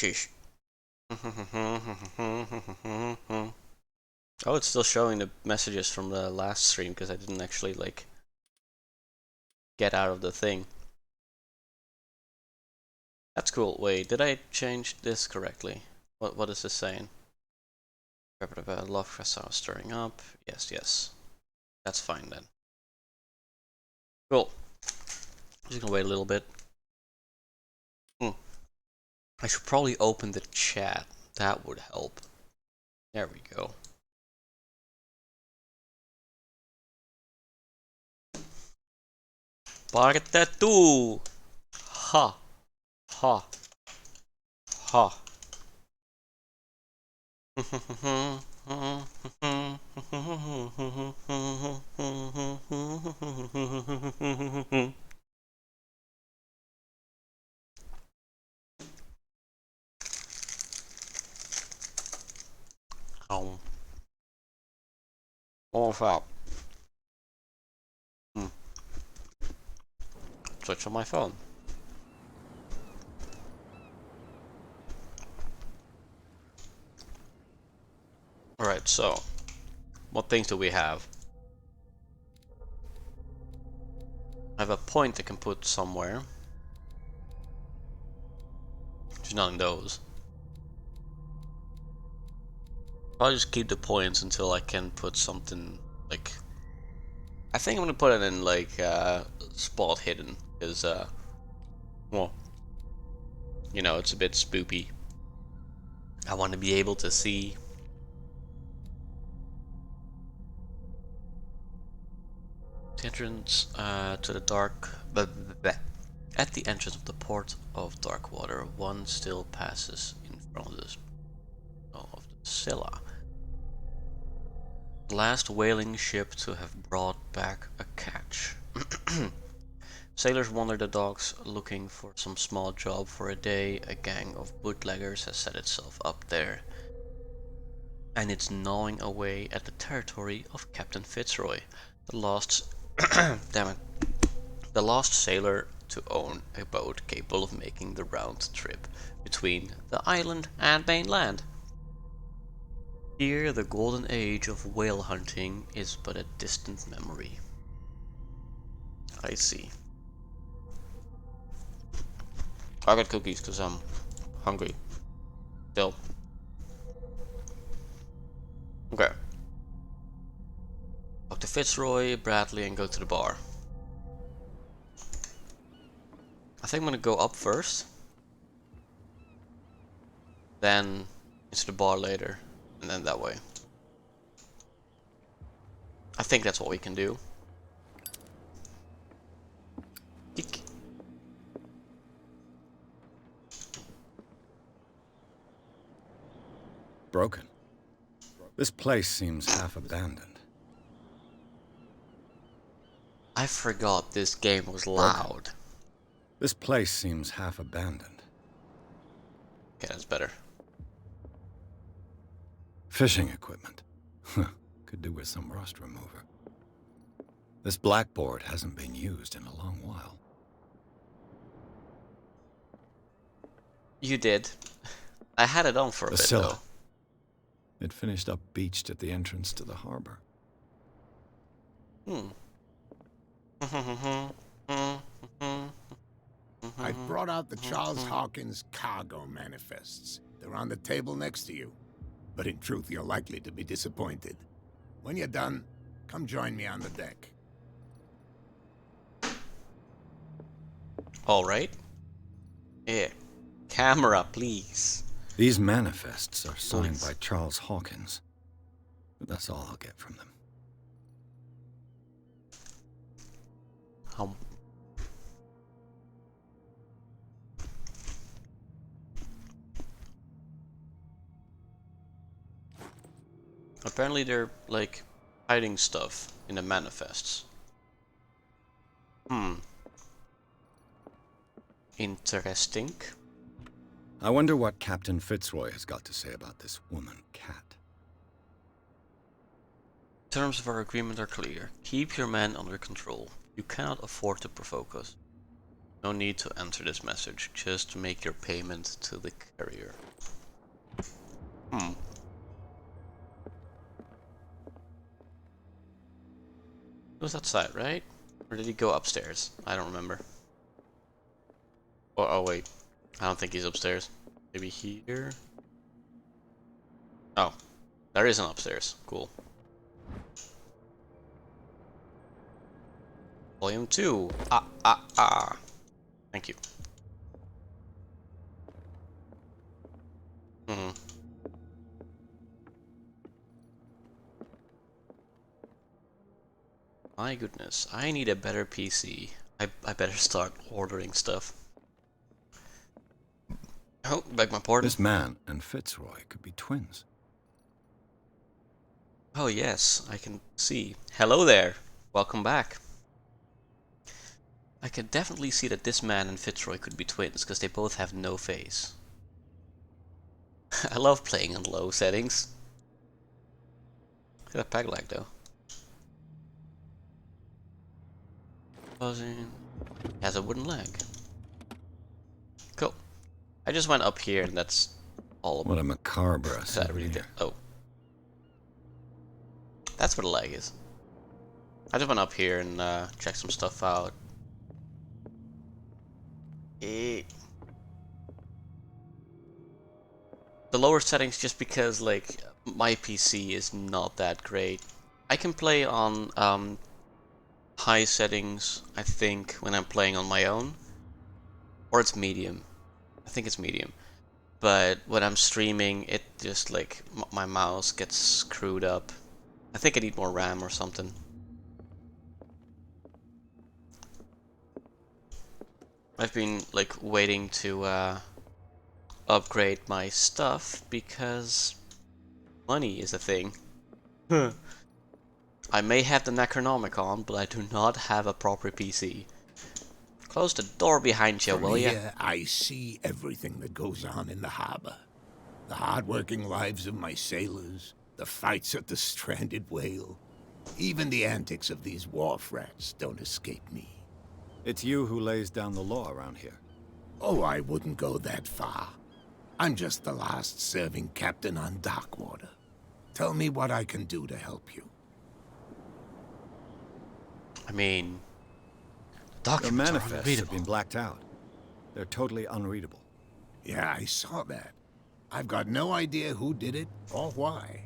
Sheesh. Oh, it's still showing the messages from the last stream because I didn't actually like get out of the thing. That's cool. Wait, did I change this correctly? What is this saying? Love sound stirring up. Yes. That's fine then. Cool. Just gonna wait a little bit. I should probably open the chat. That would help. There we go. Parte tu! Ha! Ha! Ha! Off out. Switch on my phone. Alright, so what things do we have? I have a point I can put somewhere. There's none of those. I'll just keep the points until I can put something like. I think I'm gonna put it in like spot hidden, because well, you know, it's a bit spoopy. I want to be able to see. The entrance to the dark. At the entrance of the port of dark water, one still passes in front of the Scylla. The last whaling ship to have brought back a catch. Sailors wander the docks looking for some small job for a day. A gang of bootleggers has set itself up there, and it's gnawing away at the territory of Captain Fitzroy, the lost damn it, the lost sailor to own a boat capable of making the round trip between the island and mainland. Here the golden age of whale hunting is but a distant memory. I see. I got cookies because I'm hungry. Still. Okay. Talk to Fitzroy, Bradley, and go to the bar. I think I'm gonna go up first. Then into the bar later. And then that way. I think that's what we can do. Eek. Broken. This place seems half abandoned. I forgot this game was loud. This place seems half abandoned. Okay, that's better. Fishing equipment. Could do with some rust remover. This blackboard hasn't been used in a long while. You did. I had it on for a bit though. It finished up beached at the entrance to the harbor. I brought out the Charles Hawkins cargo manifests. They're on the table next to you. But in truth, you're likely to be disappointed. When you're done, come join me on the deck. Alright. Yeah. Camera, please. These manifests are signed by Charles Hawkins. But that's all I'll get from them. Apparently they're like hiding stuff in the manifests. Interesting. I wonder what Captain Fitzroy has got to say about this woman, Cat. Terms of our agreement are clear. Keep your men under control. You cannot afford to provoke us. No need to enter this message, just make your payment to the carrier. Hmm. It was outside, right? Or did he go upstairs? I don't remember. Oh wait. I don't think he's upstairs. Maybe here? Oh. There is an upstairs. Cool. Volume 2. Thank you. My goodness, I need a better PC. I better start ordering stuff. Oh, beg my pardon. This man and Fitzroy could be twins. Oh yes, I can see. Hello there. Welcome back. I can definitely see that this man and Fitzroy could be twins, because they both have no face. I love playing in low settings. Look at that peg lag though. Buzzing. Has a wooden leg. Cool. I just went up here and that's all. What a macabre That really did. Oh. That's where the leg is. I just went up here and checked some stuff out. The lower settings, just because like my PC is not that great. I can play on high settings, I think, when I'm playing on my own, or it's medium. I think it's medium. But when I'm streaming, it just like my mouse gets screwed up. I think I need more RAM or something. I've been like waiting to upgrade my stuff because money is a thing. I may have the Necronomicon, but I do not have a proper PC. Close the door behind you, will ya? Here, I see everything that goes on in the harbor. The hard-working lives of my sailors, the fights at the stranded whale. Even the antics of these wharf rats don't escape me. It's you who lays down the law around here. Oh, I wouldn't go that far. I'm just the last serving captain on Darkwater. Tell me what I can do to help you. I mean, The documents are manifests have unreadable. been blacked out. They're totally unreadable. Yeah, I saw that. I've got no idea who did it or why.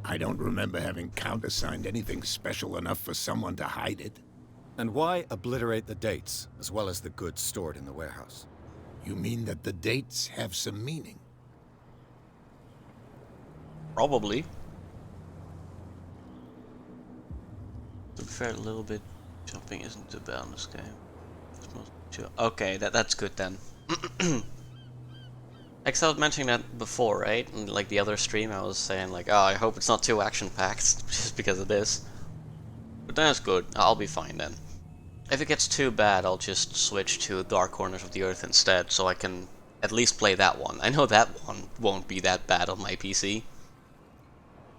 I don't remember having countersigned anything special enough for someone to hide it. And why obliterate the dates, as well as the goods stored in the warehouse? You mean that the dates have some meaning? Probably. To be fair, a little bit jumping isn't too bad in this game. It's mostly chill. Okay, that's good then. Like I was mentioning that before, right? And like the other stream, I was saying like, oh, I hope it's not too action-packed, just because of this. But that's good. I'll be fine then. If it gets too bad, I'll just switch to Dark Corners of the Earth instead, so I can at least play that one. I know that one won't be that bad on my PC.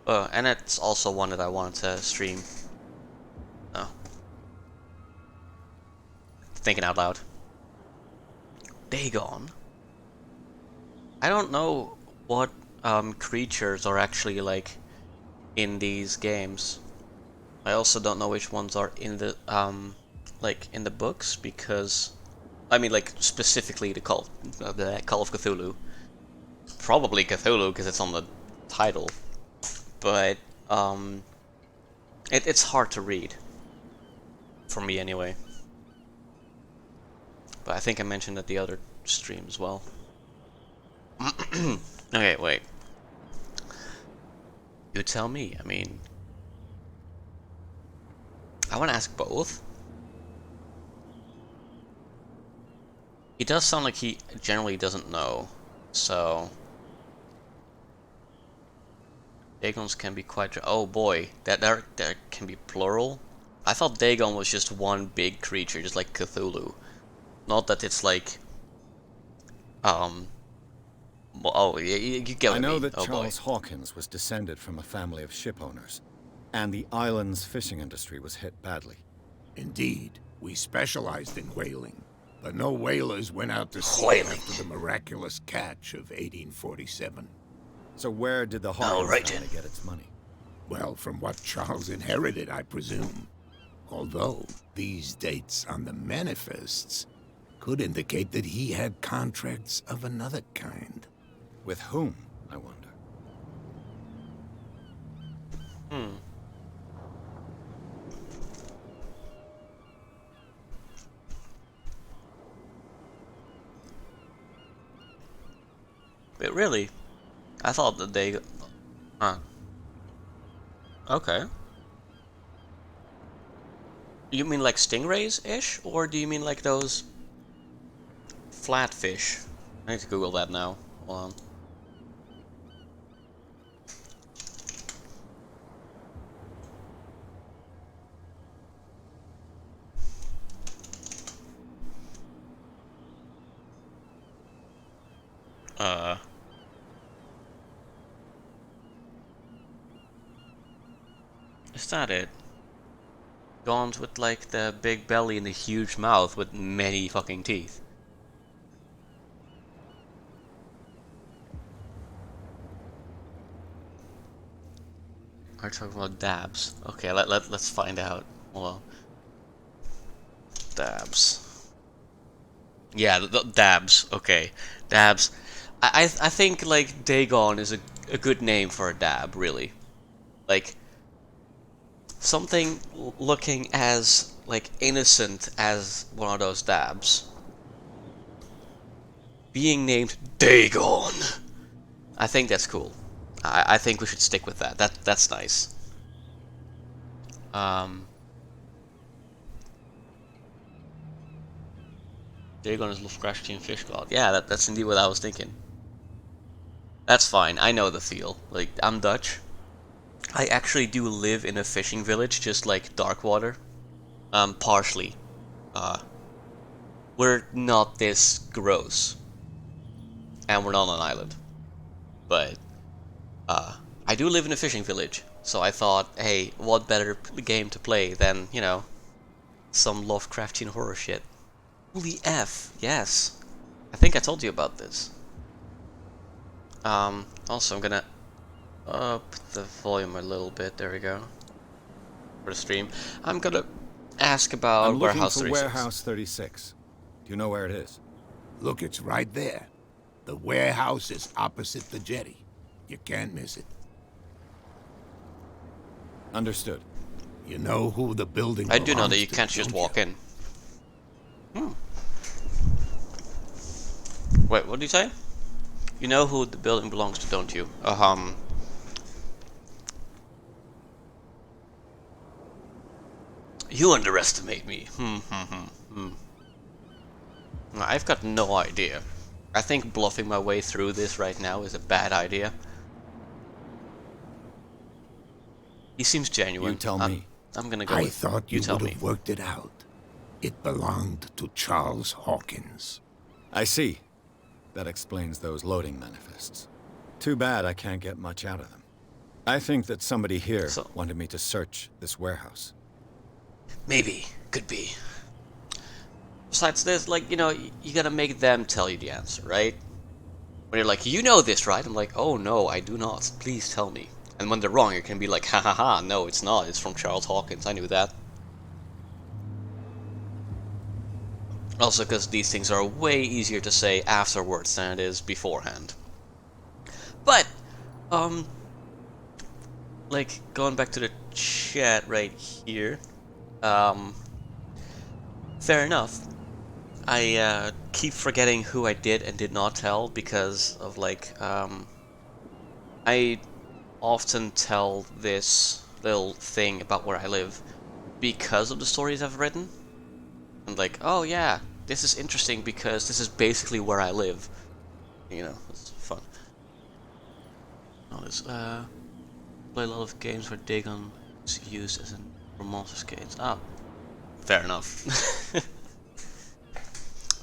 And it's also one that I wanted to stream. Oh. Thinking out loud. Dagon. I don't know what creatures are actually like in these games. I also don't know which ones are in the like in the books, because I mean like specifically the Call of Cthulhu. Probably Cthulhu because it's on the title. But it's hard to read for me anyway. But I think I mentioned at the other stream as well. Okay, wait. You tell me. I mean, I want to ask both. He does sound like he generally doesn't know, so Dagons can be quite. Oh boy, that can be plural. I thought Dagon was just one big creature, just like Cthulhu. Not that it's like, oh, you get what I know mean. that Oh Charles boy. Hawkins was descended from a family of ship owners, and the island's fishing industry was hit badly. Indeed, we specialized in whaling, but no whalers went out to sea Whaling. after the miraculous catch of 1847. So where did the All Hawkins right, family then. get its money? Well, from what Charles inherited, I presume. Although these dates on the manifests could indicate that he had contracts of another kind. With whom, I wonder? Wait, really? I thought that they... Huh. Okay. You mean like stingrays-ish? Or do you mean like those... flatfish? I need to Google that now. Hold on. Is that it? Gaunt with like the big belly and the huge mouth with many fucking teeth. Are you talking about dabs? Okay, let's find out. Hold on. Dabs. Yeah, the dabs. Okay, dabs. I think like Dagon is a good name for a dab, really. Like something looking as like innocent as one of those dabs. Being named Dagon. I think that's cool. I think we should stick with that. That's nice. Dagon is Lovecraftian fish god. Yeah, that's indeed what I was thinking. That's fine. I know the feel. Like, I'm Dutch. I actually do live in a fishing village, just like Darkwater. Partially. We're not this gross. And we're not on an island. But, I do live in a fishing village. So I thought, hey, what better game to play than, you know, some Lovecraftian horror shit. Holy F, yes. I think I told you about this. Also I'm gonna up the volume a little bit, there we go. For the stream. I'm gonna ask about I'm looking Warehouse for 36. Warehouse 36. Do you know where it is? Look, it's right there. The warehouse is opposite the jetty. You can't miss it. Understood. You know who the building I do know belongs that you to, can't just don't walk you? in. Wait, what did you say? You know who the building belongs to, don't you? You underestimate me. I've got no idea. I think bluffing my way through this right now is a bad idea. He seems genuine. You tell me. I'm gonna go I with thought you you tell would me. have worked it out. It belonged to Charles Hawkins. I see. That explains those loading manifests. Too bad I can't get much out of them. I think that somebody here So- wanted me to search this warehouse. Maybe. Could be. Besides this, like, you know, you gotta make them tell you the answer, right? When you're like, you know this, right? I'm like, oh no, I do not. Please tell me. And when they're wrong, you can be like, ha ha ha, no, it's not. It's from Charles Hawkins. I knew that. Also, because these things are way easier to say afterwards than it is beforehand. But, like, going back to the chat right here, fair enough. I keep forgetting who I did and did not tell because of, like, I often tell this little thing about where I live because of the stories I've written. I'm like, oh yeah, this is interesting because this is basically where I live. You know, it's fun. Play a lot of games where Dagon is used as for monster skates. Ah, fair enough.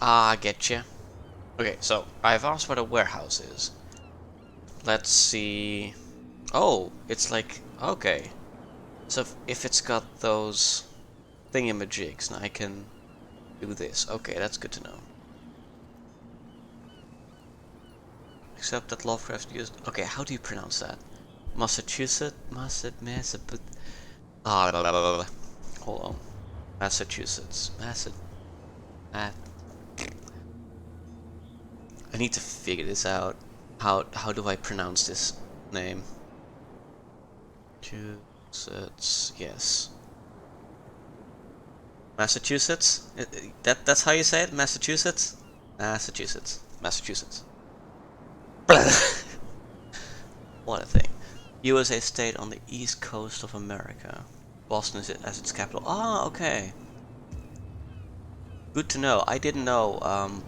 I getcha. Okay, so I've asked where the warehouse is. Let's see. Oh, it's like, okay. So if it's got those thingamajigs, and I can Do this. Okay, that's good to know. Except that Lovecraft used. Okay, how do you pronounce that? Massachusetts? Massachusetts. Ah, blah, blah, blah, blah. Hold on. Massachusetts. I need to figure this out. How do I pronounce this name? Massachusetts. Yes. Massachusetts? That's how you say it? Massachusetts? Massachusetts. Massachusetts. What a thing. USA state on the east coast of America. Boston is as its capital. Ah, okay. Good to know. I didn't know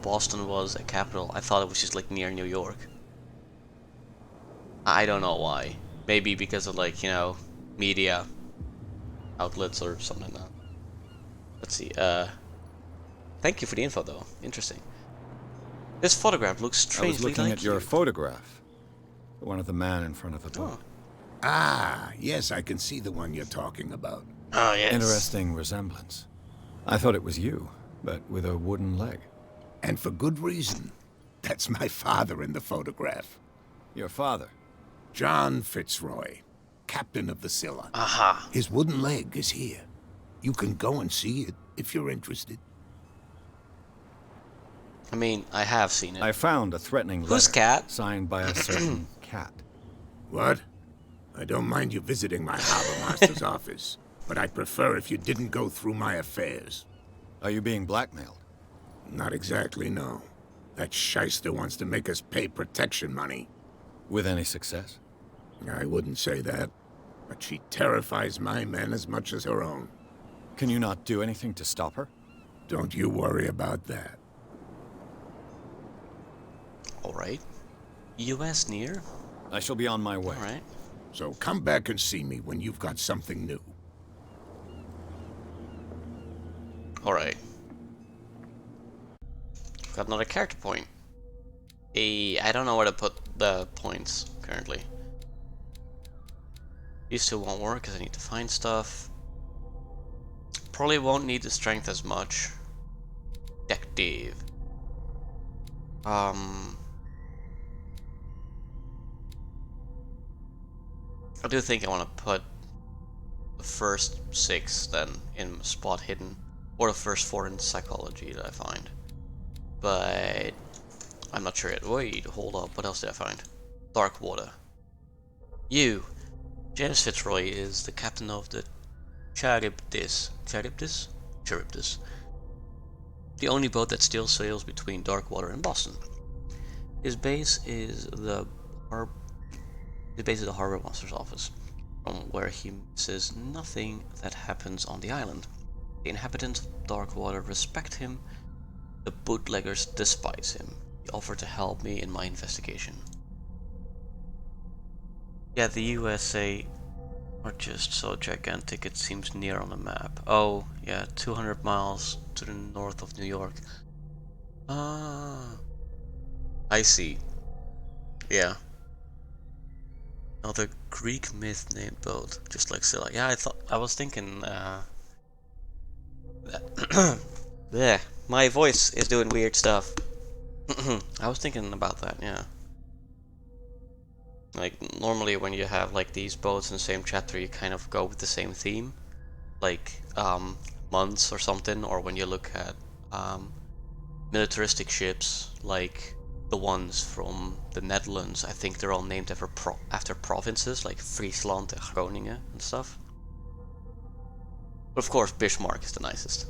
Boston was a capital. I thought it was just like near New York. I don't know why. Maybe because of like, media outlets or something like that. Let's see. Thank you for the info though. Interesting. This photograph looks I was strangely looking like at your you. photograph. The one of the man in front of the boat. Oh. Ah, yes, I can see the one you're talking about. Oh, yes. Interesting resemblance. I thought it was you, but with a wooden leg. And for good reason. That's my father in the photograph. Your father. John Fitzroy, captain of the Scylla. Aha. His wooden leg is here. You can go and see it if you're interested. I mean, I have seen it. I found a threatening Whose letter cat? signed by a certain cat. What? I don't mind you visiting my harbor master's office, but I'd prefer if you didn't go through my affairs. Are you being blackmailed? Not exactly, no. That shyster wants to make us pay protection money. With any success? I wouldn't say that, but she terrifies my men as much as her own. Can you not do anything to stop her? Don't you worry about that. Alright. US near? I shall be on my way. Alright. So come back and see me when you've got something new. Alright. Got another character point. I don't know where to put the points currently. These two won't work because I need to find stuff. Probably won't need the strength as much. Detective. I do think I want to put the first 6 then in spot hidden, or the first 4 in psychology that I find. But I'm not sure yet. Wait, hold up. What else did I find? Dark water. You, James Fitzroy, is the captain of the Charybdis. Charybdis. The only boat that still sails between Darkwater and Boston. His base is the harbor master's office, from where he misses nothing that happens on the island. The inhabitants of Darkwater respect him. The bootleggers despise him. He offered to help me in my investigation. Yeah, the USA are just so gigantic it seems near on the map. Oh, yeah, 200 miles to the north of New York. Ah, I see. Yeah. Another Greek myth named boat, just like Scylla. Yeah, I was thinking, that yeah, my voice is doing weird stuff. I was thinking about that, yeah. Like, normally when you have, like, these boats in the same chapter, you kind of go with the same theme. Like, months or something, or when you look at, militaristic ships, like the ones from the Netherlands, I think they're all named after provinces, like Friesland and Groningen and stuff. But of course, Bismarck is the nicest.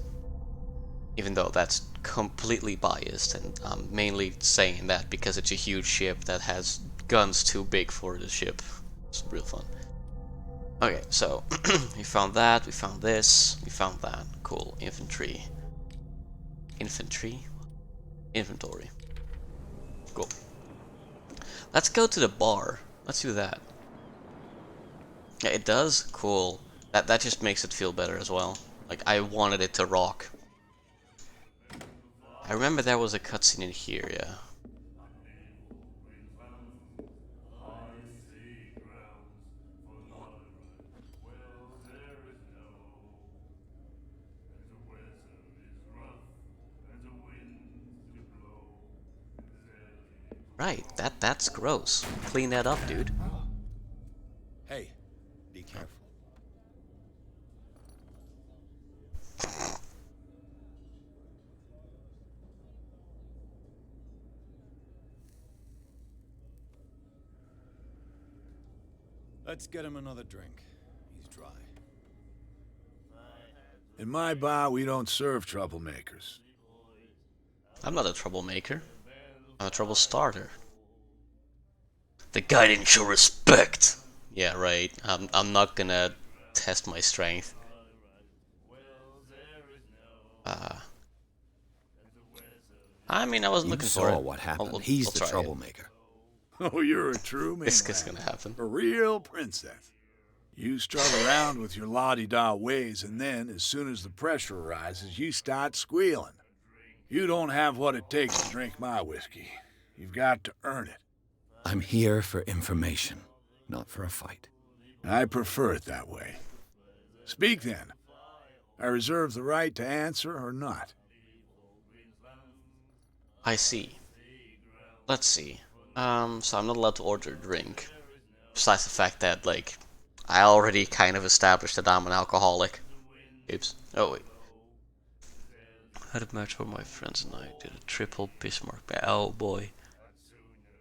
Even though that's completely biased, and I'm mainly saying that because it's a huge ship that has guns too big for the ship. It's real fun. Okay, so we found that, we found this, we found that. Cool. Infantry. Inventory. Cool. Let's go to the bar. Let's do that. Yeah, it does? Cool. That just makes it feel better as well. Like, I wanted it to rock. I remember there was a cutscene in here, yeah. Right, that's gross. Clean that up, dude. Hey, be careful. Let's get him another drink. He's dry. In my bar, we don't serve troublemakers. I'm not a troublemaker. I'm a trouble starter. The guy didn't show respect. Yeah, right. I'm not gonna test my strength. I mean, I wasn't You looking for saw it. what happened. I'll He's the try it. troublemaker. Oh, you're a true This is mainlander. gonna happen. A real princess. You strut around with your la-di-da ways, and then, as soon as the pressure arises, you start squealing. You don't have what it takes to drink my whiskey. You've got to earn it. I'm here for information, not for a fight. I prefer it that way. Speak then. I reserve the right to answer or not. I see. Let's see. So I'm not allowed to order a drink. Besides the fact that, like, I already kind of established that I'm an alcoholic. Oops. Oh, wait. Had a match for my friends and I did a triple Bismarck. Oh boy.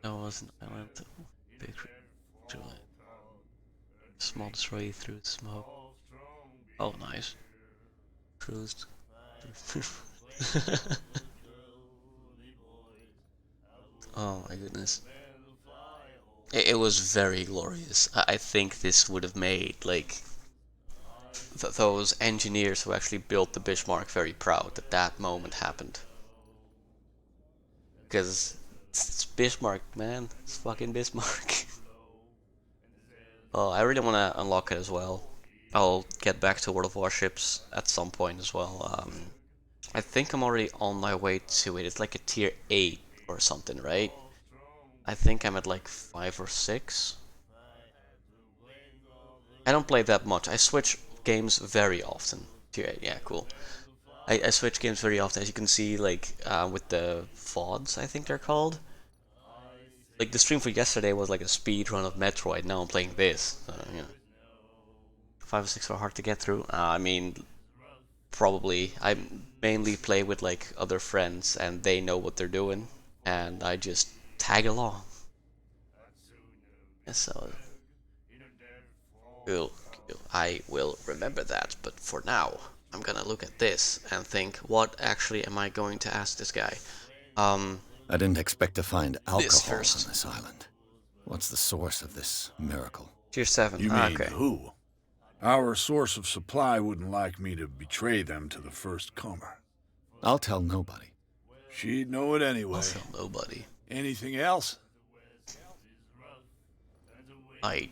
That was an island. Big small destroyer through the smoke. Oh, nice. Cruised. Oh my goodness. It was very glorious. I think this would have made, like, those engineers who actually built the Bismarck very proud that that moment happened. Because it's Bismarck, man. It's fucking Bismarck. Oh, I really want to unlock it as well. I'll get back to World of Warships at some point as well. I think I'm already on my way to it. It's like a tier 8 or something, right? I think I'm at like 5 or 6. I don't play that much. I switch games very often. Tier 8, yeah, cool. I switch games very often, as you can see, like, with the VODs, I think they're called. Like, the stream for yesterday was like a speed run of Metroid, now I'm playing this. You know. 5 or 6 are hard to get through. I mean, probably. I mainly play with, like, other friends, and they know what they're doing, and I just tag along. So, cool. I will remember that, but for now, I'm gonna look at this and think, what actually am I going to ask this guy? I didn't expect to find This alcohol first. on this island. What's the source of this miracle? Tier 7. You mean Okay. who? Our source of supply wouldn't like me to betray them to the first comer. I'll tell nobody. She'd know it anyway. I'll tell nobody. Anything else? I,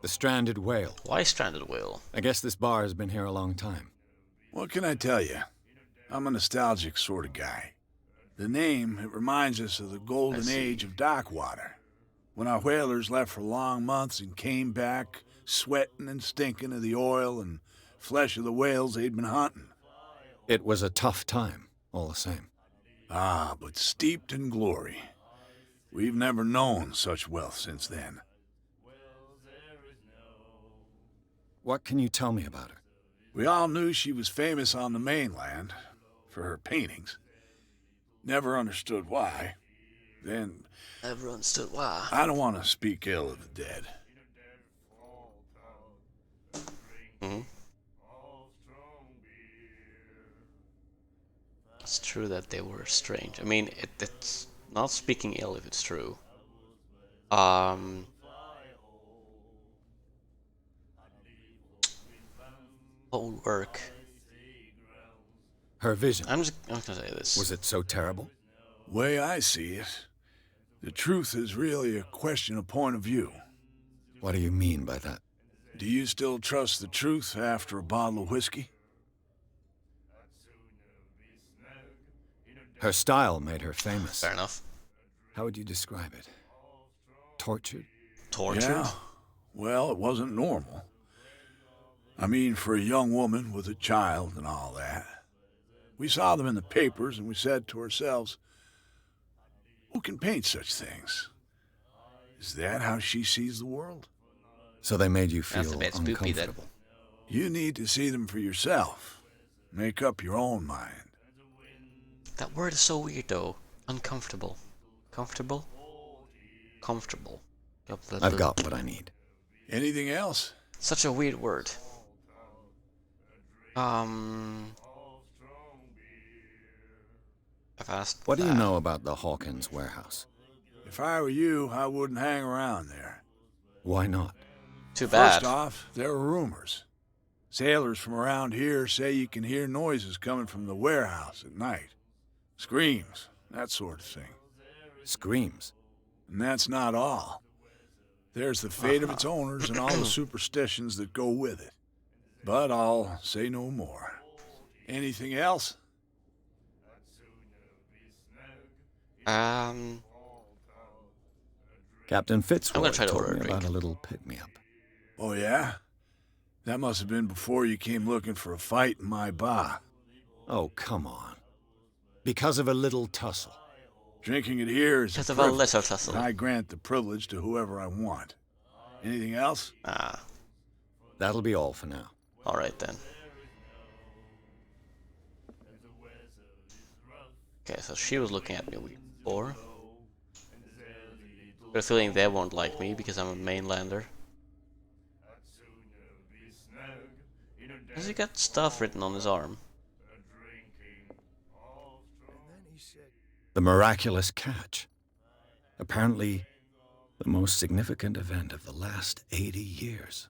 The stranded whale. why Stranded Whale? I guess this bar has been here a long time. What can I tell you? I'm a nostalgic sort of guy. The name, it reminds us of the golden age of dock water, when our whalers left for long months and came back sweating and stinking of the oil and flesh of the whales they'd been hunting. It was a tough time, all the same. Ah, but steeped in glory. We've never known such wealth since then. What can you tell me about her? We all knew she was famous on the mainland for her paintings. Never understood why. Then, Never understood why. I don't want to speak ill of the dead. Mm-hmm. It's true that they were strange. I mean, it's not speaking ill if it's true. Whole work. Her vision. I'm gonna say this. Was it so terrible? Way I see it, the truth is really a question of point of view. What do you mean by that? Do you still trust the truth after a bottle of whiskey? Her style made her famous. Fair enough. How would you describe it? Tortured? Tortured? Yeah. Well, it wasn't normal. I mean, for a young woman with a child and all that. We saw them in the papers and we said to ourselves, Who can paint such things? Is that how she sees the world? So they made you That's a feel bit spoopy then. uncomfortable. You need to see them for yourself. Make up your own mind. That word is so weird though. Uncomfortable. Comfortable? Comfortable. I've got what I need. Anything else? Such a weird word. I've asked What do you that. know about the Hawkins warehouse? If I were you, I wouldn't hang around there. Why not? Too bad. First off, there are rumors. Sailors from around here say you can hear noises coming from the warehouse at night. Screams, that sort of thing. Screams. And that's not all. There's the fate of its owners and all the superstitions that go with it. But I'll say no more. Anything else? Captain Fitzroy try to told order a me about drink. a little pick-me-up. Oh, yeah? That must have been before you came looking for a fight in my bar. Oh, come on. Because of a little tussle. Drinking it here is Because a of a privilege, little tussle. and I grant the privilege to whoever I want. Anything else? That'll be all for now. Alright then. Okay, so she was looking at me before. Got a feeling they won't like me because I'm a mainlander. Has he got stuff written on his arm? The miraculous catch. Apparently, the most significant event of the last 80 years.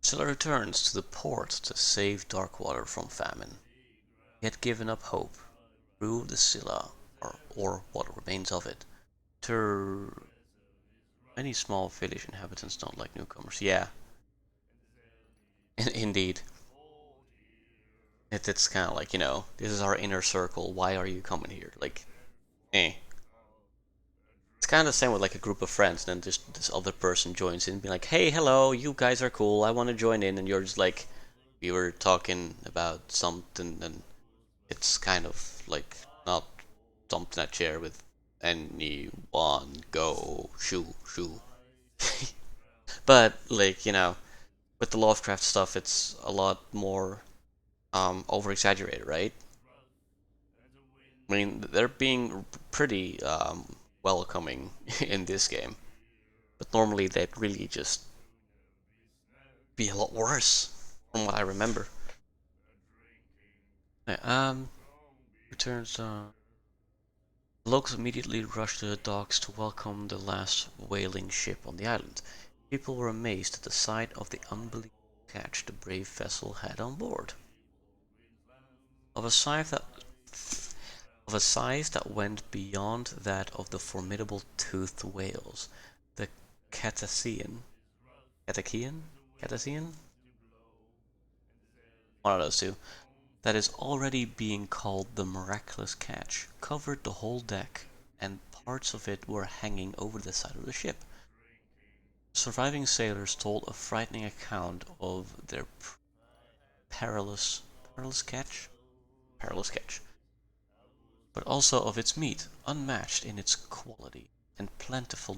Scylla returns to the port to save Darkwater from famine. He had given up hope through the Scylla, or what remains of it. Many small village inhabitants don't like newcomers. Yeah. Indeed. It's kind of like, you know, this is our inner circle. Why are you coming here? Like, eh. It's kind of the same with like a group of friends, and then just this other person joins in, being like, hey, hello, you guys are cool, I want to join in, and you're just like, we were talking about something, and it's kind of like not something I share with anyone. Go, shoo. But like, you know, with the Lovecraft stuff, it's a lot more over exaggerated, right? I mean, they're being pretty welcoming in this game, but normally they'd really just be a lot worse from what I remember. Yeah, returns. Locals immediately rushed to the docks to welcome the last whaling ship on the island. People were amazed at the sight of the unbelievable catch the brave vessel had on board. Of a size that went beyond that of the formidable toothed whales, the Cetacean? One of those two. That is already being called the miraculous catch, covered the whole deck, and parts of it were hanging over the side of the ship. Surviving sailors told a frightening account of their perilous catch, but also of its meat, unmatched in its quality and plentiful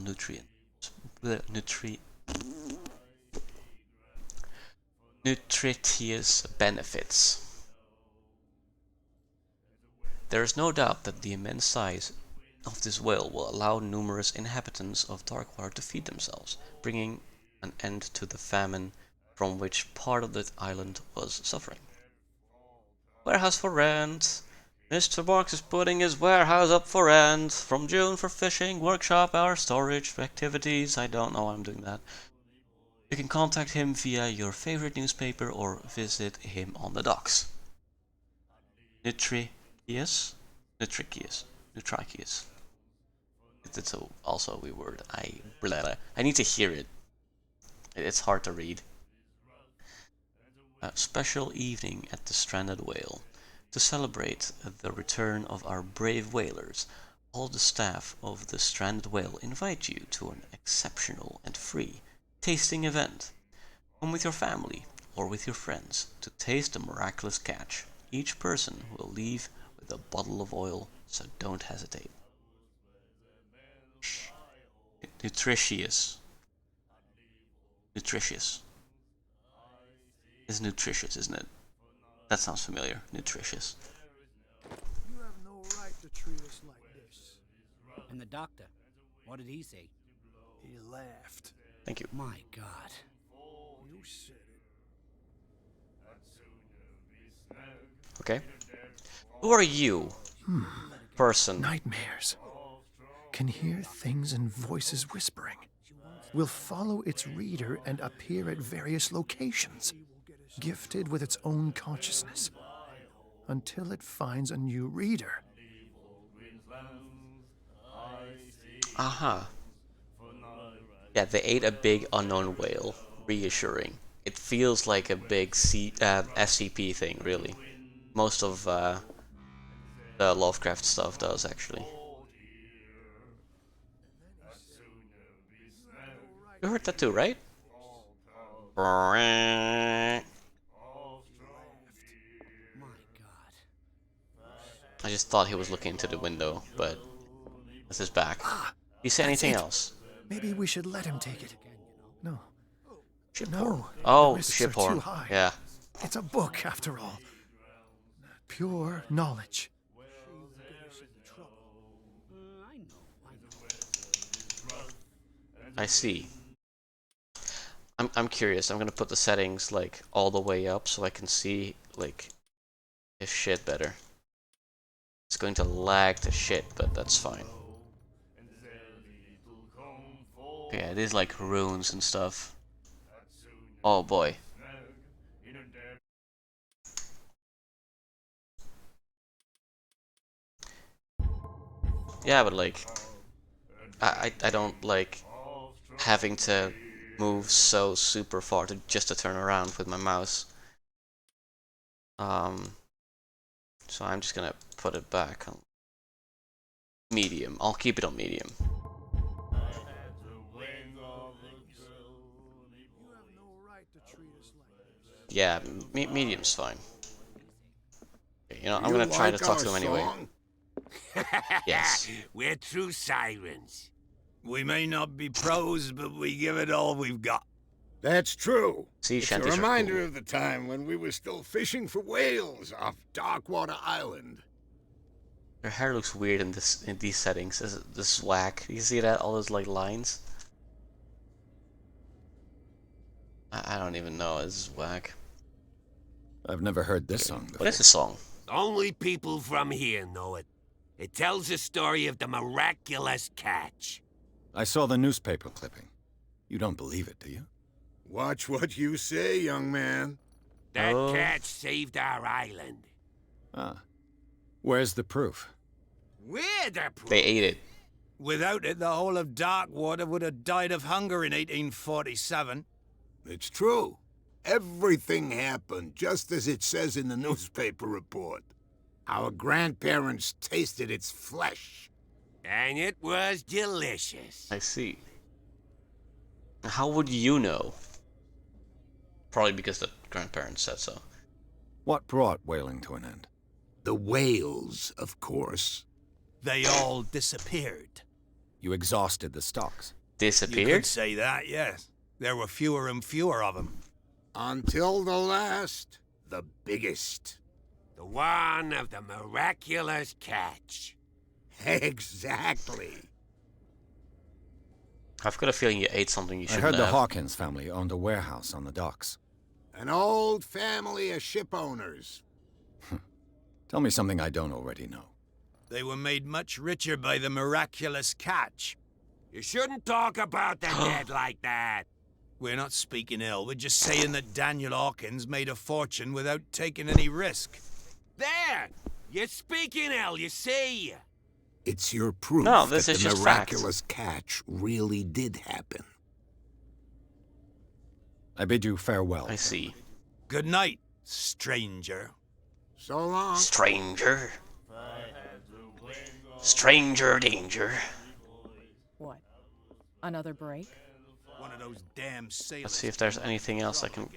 nutritious benefits. There is no doubt that the immense size of this whale will allow numerous inhabitants of Darkwater to feed themselves, bringing an end to the famine from which part of the island was suffering. Warehouse for rent. Mr. Marks is putting his warehouse up for rent. From June for fishing, workshop, our storage, for activities. I don't know why I'm doing that. You can contact him via your favorite newspaper or visit him on the docks. Nutricious. It's also a weird word. I need to hear it. It's hard to read. A special evening at the Stranded Whale. To celebrate the return of our brave whalers, all the staff of the Stranded Whale invite you to an exceptional and free tasting event. Come with your family or with your friends to taste the miraculous catch. Each person will leave with with a bottle of oil, so don't hesitate. Nutritious. Nutritious. It's nutritious, isn't it? That sounds familiar. Nutritious. You have no right to treat us like this. And the doctor, what did he say? He laughed. Thank you. My God. You said it. Okay. Who are you? Person. Nightmares. Can hear things and voices whispering. Will follow its reader and appear at various locations, gifted with its own consciousness, until it finds a new reader. Aha. Yeah, they ate a big unknown whale. Reassuring. It feels like a big SCP thing, really. Most of the Lovecraft stuff does, actually. You heard that too, right? My God. I just thought he was looking into the window, but this is back. You say anything else? Maybe we should let him take it. No. Ship No. port. The Oh, risks ship are port. too high. Yeah. It's a book, after all. Pure knowledge. I know. I see. I'm curious. I'm gonna put the settings like all the way up so I can see like his shit better. It's going to lag to shit, but that's fine. Yeah, it is like runes and stuff. Oh boy. Yeah, but like I don't like having to move so super far just to turn around with my mouse. So I'm just gonna put it back on medium. I'll keep it on medium. You have no right to treat us like this. Yeah, medium's fine. Okay, you know, I'm You gonna try to like talk our to him anyway. song? Yes. We're true sirens. We may not be pros, but we give it all we've got. That's true. Sea It's a shanties are reminder cool. of the time when we were still fishing for whales off Darkwater Island. Her hair looks weird in these settings. This is whack. You see that? All those like lines. I don't even know. This is whack. I've never heard this song before. What is this song? Only people from here know it. It tells the story of the miraculous catch. I saw the newspaper clipping. You don't believe it, do you? Watch what you say, young man. That Oh. catch saved our island. Ah. Where's the proof? We're the proof. They ate it. Without it, the whole of Darkwater would have died of hunger in 1847. It's true. Everything happened just as it says in the newspaper report. Our grandparents tasted its flesh. And it was delicious. I see. How would you know? Probably because the grandparents said so. What brought whaling to an end? The whales, of course. They all disappeared. You exhausted the stocks. You Disappeared? could say that, yes. There were fewer and fewer of them. Until the last, the biggest. The one of the miraculous catch. Exactly. I've got a feeling you ate something you I shouldn't heard the have. Hawkins family owned a warehouse on the docks. An old family of ship owners. Tell me something I don't already know. They were made much richer by the miraculous catch. You shouldn't talk about the dead like that. We're not speaking ill. We're just saying that Daniel Hawkins made a fortune without taking any risk. There! You're speaking ill, you see. It's your proof No, this that is the just fact. miraculous catch really did happen. I bid you farewell. I see. Good night, stranger. So long. Stranger. Stranger danger. What? Another break? One of those damn sailors. Let's see if there's anything else I can...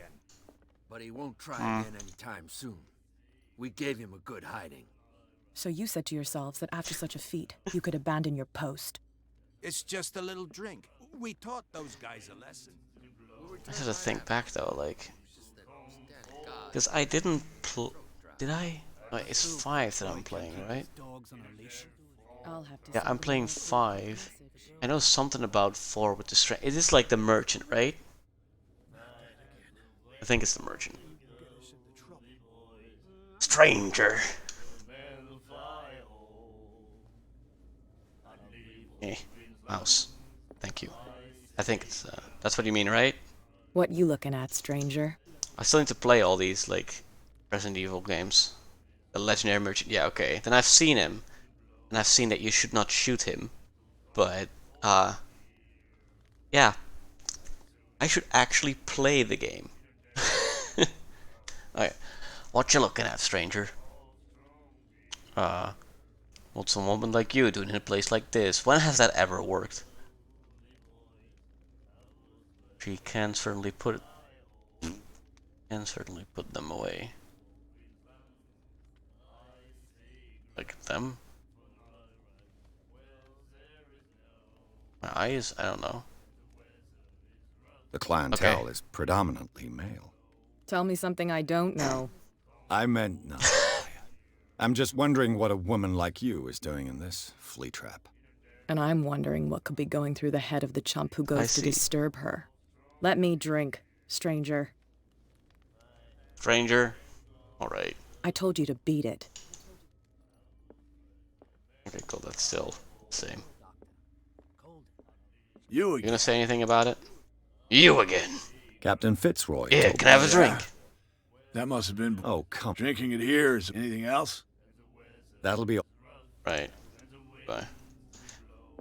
But he won't try again anytime soon. We gave him a good hiding. So you said to yourselves that after such a feat, you could abandon your post. It's just a little drink. We taught those guys a lesson. I have to think back though, like, because I didn't did I? Oh, it's 5 that I'm playing, right? I'll have to Yeah, send I'm you playing a 5. message. I know something about 4 with the strength. It is like the merchant, right? I think it's the merchant. Stranger. Eh, mouse. Thank you. I think it's that's what you mean, right? What you looking at, stranger? I still need to play all these like Resident Evil games. The legendary merchant. Yeah, okay. Then I've seen him, and I've seen that you should not shoot him. But yeah, I should actually play the game. Alright, what you looking at, stranger? What's a woman like you doing in a place like this? When has that ever worked? She can certainly put them away. Look at them. My eyes? I don't know. The clientele is predominantly male. Tell me something I don't know. I meant nothing. I'm just wondering what a woman like you is doing in this flea trap. And I'm wondering what could be going through the head of the chump who I goes to see. disturb her. Let me drink, stranger. Stranger? Alright. I told you to beat it. Okay, cool. That's still the same. You You again. gonna say anything about it? You again. Captain Fitzroy Yeah, told can I have a me. drink? That must have been Oh, come. drinking it here. Is anything else? That'll be all. Right. Bye.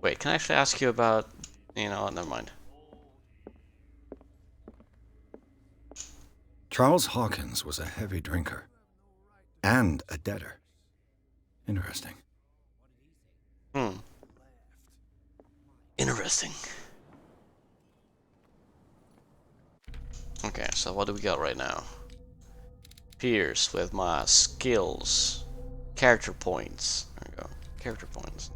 Wait, can I actually ask you about... You know what, never mind. Charles Hawkins was a heavy drinker. And a debtor. Interesting. Interesting. Okay, so what do we got right now? Pierce with my skills. Character points. There we go. Character points.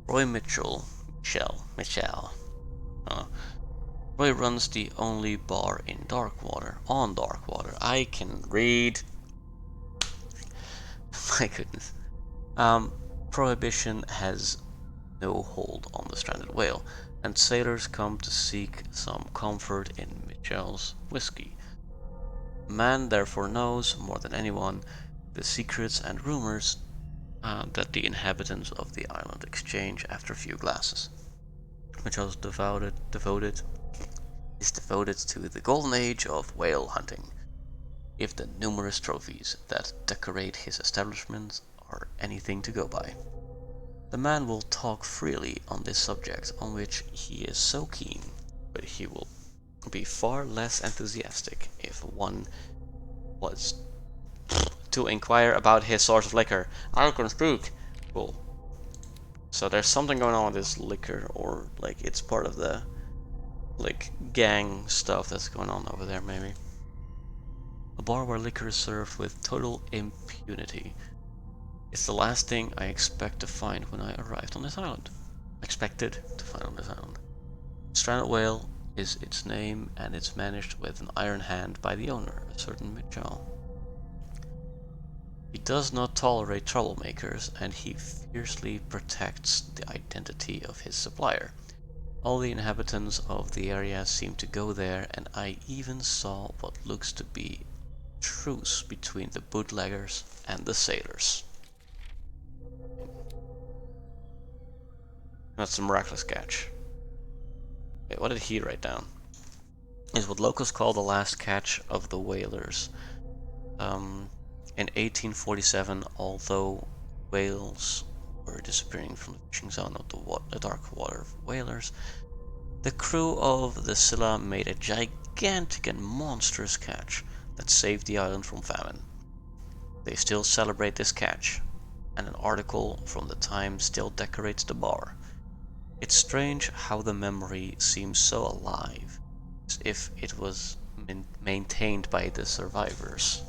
Roy Mitchell. Michelle. Roy runs the only bar in Darkwater. On Darkwater. I can read. My goodness. Prohibition has no hold on the stranded whale, and sailors come to seek some comfort in Michelle's whiskey. Man therefore knows, more than anyone, the secrets and rumors that the inhabitants of the island exchange after a few glasses. Michelle's devoted to the golden age of whale hunting, if the numerous trophies that decorate his establishment are anything to go by. The man will talk freely on this subject on which he is so keen, but he will be far less enthusiastic if one was to inquire about his source of liquor. I can speak! Cool. So there's something going on with this liquor, or like it's part of the like gang stuff that's going on over there maybe. A bar where liquor is served with total impunity. It's the last thing I expect to find when I arrived on this island. Expected to find on this island. Stranded Whale is its name, and it's managed with an iron hand by the owner, a certain Mitchell. He does not tolerate troublemakers, and he fiercely protects the identity of his supplier. All the inhabitants of the area seem to go there, and I even saw what looks to be a truce between the bootleggers and the sailors. That's a miraculous catch. Wait, what did he write down? Is what locals call the last catch of the whalers. In 1847, although whales were disappearing from the fishing zone of the dark water whalers, the crew of the Scylla made a gigantic and monstrous catch that saved the island from famine. They still celebrate this catch, and an article from the time still decorates the bar. It's strange how the memory seems so alive, as if it was maintained by the survivors.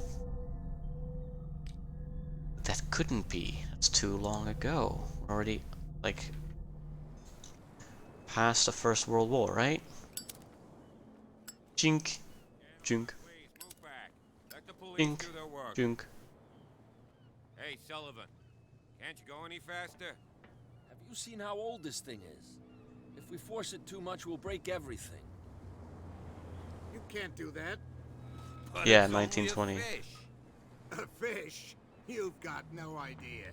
couldn't be. It's too long ago. We're already, like, past the First World War, right? Jink. Junk. Please, move back. Let the police Jink. do their work. Junk. Hey, Sullivan. Can't you go any faster? Have you seen how old this thing is? If we force it too much, we'll break everything. You can't do that. But Yeah, it's only a 1920. fish. A fish? You've got no idea.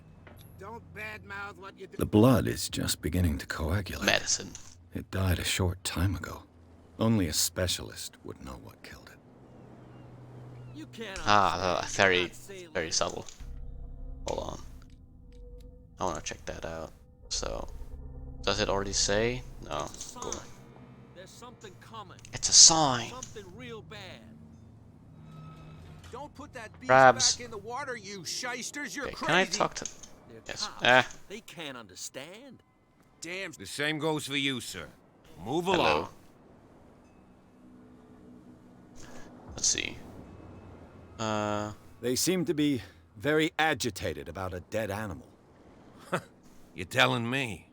Don't badmouth what you do. The blood is just beginning to coagulate. Medicine. It died a short time ago. Only a specialist would know what killed it. You can't Very subtle. Hold on. I want to check that out. So, does it already say? No. Cool. There's something coming. It's a sign. Something real bad. Don't put that beast Crabs. back in the water, you shysters. You're Okay, crazy. can I talk to... They're Yes. cops. They can't understand. Damn. The same goes for you, sir. Move Hello. along. Let's see. They seem to be very agitated about a dead animal. You're telling me?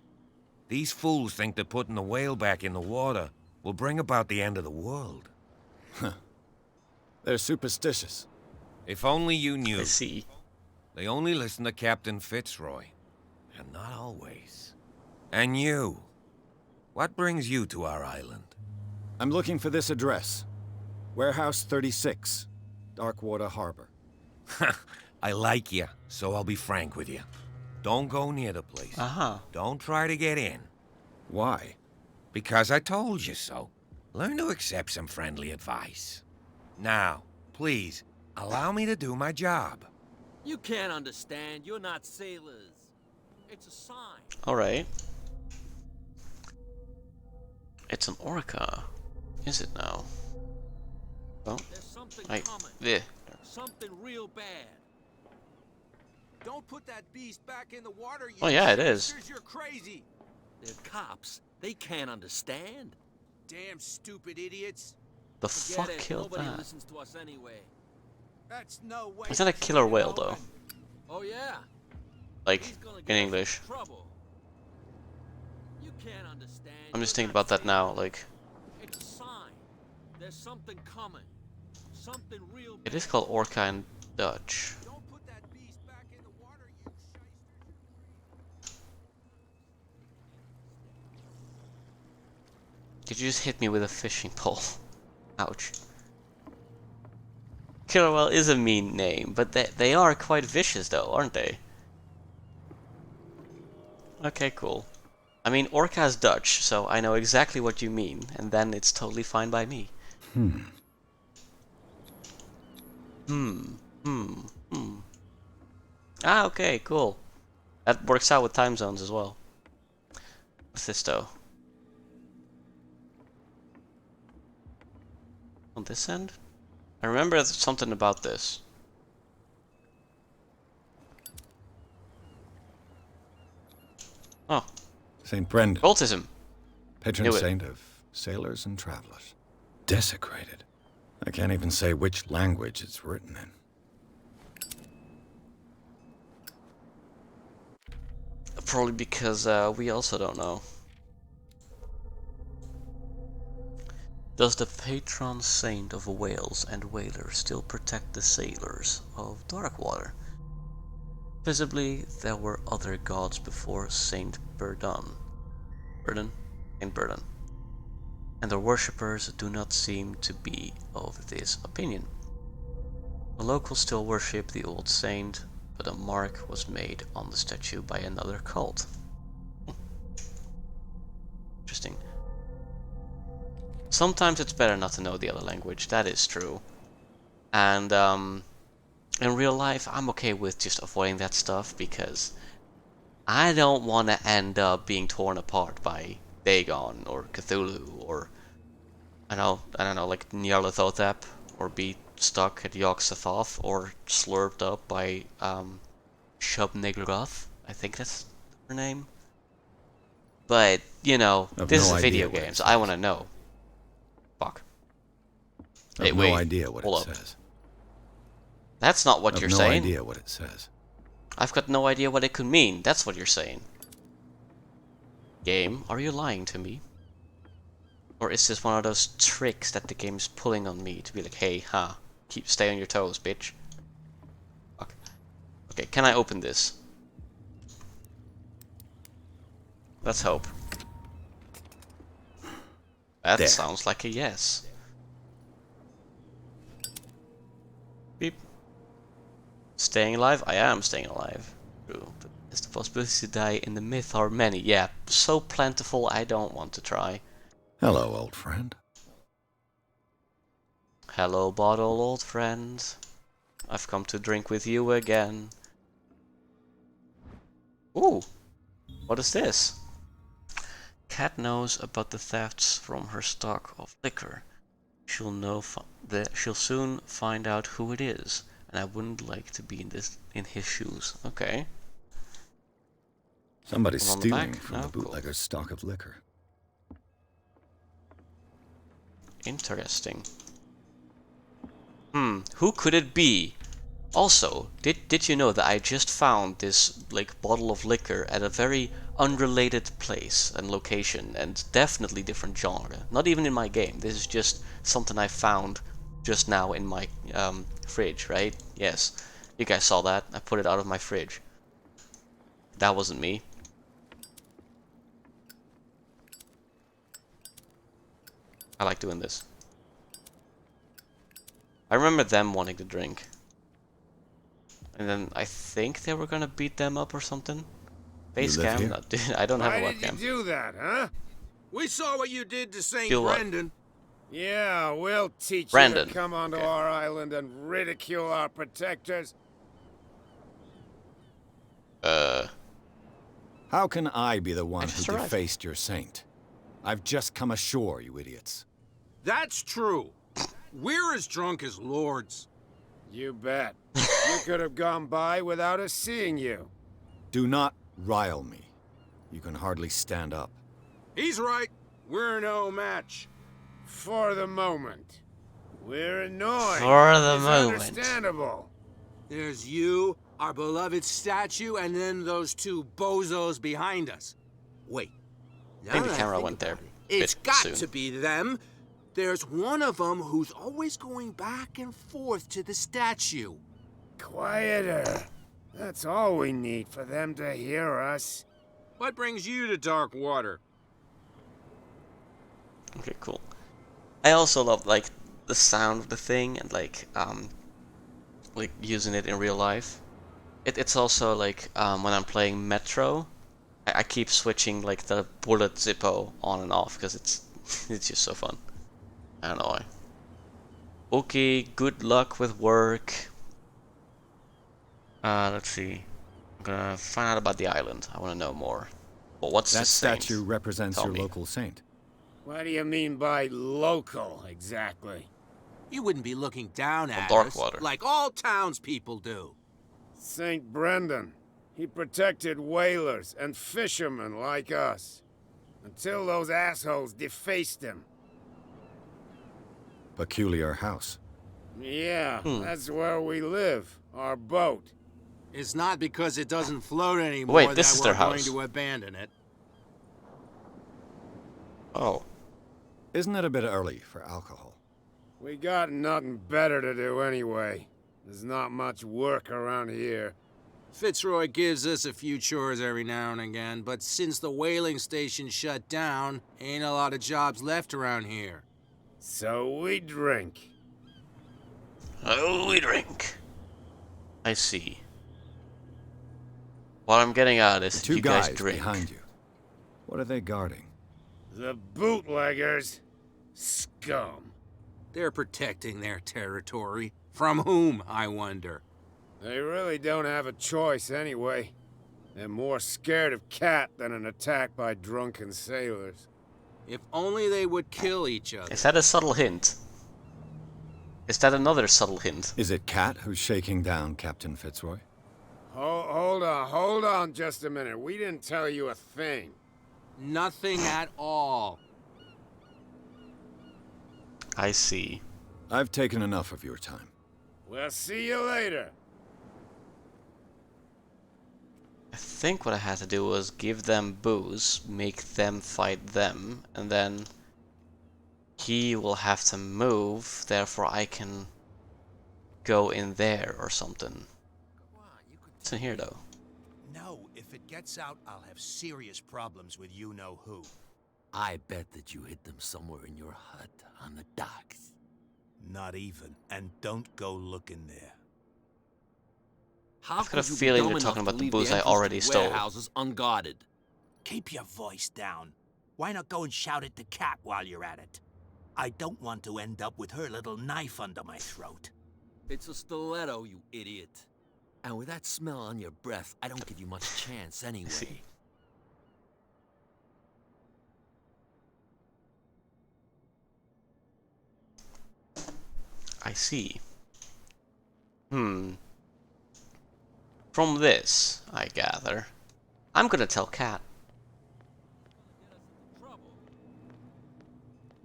These fools think that putting the whale back in the water will bring about the end of the world. They're superstitious. If only you knew. I see. They only listen to Captain Fitzroy. And not always. And you. What brings you to our island? I'm looking for this address. Warehouse 36, Darkwater Harbor. I like you, so I'll be frank with you. Don't go near the place. Uh-huh. Don't try to get in. Why? Because I told you so. Learn to accept some friendly advice. Now, please, allow me to do my job. You can't understand. You're not sailors. It's a sign. Alright. It's an orca. Is it now? Oh. There's something I... coming. Yeah. Something real bad. Don't put that beast back in the water, you Oh yeah, it is. shysters. You're crazy. They're cops. They can't understand. Damn stupid idiots. The Forget fuck it. killed Nobody that? listens to us anyway. That's no way. Is that a killer whale though? Oh yeah. Like, He's gonna in get us English. trouble. You can't understand. I'm just You're thinking not about that now, sailors. like... It's a sign. There's something coming. Something real It bad. is called orca in Dutch. Don't put that beast back in the water, you shysters. Did you just hit me with a fishing pole? Ouch. Killer whale is a mean name, but they are quite vicious though, aren't they? Okay, cool. I mean, orca is Dutch, so I know exactly what you mean, and then it's totally fine by me. Ah, okay, cool. That works out with time zones as well. What's this though? On this end? I remember something about this. Oh, St. Brendan, cultism. patron Knew it. saint of sailors and travelers. Desecrated. I can't even say which language it's written in. Probably because we also don't know. Does the patron saint of whales and whalers still protect the sailors of Darkwater? Visibly, there were other gods before Saint Burdon. Saint Burdon. And their worshippers do not seem to be of this opinion. The locals still worship the old saint, but a mark was made on the statue by another cult. Interesting. Sometimes it's better not to know the other language, that is true. And in real life, I'm okay with just avoiding that stuff because I don't want to end up being torn apart by Dagon or Cthulhu or I don't know, like Nyarlathotep, or be stuck at Yog-Sothoth or slurped up by Shub-Niggurath. I think that's her name. But you know, I've this no is video idea what it games. I says. want to know. Fuck. I Hey, have wait, no idea what hold it up. says. That's not what I you're have no saying. idea what it says. I've got no idea what it could mean. That's what you're saying. Game, are you lying to me? Or is this one of those tricks that the game's pulling on me to be like, hey, stay on your toes, bitch. Okay. Okay, can I open this? Let's hope. That There. sounds like a yes. Beep. Staying alive? I am staying alive. True. But is the possibility to die in the myth are many? Yeah, so plentiful I don't want to try. Hello, old friend. Hello, bottle, old friend. I've come to drink with you again. Ooh, what is this? Cat knows about the thefts from her stock of liquor. She'll soon find out who it is, and I wouldn't like to be in his shoes. Okay. Somebody's One on the stealing back? from No? the bootlegger's stock of liquor. Interesting. Who could it be? Also, did you know that I just found this like bottle of liquor at a very unrelated place and location, and definitely different genre. Not even in my game. This is just something I found just now in my fridge, right? Yes. You guys saw that. I put it out of my fridge. That wasn't me. I like doing this. I remember them wanting to drink. And then I think they were gonna beat them up or something. Base live cam? here? No, dude, I don't have a Why did webcam. you do that, huh? We saw what you did to St. Do what? Brendan. Yeah, we'll teach Brandon. you to come onto Okay. our island and ridicule our protectors. How can I be the one just who arrived. defaced your saint? I've just come ashore, you idiots. That's true. We're as drunk as lords. You bet. You could have gone by without us seeing you. Do not rile me. You can hardly stand up. He's right. We're no match. For the moment. We're annoying. For the It's moment. understandable. There's you, our beloved statue, and then those two bozos behind us. Wait. I think the camera went there. It's bit got soon. to be them. There's one of them who's always going back and forth to the statue. Quieter. That's all we need for them to hear us. What brings you to dark water? Okay, cool. I also love like the sound of the thing and like using it in real life. It's also like when I'm playing Metro, I keep switching like the bullet zippo on and off because it's it's just so fun. I don't know why. Okay, good luck with work. Let's see. I'm gonna find out about the island. I want to know more. Well, what's That this saint? statue represents Tell your me. local saint. What do you mean by local, exactly? You wouldn't be looking down at us Darkwater. like all townspeople do. St. Brendan. He protected whalers and fishermen like us. Until those assholes defaced him. Peculiar house. Yeah, that's where we live. Our boat. It's not because it doesn't float anymore Wait, this that is we're their going house. to abandon it. Oh, Isn't it a bit early for alcohol? We got nothing better to do anyway. There's not much work around here. Fitzroy gives us a few chores every now and again, but since the whaling station shut down, ain't a lot of jobs left around here. So we drink. oh, we drink. I see. What I'm getting at is Two you guys guys drink. behind you. What are they guarding? The bootleggers. Scum. They're protecting their territory. From whom, I wonder? They really don't have a choice anyway. They're more scared of Cat than an attack by drunken sailors. If only they would kill each other. Is that a subtle hint? Is that another subtle hint? Is it Cat who's shaking down Captain Fitzroy? Hold on just a minute. We didn't tell you a thing. Nothing at all. I see. I've taken enough of your time. We'll see you later. I think what I had to do was give them booze, make them fight them, and then he will have to move, therefore I can go in there or something. What's in here though? No, if it gets out, I'll have serious problems with you-know-who. I bet that you hid them somewhere in your hut on the docks. Not even, and don't go looking there. I've got a feeling they're talking about the booze I already stole. Warehouses unguarded. Keep your voice down. Why not go and shout at the cat while you're at it? I don't want to end up with her little knife under my throat. It's a stiletto, you idiot. And with that smell on your breath, I don't give you much chance anyway. I see. From this, I gather, I'm gonna tell Cat.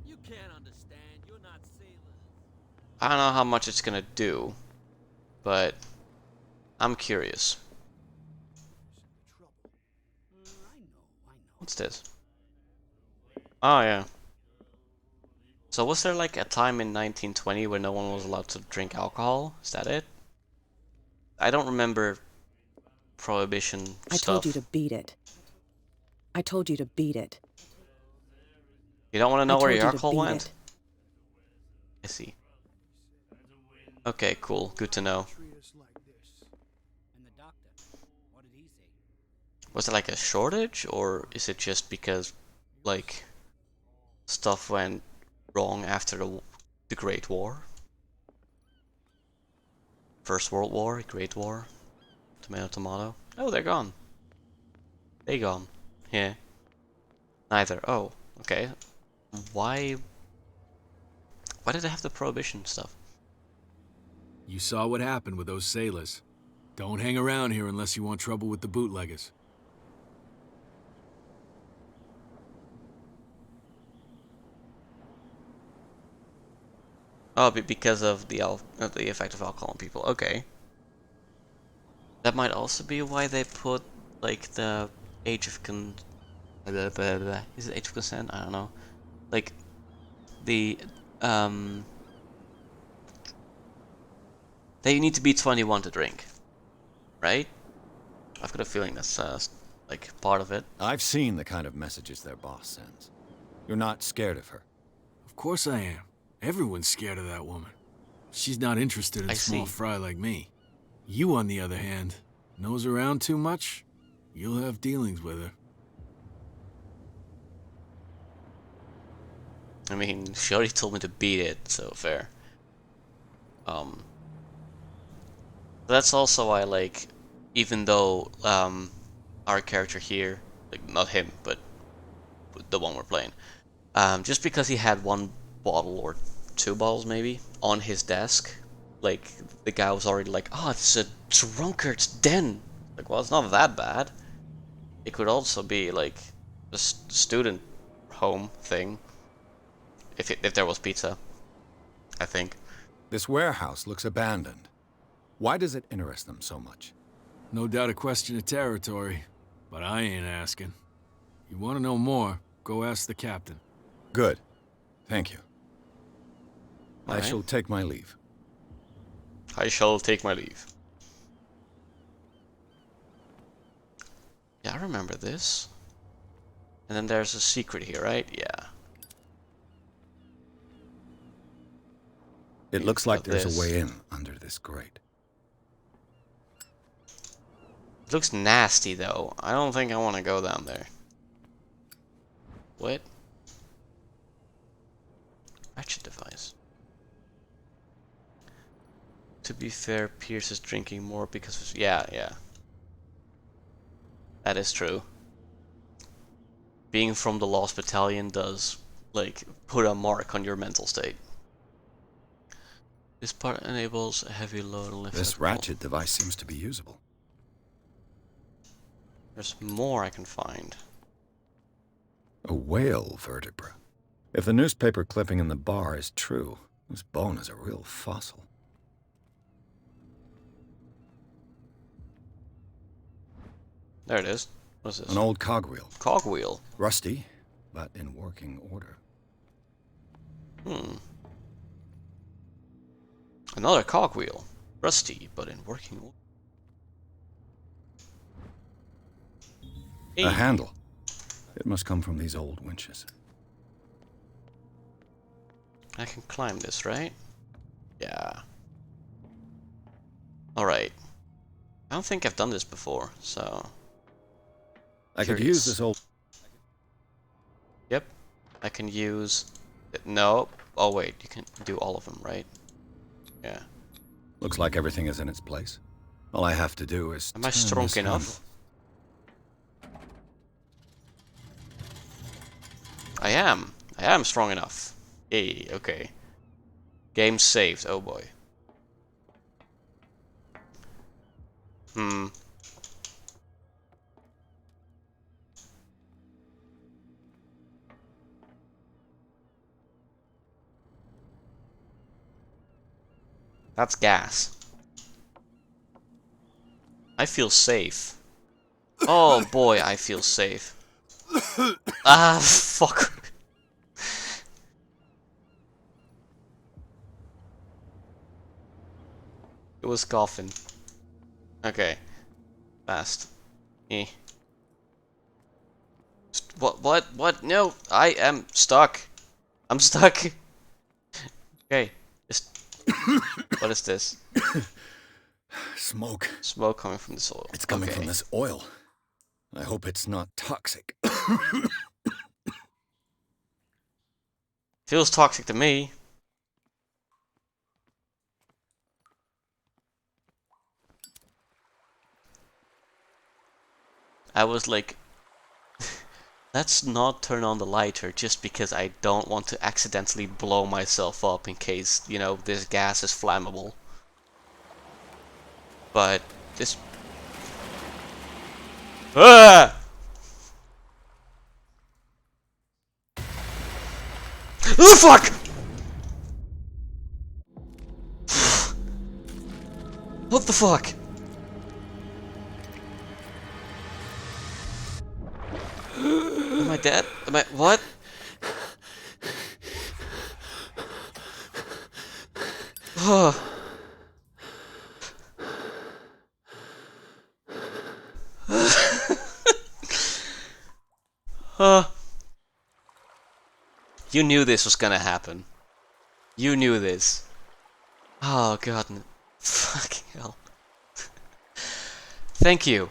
You can't understand. You're not sailors. I don't know how much it's gonna do, but I'm curious. What's this? Oh yeah. So was there like a time in 1920 where no one was allowed to drink alcohol? Is that it? I don't remember prohibition stuff. I told you to beat it. I told you to beat it. You don't want to know where your alcohol beat went? it. I see. Okay, cool. Good to know. And the doctor, what did he say? Was it like a shortage, or is it just because, like, stuff went wrong after the Great War? First World War, Great War, tomato, tomato. Oh, they're gone. They gone. Yeah. Neither. Oh, okay. Why did they have the prohibition stuff? You saw what happened with those sailors. Don't hang around here unless you want trouble with the bootleggers. Oh, because of the effect of alcohol on people. Okay. That might also be why they put like the age of is it age of consent? I don't know. Like the they need to be 21 to drink, right? I've got a feeling that's like part of it. I've seen the kind of messages their boss sends. You're not scared of her. Of course I am. Everyone's scared of that woman. She's not interested in small fry like me. You, on the other hand, nose around too much, you'll have dealings with her. I mean, she already told me to beat it, so fair. That's also why, like, even though our character here, like not him, but the one we're playing, just because he had one bottle or two bottles maybe on his desk, like the guy was already like, oh, it's a drunkard's den. Like, well, it's not that bad. It could also be like a student home thing. If there was pizza, I think. This warehouse looks abandoned. Why does it interest them so much? No doubt a question of territory, but I ain't asking. You want to know more, go ask the captain. Good. Thank you. I Alright. shall take my leave. I shall take my leave. Yeah, I remember this. And then there's a secret here, right? Yeah. It looks like Got there's this. a way in under this grate. It looks nasty though. I don't think I want to go down there. What? Ratchet device. To be fair, Pierce is drinking more because of... Yeah. That is true. Being from the Lost Battalion does, like, put a mark on your mental state. This part enables a heavy load and lift. This ratchet device seems to be usable. There's more I can find. A whale vertebra. If the newspaper clipping in the bar is true, this bone is a real fossil. There it is. What is this? An old cogwheel. Cogwheel. Rusty, but in working order. Another cogwheel. Rusty, but in working order. Hey. A handle. It must come from these old winches. I can climb this, right? Yeah. Alright. I don't think I've done this before, so... I could use this old... Yep. I can use... No. Oh wait, you can do all of them, right? Yeah. Looks like everything is in its place. All I have to do is... Am I strong enough? I am. I am strong enough. Hey, okay. Game saved. Oh boy. That's gas. I feel safe. Oh boy, I feel safe. Ah, fuck. It was coughing. Okay. Fast. Eh. What? No, I am stuck. I'm stuck. Okay. Just... What is this? Smoke. Smoke coming from this oil. It's coming from this oil. I hope it's not toxic. Feels toxic to me. I was like, let's not turn on the lighter just because I don't want to accidentally blow myself up in case, you know, this gas is flammable. But this... Ah! Oh fuck! What the fuck? Am I dead? Am I... What? You knew this was gonna happen. You knew this. Oh god. Fucking hell. Thank you.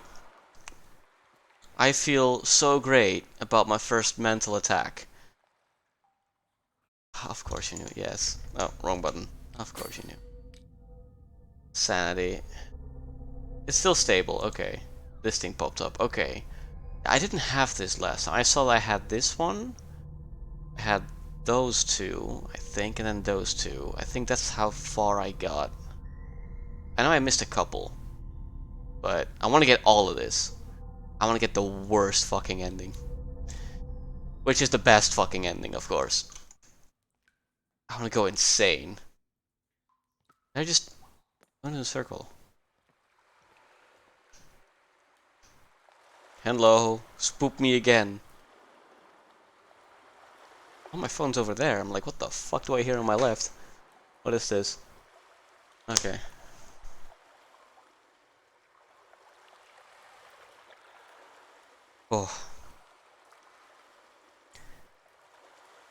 I feel so great about my first mental attack. Of course you knew, yes. Oh, wrong button. Of course you knew. Sanity. It's still stable, okay. This thing popped up, okay. I didn't have this last time. I saw I had this one. I had those two, I think, and then those two. I think that's how far I got. I know I missed a couple. But I want to get all of this. I want to get the worst fucking ending. Which is the best fucking ending, of course. I want to go insane. I just went in a circle. Hello, spook me again. Oh, my phone's over there. I'm like, what the fuck do I hear on my left? What is this? Okay. Oh.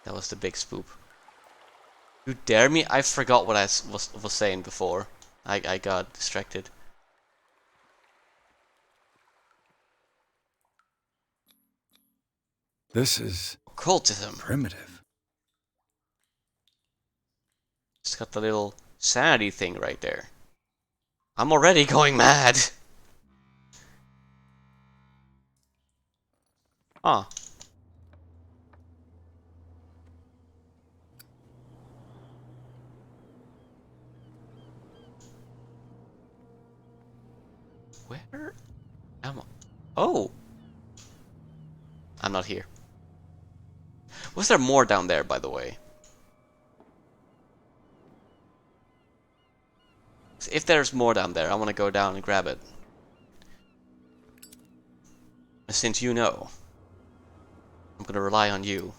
That was the big spoop. You dare me? I forgot what I was saying before. I got distracted. This is... occultism. primitive. It's got the little sanity thing right there. I'm already going mad. Huh. Where am I? Oh! I'm not here. Was there more down there, by the way? If there's more down there, I want to go down and grab it. since you know, I'm gonna rely on you.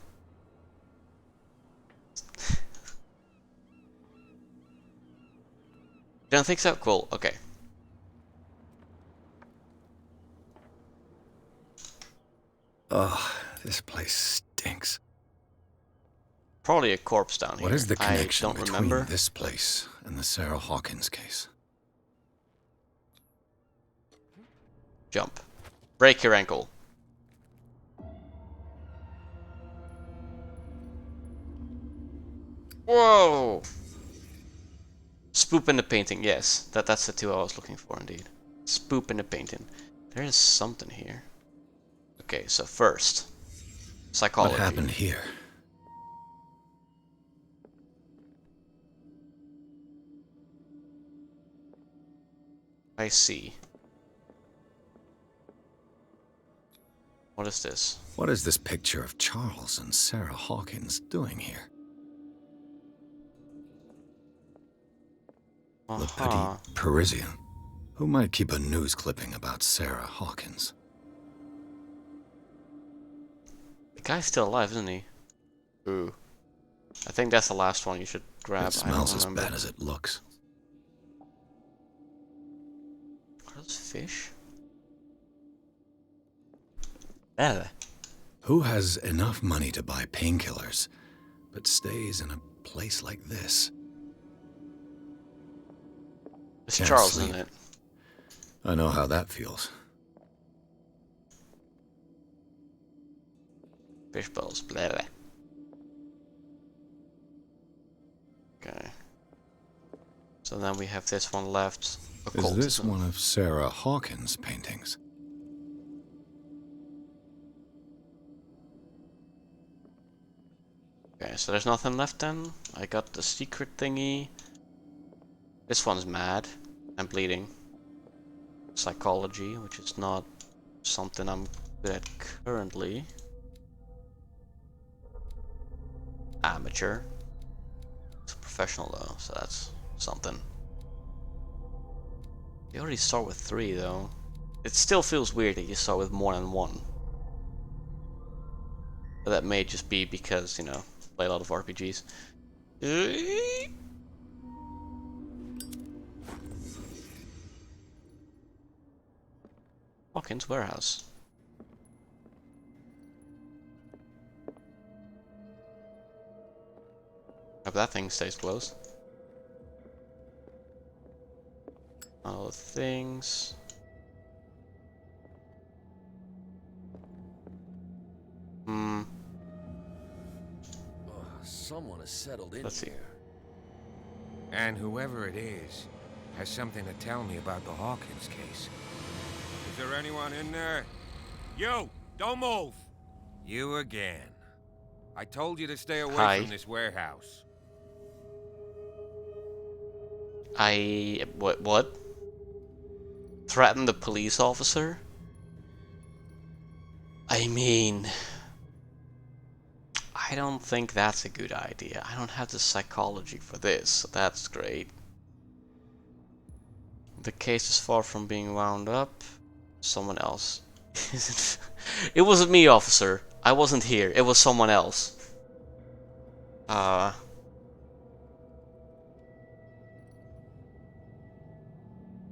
Don't think so? Cool, okay. Ugh, this place stinks. Probably a corpse down here. What is the connection I don't between remember. this place and the Sarah Hawkins case? Jump. Break your ankle. Whoa! Spoop in the painting, yes. That's the two I was looking for indeed. Spoop in the painting. There is something here. Okay, so first, psychology. What happened here? I see. What is this? What is this picture of Charles and Sarah Hawkins doing here? Le Petit Parisien. Who might keep a news clipping about Sarah Hawkins? The guy's still alive, isn't he? Ooh. I think that's the last one you should grab. It smells as bad as it looks. Are those fish? Who has enough money to buy painkillers, but stays in a place like this? It's Can't Charles, sleep. isn't it? I know how that feels. Fish balls, blah blah. Okay. So then we have this one left. Is this one of Sarah Hawkins' paintings? Okay, so there's nothing left then. I got the secret thingy. This one's mad and bleeding. Psychology, which is not something I'm good at currently. Amateur. It's professional though, so that's something. You already start with 3 though. It still feels weird that you start with more than 1. But that may just be because, you know, play a lot of RPGs. Hawkins warehouse. Hope that thing stays closed. All the things. Someone has settled in Let's see. here. And whoever it is has something to tell me about the Hawkins case. Is there anyone in there? You! Don't move! You again. I told you to stay away from this warehouse. What? Threaten the police officer? I mean, I don't think that's a good idea. I don't have the psychology for this, so that's great. The case is far from being wound up. Someone else. It wasn't me, officer. I wasn't here. It was someone else. I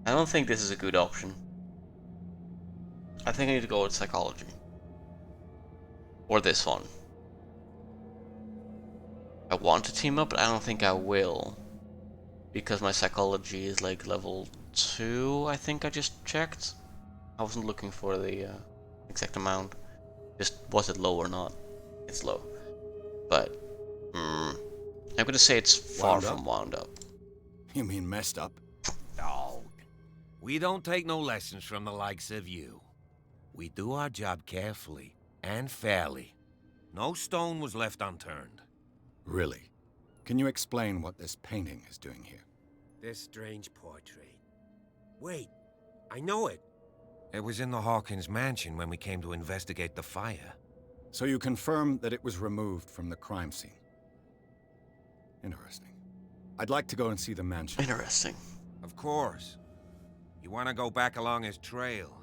don't think this is a good option. I think I need to go with psychology. Or this one. I want to team up, but I don't think I will. Because my psychology is like level 2, I think I just checked. I wasn't looking for the exact amount. Just was it low or not? It's low. But, I'm gonna say it's far from wound up. You mean messed up? Dog. We don't take no lessons from the likes of you. We do our job carefully and fairly. No stone was left unturned. Really? Can you explain what this painting is doing here? This strange portrait. Wait, I know it. It was in the Hawkins mansion when we came to investigate the fire. So you confirm that it was removed from the crime scene? Interesting. I'd like to go and see the mansion. Interesting. Of course. You want to go back along his trail?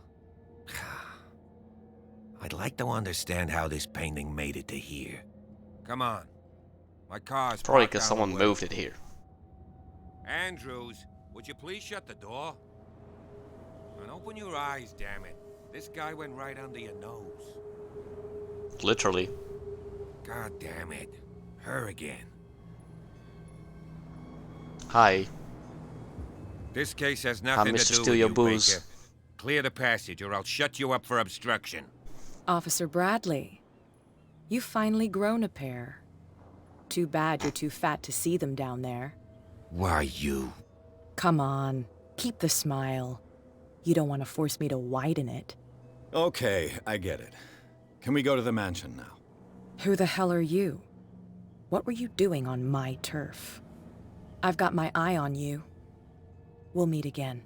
I'd like to understand how this painting made it to here. Come on. My car's Probably parked because down the someone way. moved it here. Andrews, would you please shut the door? And open your eyes, damn it. This guy went right under your nose. Literally. God damn it. Her again. Hi. This case has Hi, nothing Mr. to do Steal with Your you, Booze. Baker. Clear the passage or I'll shut you up for obstruction. Officer Bradley, you've finally grown a pair. Too bad you're too fat to see them down there. Why, you? Come on, keep the smile. You don't want to force me to widen it. Okay, I get it. Can we go to the mansion now? Who the hell are you? What were you doing on my turf? I've got my eye on you. We'll meet again.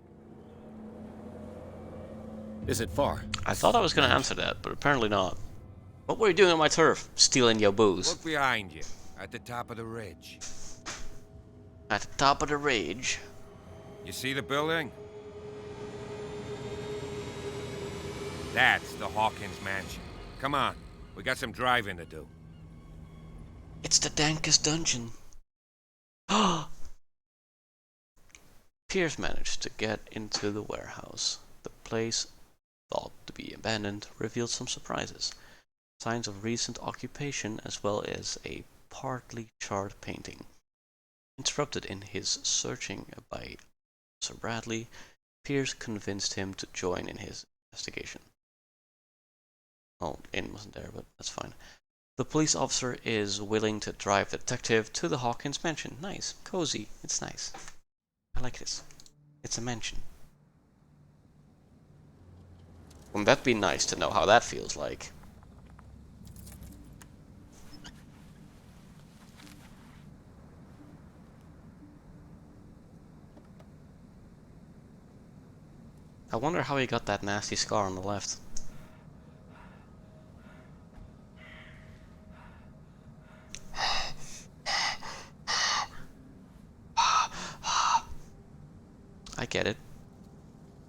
Is it far? I thought I was gonna answer that, but apparently not. What were you doing on my turf? Stealing your booze. Look behind you, at the top of the ridge. At the top of the ridge. You see the building? That's the Hawkins mansion. Come on, we got some driving to do. It's the dankest dungeon. Pierce managed to get into the warehouse. The place, thought to be abandoned, revealed some surprises. Signs of recent occupation as well as a partly charred painting. Interrupted in his searching by Sir Bradley, Pierce convinced him to join in his investigation. Oh, Inn wasn't there, but that's fine. The police officer is willing to drive the detective to the Hawkins mansion. Nice. Cozy. It's nice. I like this. It's a mansion. Wouldn't that be nice to know how that feels like? I wonder how he got that nasty scar on the left. I get it.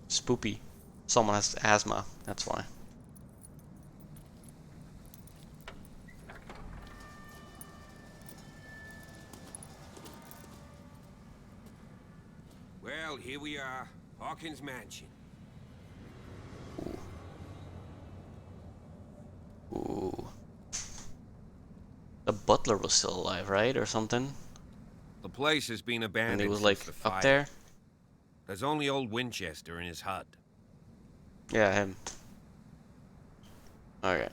Spoopy. Someone has asthma, that's why. Well, here we are. Hawkins mansion. Ooh. The butler was still alive, right? Or something? The place has been abandoned And he was since like the fire. up there? There's only old Winchester in his hut. Yeah, him. Okay.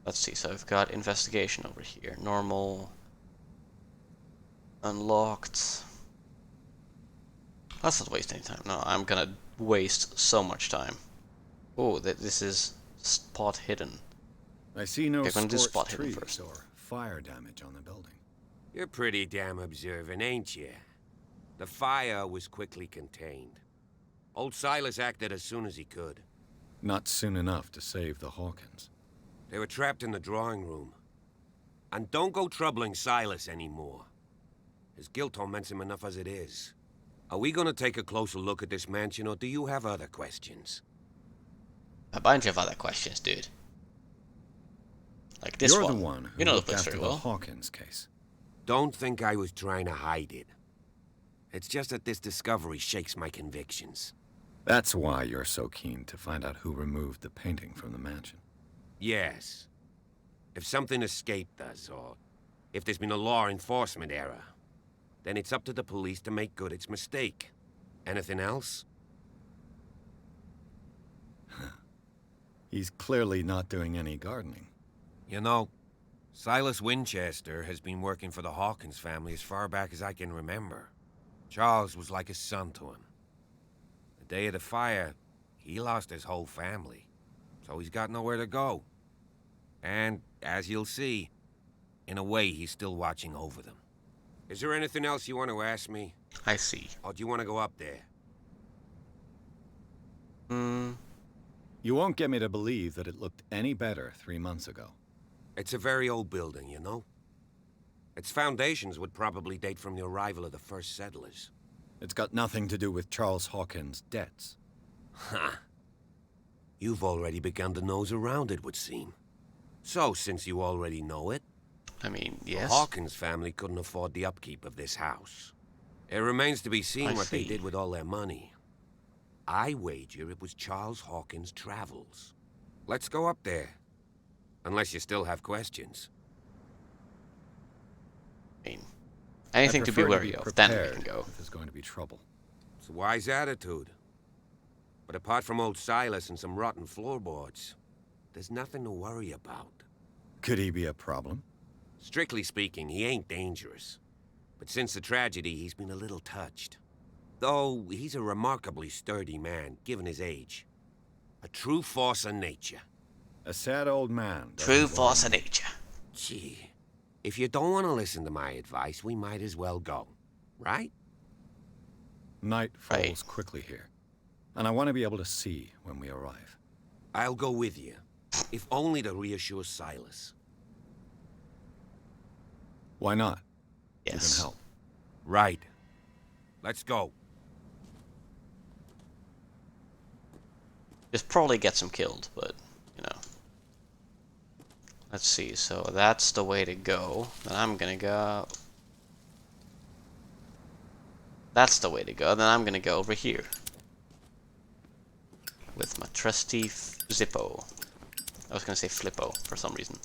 Let's see. So I've got investigation over here. Normal. Unlocked. Let's not waste any time. No, I'm gonna waste so much time. Oh, this is spot hidden. I see no Okay, I'm gonna do scorched spot hidden trees first. or fire damage on the building. You're pretty damn observant, ain't you? The fire was quickly contained. Old Silas acted as soon as he could. Not soon enough to save the Hawkins. They were trapped in the drawing room. And don't go troubling Silas anymore. His guilt torments him enough as it is. Are we gonna take a closer look at this mansion, or do you have other questions? A bunch of other questions, dude. Like this You're one. the one who You know the looked place after very the well. Hawkins case. Don't think I was trying to hide it. It's just that this discovery shakes my convictions. That's why you're so keen to find out who removed the painting from the mansion. Yes. If something escaped us, or if there's been a law enforcement error, then it's up to the police to make good its mistake. Anything else? He's clearly not doing any gardening. You know, Silas Winchester has been working for the Hawkins family as far back as I can remember. Charles was like a son to him. The day of the fire, he lost his whole family, so he's got nowhere to go. And, as you'll see, in a way, he's still watching over them. Is there anything else you want to ask me? I see. Or do you want to go up there? You won't get me to believe that it looked any better 3 months ago. It's a very old building, you know? Its foundations would probably date from the arrival of the first settlers. It's got nothing to do with Charles Hawkins' debts. Ha! You've already begun to nose around, it would seem. So, since you already know it, I mean, the yes. Hawkins family couldn't afford the upkeep of this house. It remains to be seen what they see. did with all their money. I wager it was Charles Hawkins' travels. Let's go up there. Unless you still have questions. I mean, anything to be wary of, then we can go. If there's going to be trouble. It's a wise attitude. But apart from old Silas and some rotten floorboards, there's nothing to worry about. Could he be a problem? Strictly speaking, he ain't dangerous. But since the tragedy, he's been a little touched. Though, he's a remarkably sturdy man, given his age. A true force of nature. A sad old man. True force of nature. Gee, if you don't want to listen to my advice, we might as well go. Right? Night falls quickly here. And I want to be able to see when we arrive. I'll go with you. If only to reassure Silas. Why not? Yes. You can help. Right. Let's go. This probably gets him killed, but, you know. Let's see, so that's the way to go. Then I'm gonna go... That's the way to go. Then I'm gonna go over here. With my trusty Zippo. I was gonna say Flippo for some reason.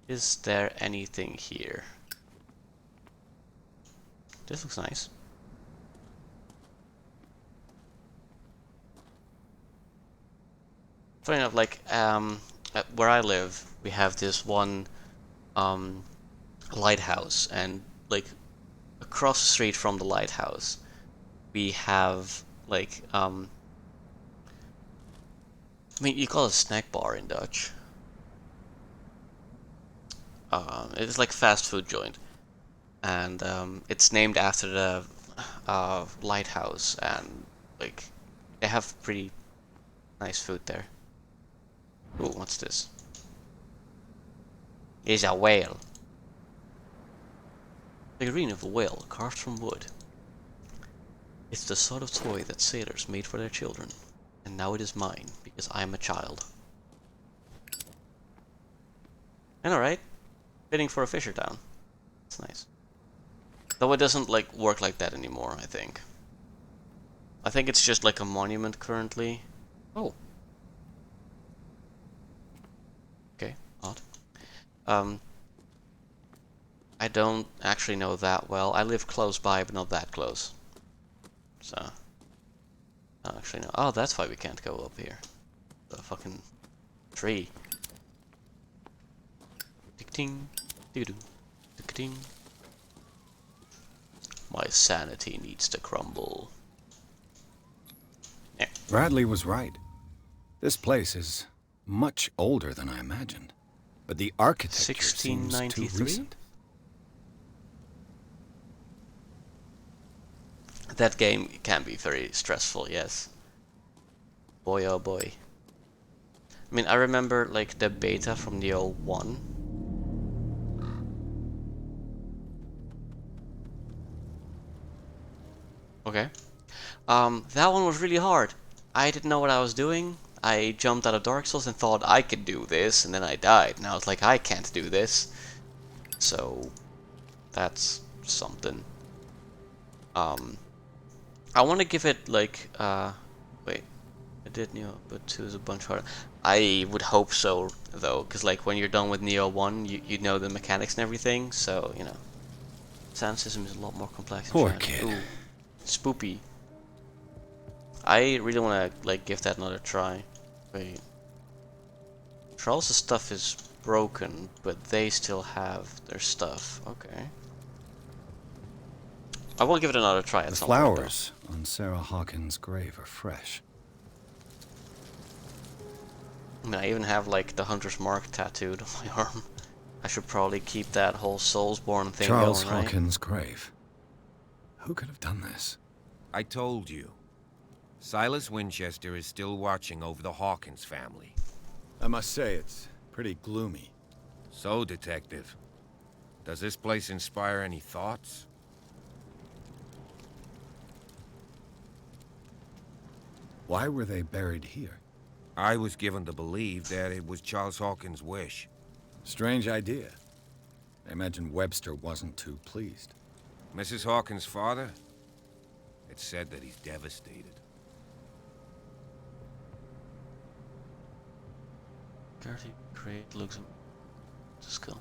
Is there anything here? This looks nice. Funny enough, like, where I live, we have this one, lighthouse, and, like, across the street from the lighthouse, we have, like, I mean, you call it a snack bar in Dutch. It's like a fast food joint. And it's named after the lighthouse, and like they have pretty nice food there. Ooh, what's this? It's a whale. The figurine of a whale carved from wood. It's the sort of toy that sailors made for their children, and now it is mine because I am a child. And alright, bidding for a fisher town. That's nice. Though it doesn't like work like that anymore, I think. I think it's just like a monument currently. Oh. Okay, odd. I don't actually know that well. I live close by, but not that close. So, I don't actually know. Oh, that's why we can't go up here. The fucking tree. Tick-ting, doo-doo, tick-ting. My sanity needs to crumble. Yeah. Bradley was right. This place is much older than I imagined. But the architecture seems too recent. That game can be very stressful, yes. Boy oh boy. I mean, I remember like the beta from the old one. Okay. That one was really hard. I didn't know what I was doing. I jumped out of Dark Souls and thought I could do this, and then I died. And I was like, I can't do this. So, that's something. I want to give it like, wait, I did Neo, but 2 is a bunch harder. I would hope so, though, because like when you're done with Neo 1, you know the mechanics and everything, so, you know. Sound system is a lot more complex. Poor kid. Ooh, spoopy. I really want to like give that another try. Wait. Charles' stuff is broken, but they still have their stuff. Okay. I will give it another try at some point. The flowers on Sarah Hawkins' grave are fresh. I mean, I even have like the Hunter's Mark tattooed on my arm. I should probably keep that whole Soulsborne thing Charles going, right? Hawkins' grave. Who could have done this? I told you. Silas Winchester is still watching over the Hawkins family. I must say, it's pretty gloomy. So, Detective, does this place inspire any thoughts? Why were they buried here? I was given to believe that it was Charles Hawkins' wish. Strange idea. I imagine Webster wasn't too pleased. Mrs. Hawkins' father? It's said that he's devastated. Dirty, great, looks skill.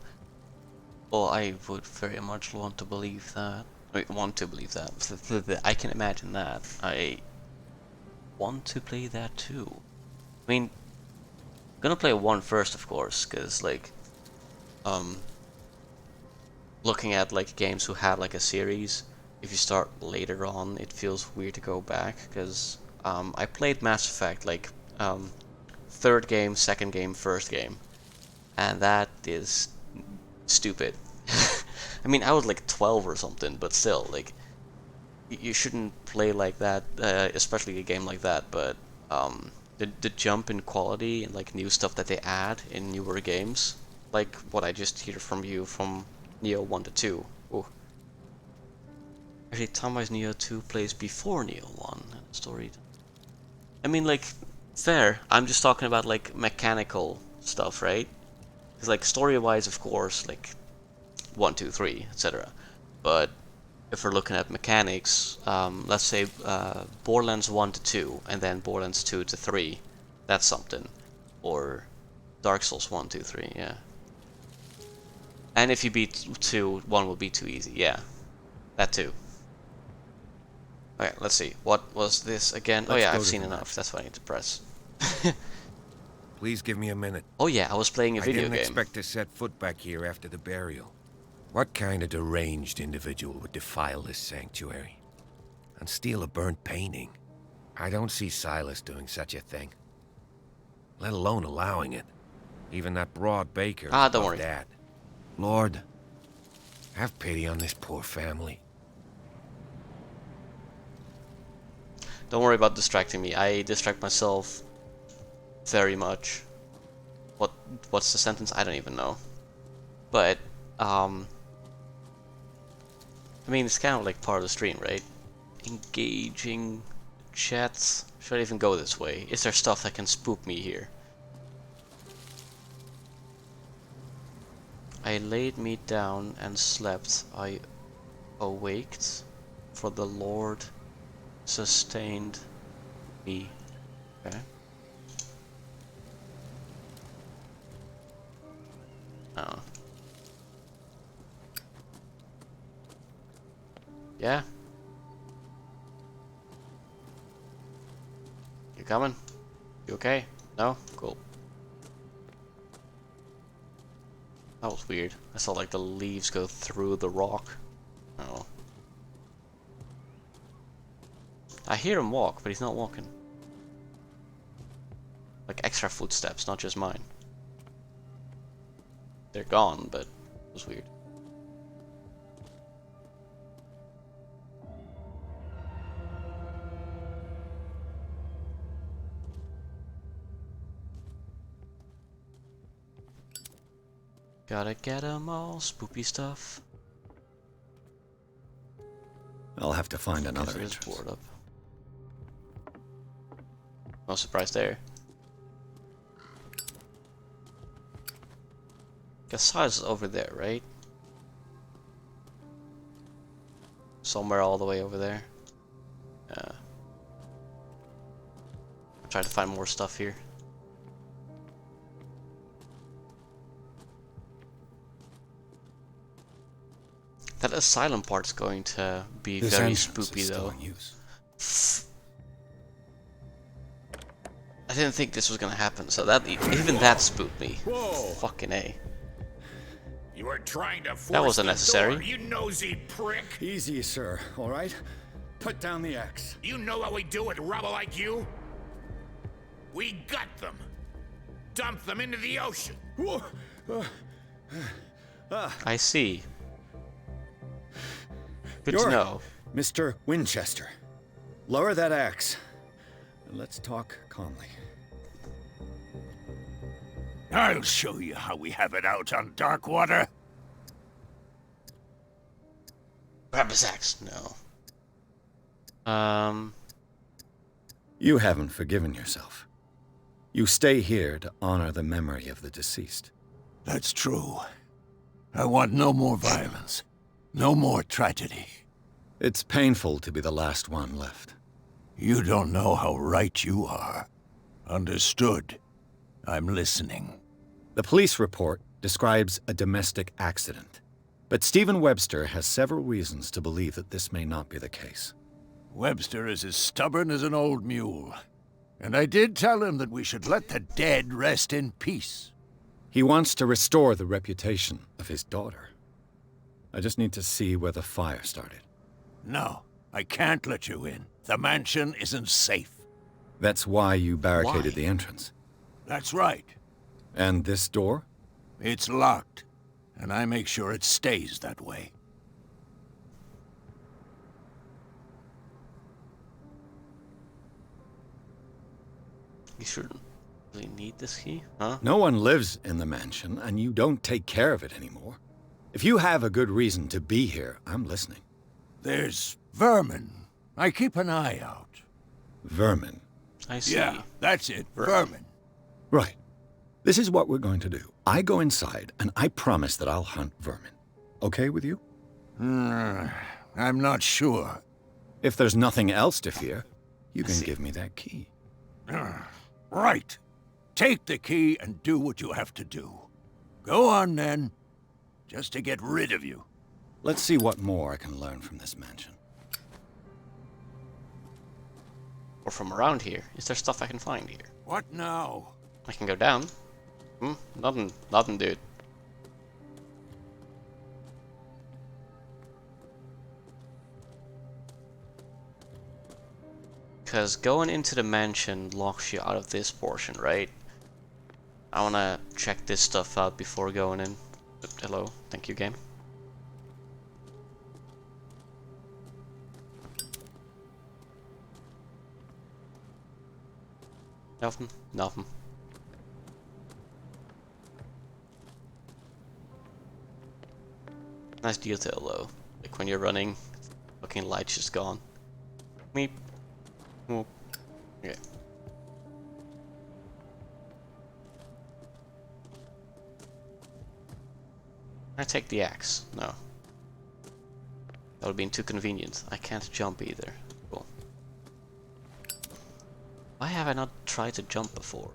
Well, I would very much want to believe that. I want to believe that. I can imagine that. I want to play that too. I mean, I'm gonna play 1 first, of course, because like, looking at like games who had like a series, if you start later on, it feels weird to go back. Because I played Mass Effect like 3rd game, 2nd game, 1st game, and that is stupid. I mean, I was like 12 or something, but still, like, you shouldn't play like that, especially a game like that. But the jump in quality and like new stuff that they add in newer games, like what I just hear from you from Neo 1 to 2. Ooh. Actually, Time-wise, Neo 2 plays before Neo 1 and story. I mean, like, fair. I'm just talking about like mechanical stuff, right? Because like story-wise, of course, like 1, 2, 3, etc. But if we're looking at mechanics, let's say Borderlands 1 to 2, and then Borderlands 2 to 3, that's something. Or Dark Souls 1, 2, 3, yeah. And if you beat 2, 1 will be too easy, yeah. That too. Okay, let's see. What was this again? Oh yeah, I've seen enough. That's what I need to press. Please give me a minute. Oh yeah, I was playing a video game. I didn't expect to set foot back here after the burial. What kind of deranged individual would defile this sanctuary? And steal a burnt painting? I don't see Silas doing such a thing. Let alone allowing it. Even that broad baker. Don't worry. Dad. Lord, have pity on this poor family. Don't worry about distracting me. I distract myself very much. What's the sentence? I don't even know. But I mean, it's kind of like part of the stream, right? Engaging chats. Should I even go this way? Is there stuff that can spook me here? I laid me down and slept. I awaked, for the Lord sustained me. Okay. Oh. Yeah. You coming? You okay? No? Cool. That was weird. I saw like the leaves go through the rock. Oh. I hear him walk, but he's not walking. Like extra footsteps, not just mine. They're gone, but it was weird. Gotta get 'em all, spoopy stuff. I'll have to find another entrance. Board up. No surprise there. Guess Silas is over there, right? Somewhere all the way over there. I'll try to find more stuff here. That asylum part's going to be very spooky, though. I didn't think this was gonna happen, so that even that spooked me. Whoa. Fucking A. You were trying to force that wasn't necessary. Door, you nosy prick. Easy, sir. All right. Put down the axe. You know what we do with rubble like you? We gut them. Dump them into the ocean. I see. Good to know. Mr. Winchester. Lower that axe. And let's talk calmly. I'll show you how we have it out on Darkwater. Grab his axe. No. You haven't forgiven yourself. You stay here to honor the memory of the deceased. That's true. I want no more violence. No more tragedy. It's painful to be the last one left. You don't know how right you are. Understood. I'm listening. The police report describes a domestic accident, but Stephen Webster has several reasons to believe that this may not be the case. Webster is as stubborn as an old mule. And I did tell him that we should let the dead rest in peace. He wants to restore the reputation of his daughter. I just need to see where the fire started. No, I can't let you in. The mansion isn't safe. That's why you barricaded the entrance. That's right. And this door? It's locked, and I make sure it stays that way. You shouldn't really need this key, huh? No one lives in the mansion, and you don't take care of it anymore. If you have a good reason to be here, I'm listening. There's vermin. I keep an eye out. Vermin? I see. Yeah, that's it. Vermin. Right. This is what we're going to do. I go inside, and I promise that I'll hunt vermin. Okay with you? I'm not sure. If there's nothing else to fear, you can give me that key. Right. Take the key and do what you have to do. Go on, then. Just to get rid of you. Let's see what more I can learn from this mansion. Or from around here. Is there stuff I can find here? What now? I can go down. Nothing, dude. Because going into the mansion locks you out of this portion, right? I want to check this stuff out before going in. Hello, thank you, game. Nothing. Nice detail though. Like when you're running, fucking light's just gone. Meep. Oh. Okay. I take the axe. No. That would be too convenient. I can't jump either. Cool. Why have I not tried to jump before?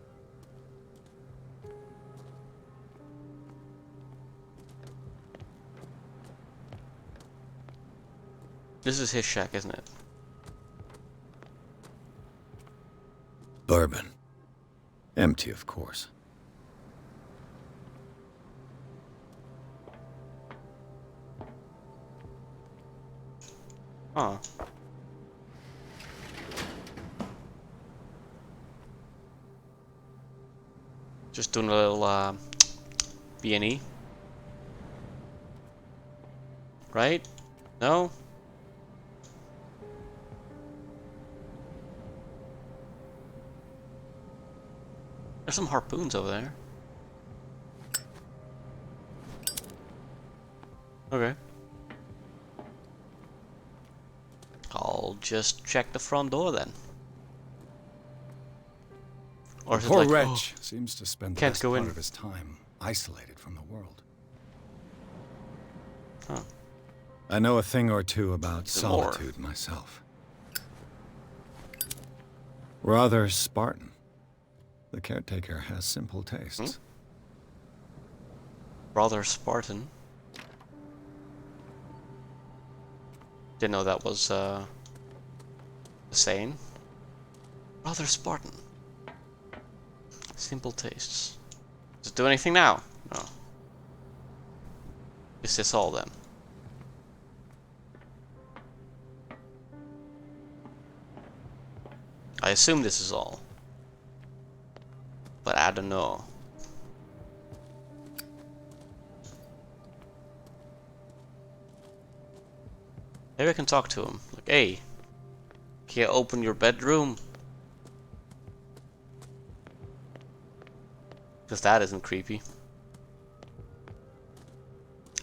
This is his shack, isn't it? Bourbon. Empty, of course. Huh. Just doing a little B&E. Right? No? There's some harpoons over there. Okay. I'll just check the front door then. Or is it Poor like, wretch seems to spend the can't best go part in. of his time isolated from the world. Huh. I know a thing or two about Some more. solitude myself. Rather Spartan. The caretaker has simple tastes. Rather Spartan. Didn't know that was a saying. Rather Spartan. Simple tastes. Does it do anything now? No. Is this all then? I assume this is all. But I don't know. Maybe I can talk to him. Like, hey, can you open your bedroom? Because that isn't creepy.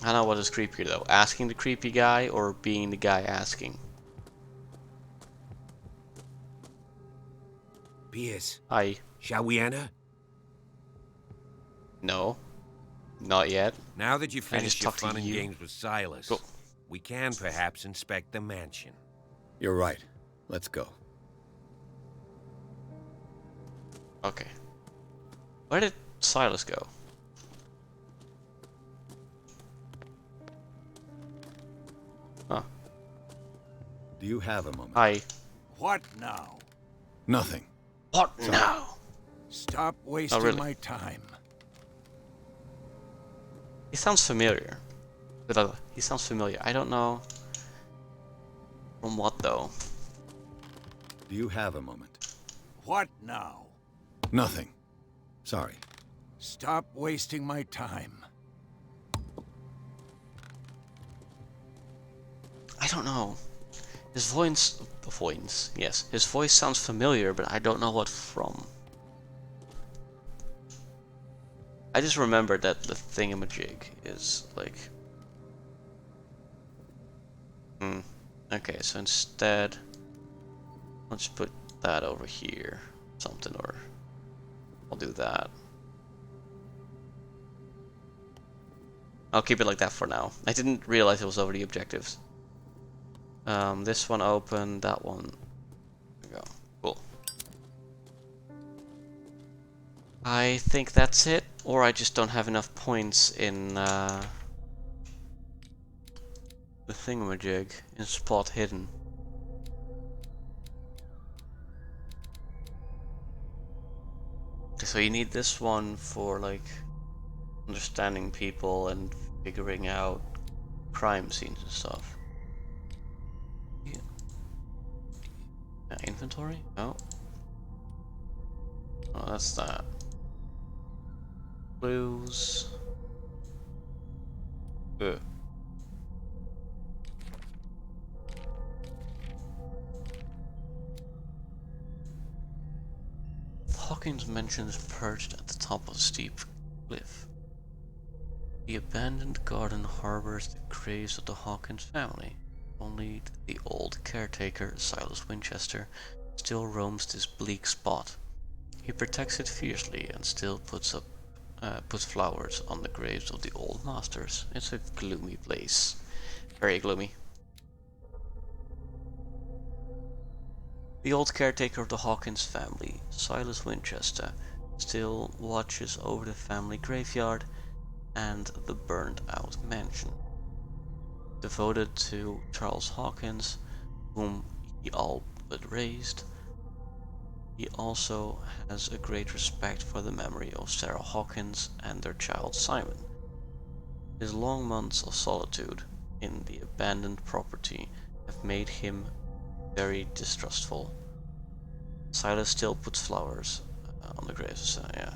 I don't know what is creepier though. Asking the creepy guy or being the guy asking? Pierce. Hi. Shall we enter? No. Not yet. Now that you've I just finished your talked to fun and you. games with Silas, Go. we can perhaps inspect the mansion. You're right. Let's go. Okay. Where did Silas go? Huh. Do you have a moment? Hi. What now? Nothing. What Sorry. now? Stop wasting really. my time. He sounds familiar. He sounds familiar. I don't know from what though. Do you have a moment? What now? Nothing. Sorry. Stop wasting my time. I don't know. His yes. His voice sounds familiar, but I don't know what from. I just remember that the thingamajig is like... Okay, so instead, let's put that over here. Something, or I'll do that. I'll keep it like that for now. I didn't realize it was over the objectives. This one open, that one. There we go. Cool. I think that's it, or I just don't have enough points in the thingamajig in spot hidden. Okay, so you need this one for like understanding people and figuring out crime scenes and stuff. Yeah. Inventory? No. Oh, that's that. Clues. Ugh. Hawkins mentions perched at the top of a steep cliff. The abandoned garden harbors the graves of the Hawkins family. Only the old caretaker, Silas Winchester, still roams this bleak spot. He protects it fiercely and still puts flowers on the graves of the old masters. It's a gloomy place. Very gloomy. The old caretaker of the Hawkins family, Silas Winchester, still watches over the family graveyard and the burned out mansion. Devoted to Charles Hawkins, whom he all but raised, he also has a great respect for the memory of Sarah Hawkins and their child Simon. His long months of solitude in the abandoned property have made him very distrustful. Silas still puts flowers on the graves, so yeah.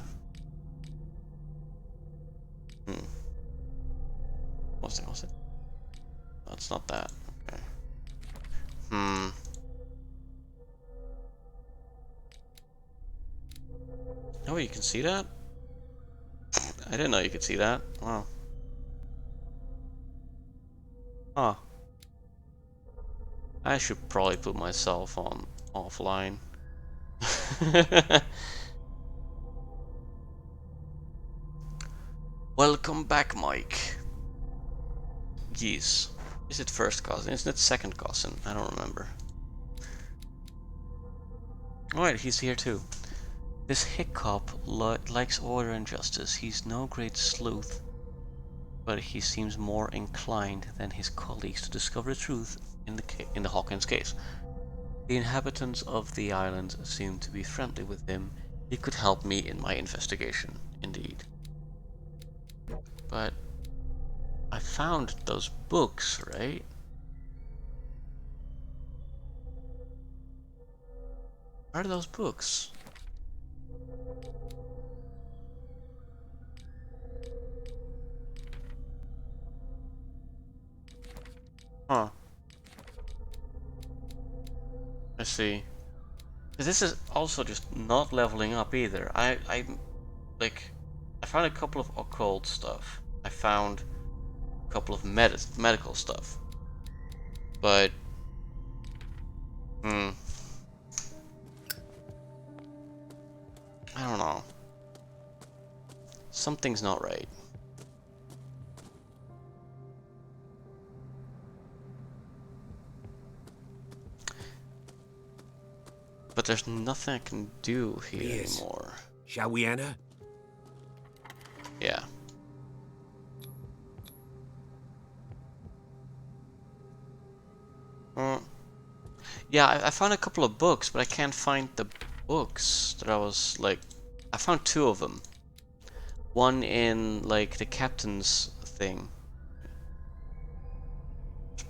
What's it? No, it's not that. Okay. Oh, you can see that? I didn't know you could see that. Wow. Huh. I should probably put myself on offline. Welcome back, Mike. Yes. Is it first cousin? Isn't it second cousin? I don't remember. Alright, he's here too. This hiccup likes order and justice. He's no great sleuth, but he seems more inclined than his colleagues to discover the truth in the Hawkins case. The inhabitants of the island seem to be friendly with him. He could help me in my investigation, indeed. But I found those books, right? Where are those books? Huh. I see. This is also just not leveling up either. I found a couple of occult stuff. I found a couple of medical stuff. But I don't know. Something's not right. But there's nothing I can do here anymore. Shall we enter? Yeah. Yeah, I found a couple of books, but I can't find the books that I was like... I found 2 of them. One in like the captain's thing.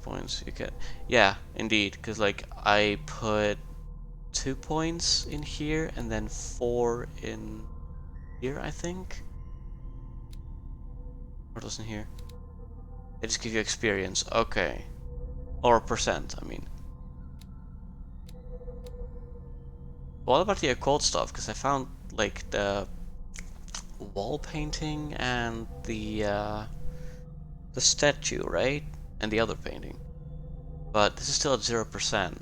Points you get. Yeah, indeed, because like I put 2 points in here and then 4 in here, I think. Or doesn't here? They just give you experience. Okay. Or percent, I mean. What about the occult stuff? Because I found like the wall painting and the statue, right? And the other painting. But this is still at 0%.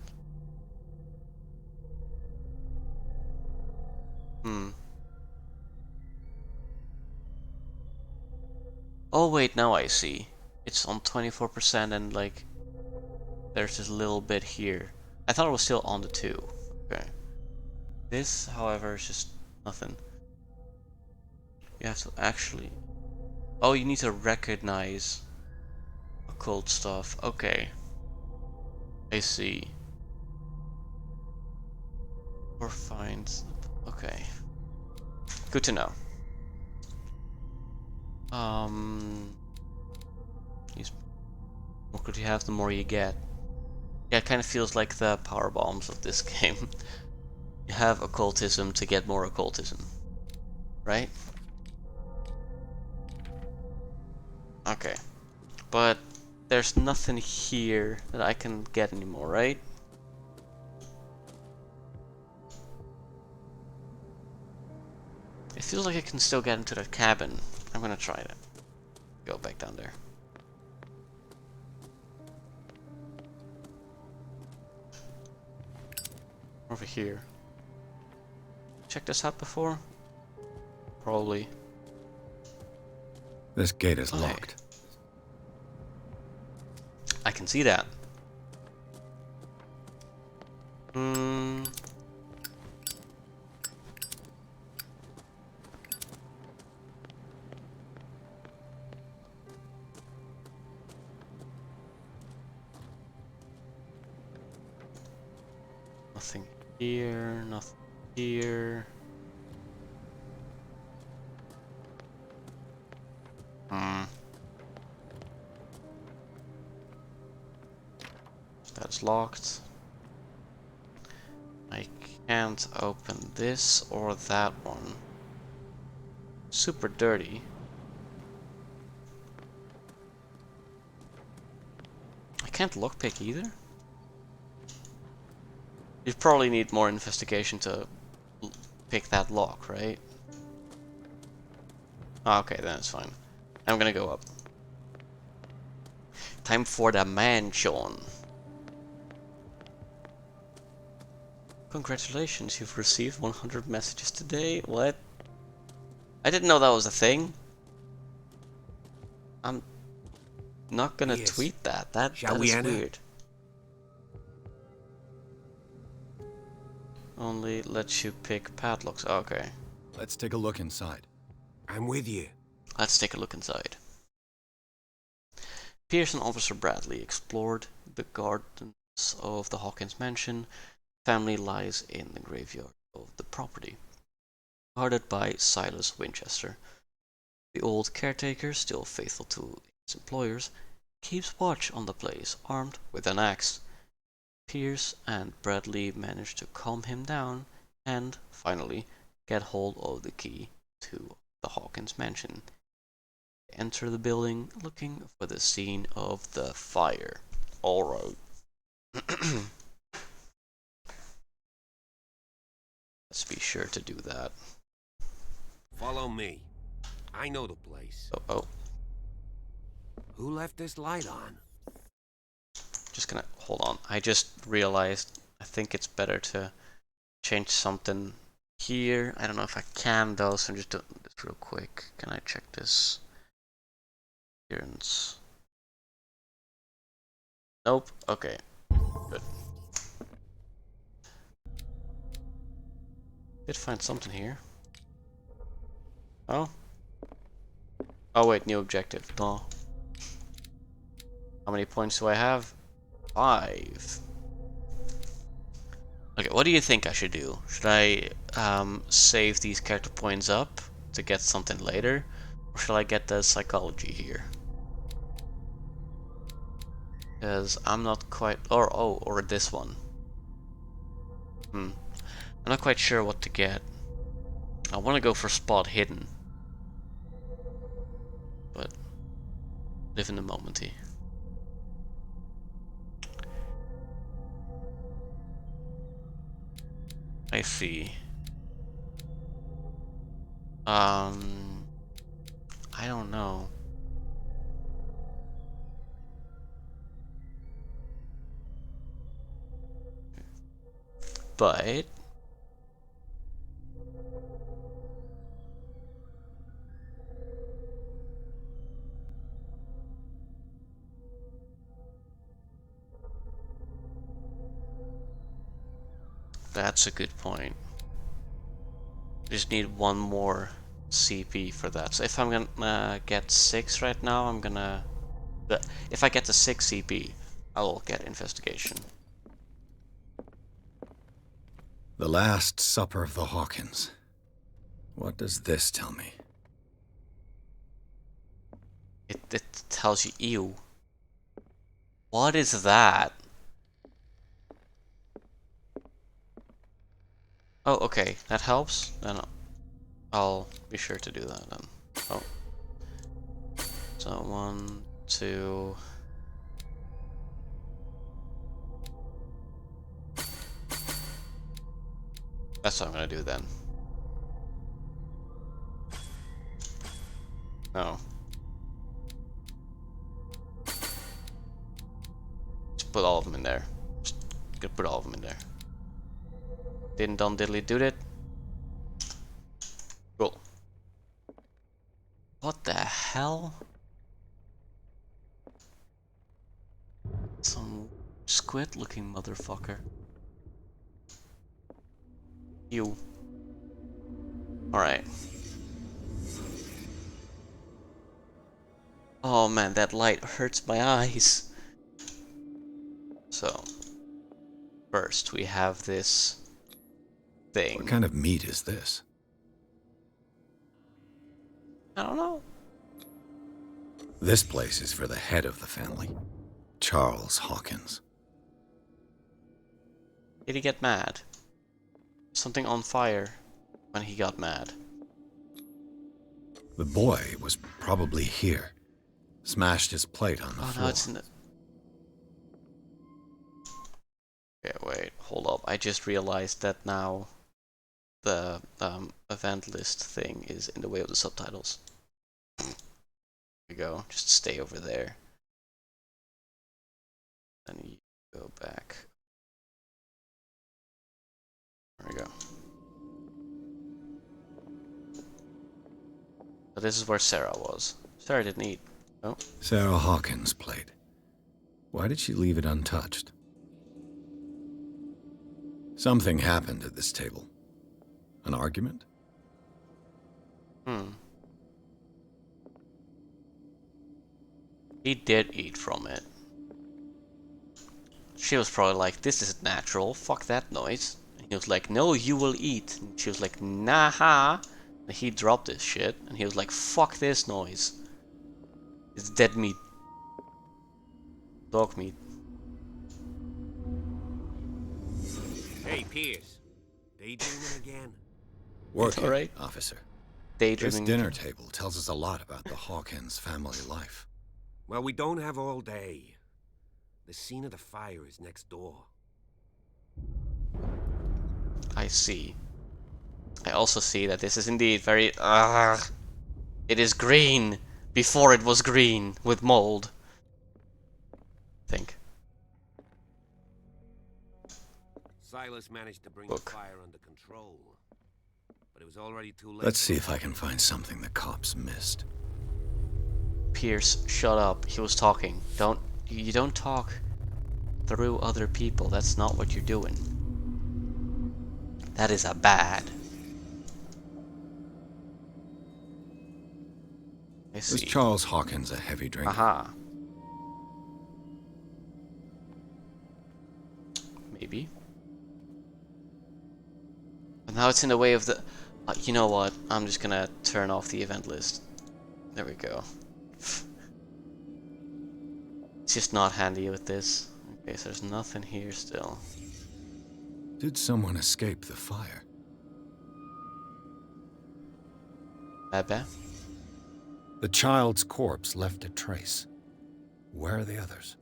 Oh wait, now I see. It's on 24% and like there's this little bit here. I thought it was still on the 2. Okay. This, however, is just nothing. You have to actually... Oh, you need to recognize occult stuff. Okay. I see. Or find... Okay. Good to know. The more good you have, the more you get. Yeah, it kind of feels like the power bombs of this game. You have occultism to get more occultism. Right? Okay. But there's nothing here that I can get anymore, right? It feels like I can still get into that cabin. I'm gonna try that. Go back down there. Over here. Check this out before? Probably. This gate is locked. I can see that. Nothing here, nothing here. That's locked. I can't open this or that one. Super dirty. I can't lockpick either. You probably need more investigation to pick that lock, right? Okay, then it's fine. I'm gonna go up. Time for the mansion. Congratulations, you've received 100 messages today. What? I didn't know that was a thing. I'm not gonna tweet that. That is weird. Only lets you pick padlocks. Okay. Let's take a look inside. I'm with you. Let's take a look inside. Pierce and Officer Bradley explored the gardens of the Hawkins mansion. Family lies in the graveyard of the property, guarded by Silas Winchester. The old caretaker, still faithful to his employers, keeps watch on the place, armed with an axe. Pierce and Bradley manage to calm him down and, finally, get hold of the key to the Hawkins mansion. They enter the building looking for the scene of the fire. Alright. Let's be sure to do that. Follow me. I know the place. Oh. Who left this light on? Just gonna hold on. I just realized I think it's better to change something here. I don't know if I can though, so I'm just doing this real quick. Can I check this? Appearance. Nope. Okay. Good. Did find something here. Oh. Oh wait, new objective. No. How many points do I have? 5. Okay, what do you think I should do? Should I save these character points up to get something later? Or should I get the psychology here? Because I'm not quite... or this one. I'm not quite sure what to get. I want to go for spot hidden. But live in the momenty. I see. I don't know. But that's a good point. Just need one more CP for that. So if I'm gonna get 6 right now, I'm gonna... If I get to 6 CP, I will get investigation. The Last Supper of the Hawkins. What does this tell me? It tells you, ew. What is that? Oh, okay, that helps. Then I'll be sure to do that then. Oh. So 1, 2... That's what I'm gonna do then. No. Just put all of them in there. Just gonna put all of them in there. Didn't done diddly do it. Cool. What the hell? Some squid looking motherfucker. You. Alright. Oh man, that light hurts my eyes. So, first we have this thing. What kind of meat is this? I don't know. This place is for the head of the family, Charles Hawkins. Did he get mad? Something on fire when he got mad. The boy was probably here. Smashed his plate on the floor. No, it's in the... Okay, wait, hold up. I just realized that now the event list thing is in the way of the subtitles. There we go. Just stay over there. Then you go back. There we go. So this is where Sarah was. Sarah didn't eat. Oh. Sarah Hawkins' plate. Why did she leave it untouched? Something happened at this table. An argument? He did eat from it. She was probably like, this is natural, fuck that noise. And he was like, no, you will eat. And she was like, nah ha. And he dropped this shit, and he was like, fuck this noise. It's dead meat. Dog meat. Hey, Pierce. Daydreaming again? Work All right, officer. Daydreaming. This dinner table tells us a lot about the Hawkins family life. Well, we don't have all day. The scene of the fire is next door. I see. I also see that this is indeed very... it is green before it was green with mold. I think. Silas managed to bring Book. the fire under control. but it was already too late. Let's see if I can find something the cops missed. Pierce, shut up. He was talking. You don't talk through other people. That's not what you're doing. That is a bad. I see. Was Charles Hawkins a heavy drinker? Aha. Maybe. But now it's in the way of the... you know what? I'm just gonna turn off the event list. There we go. It's just not handy with this. Okay, so there's nothing here still. Did someone escape the fire? Bebe? The child's corpse left a trace. Where are the others?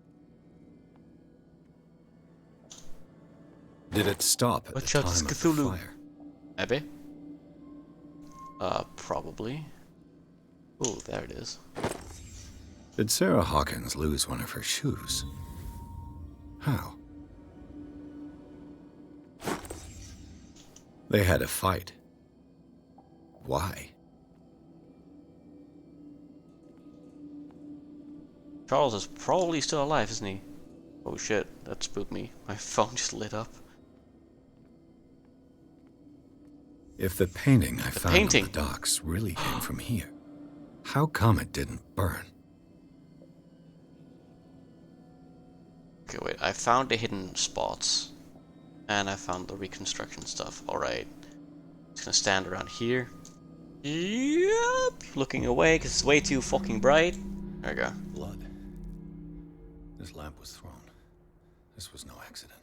Did it stop at the time of the Cthulhu. fire? Bebe? Probably. Oh, there it is. Did Sarah Hawkins lose one of her shoes? How? They had a fight. Why? Charles is probably still alive, isn't he? Oh shit, that spooked me. My phone just lit up. If the painting I found on the docks really came from here, how come it didn't burn? Okay, wait. I found the hidden spots. And I found the reconstruction stuff. Alright. Just gonna stand around here. Yep. Looking away because it's way too fucking bright. There we go. Blood. This lamp was thrown. This was no accident.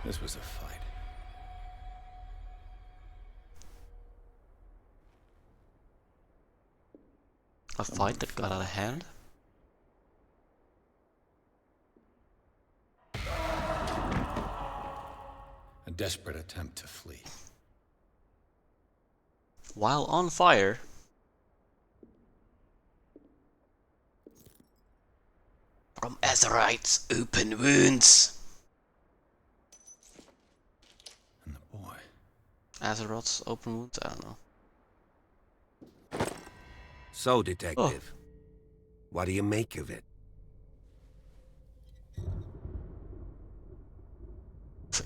This was a fight. A fight that got out of hand? A desperate attempt to flee. While on fire? From Azerite's open wounds. And the boy. Azeroth's open wounds? I don't know. So, Detective, what do you make of it?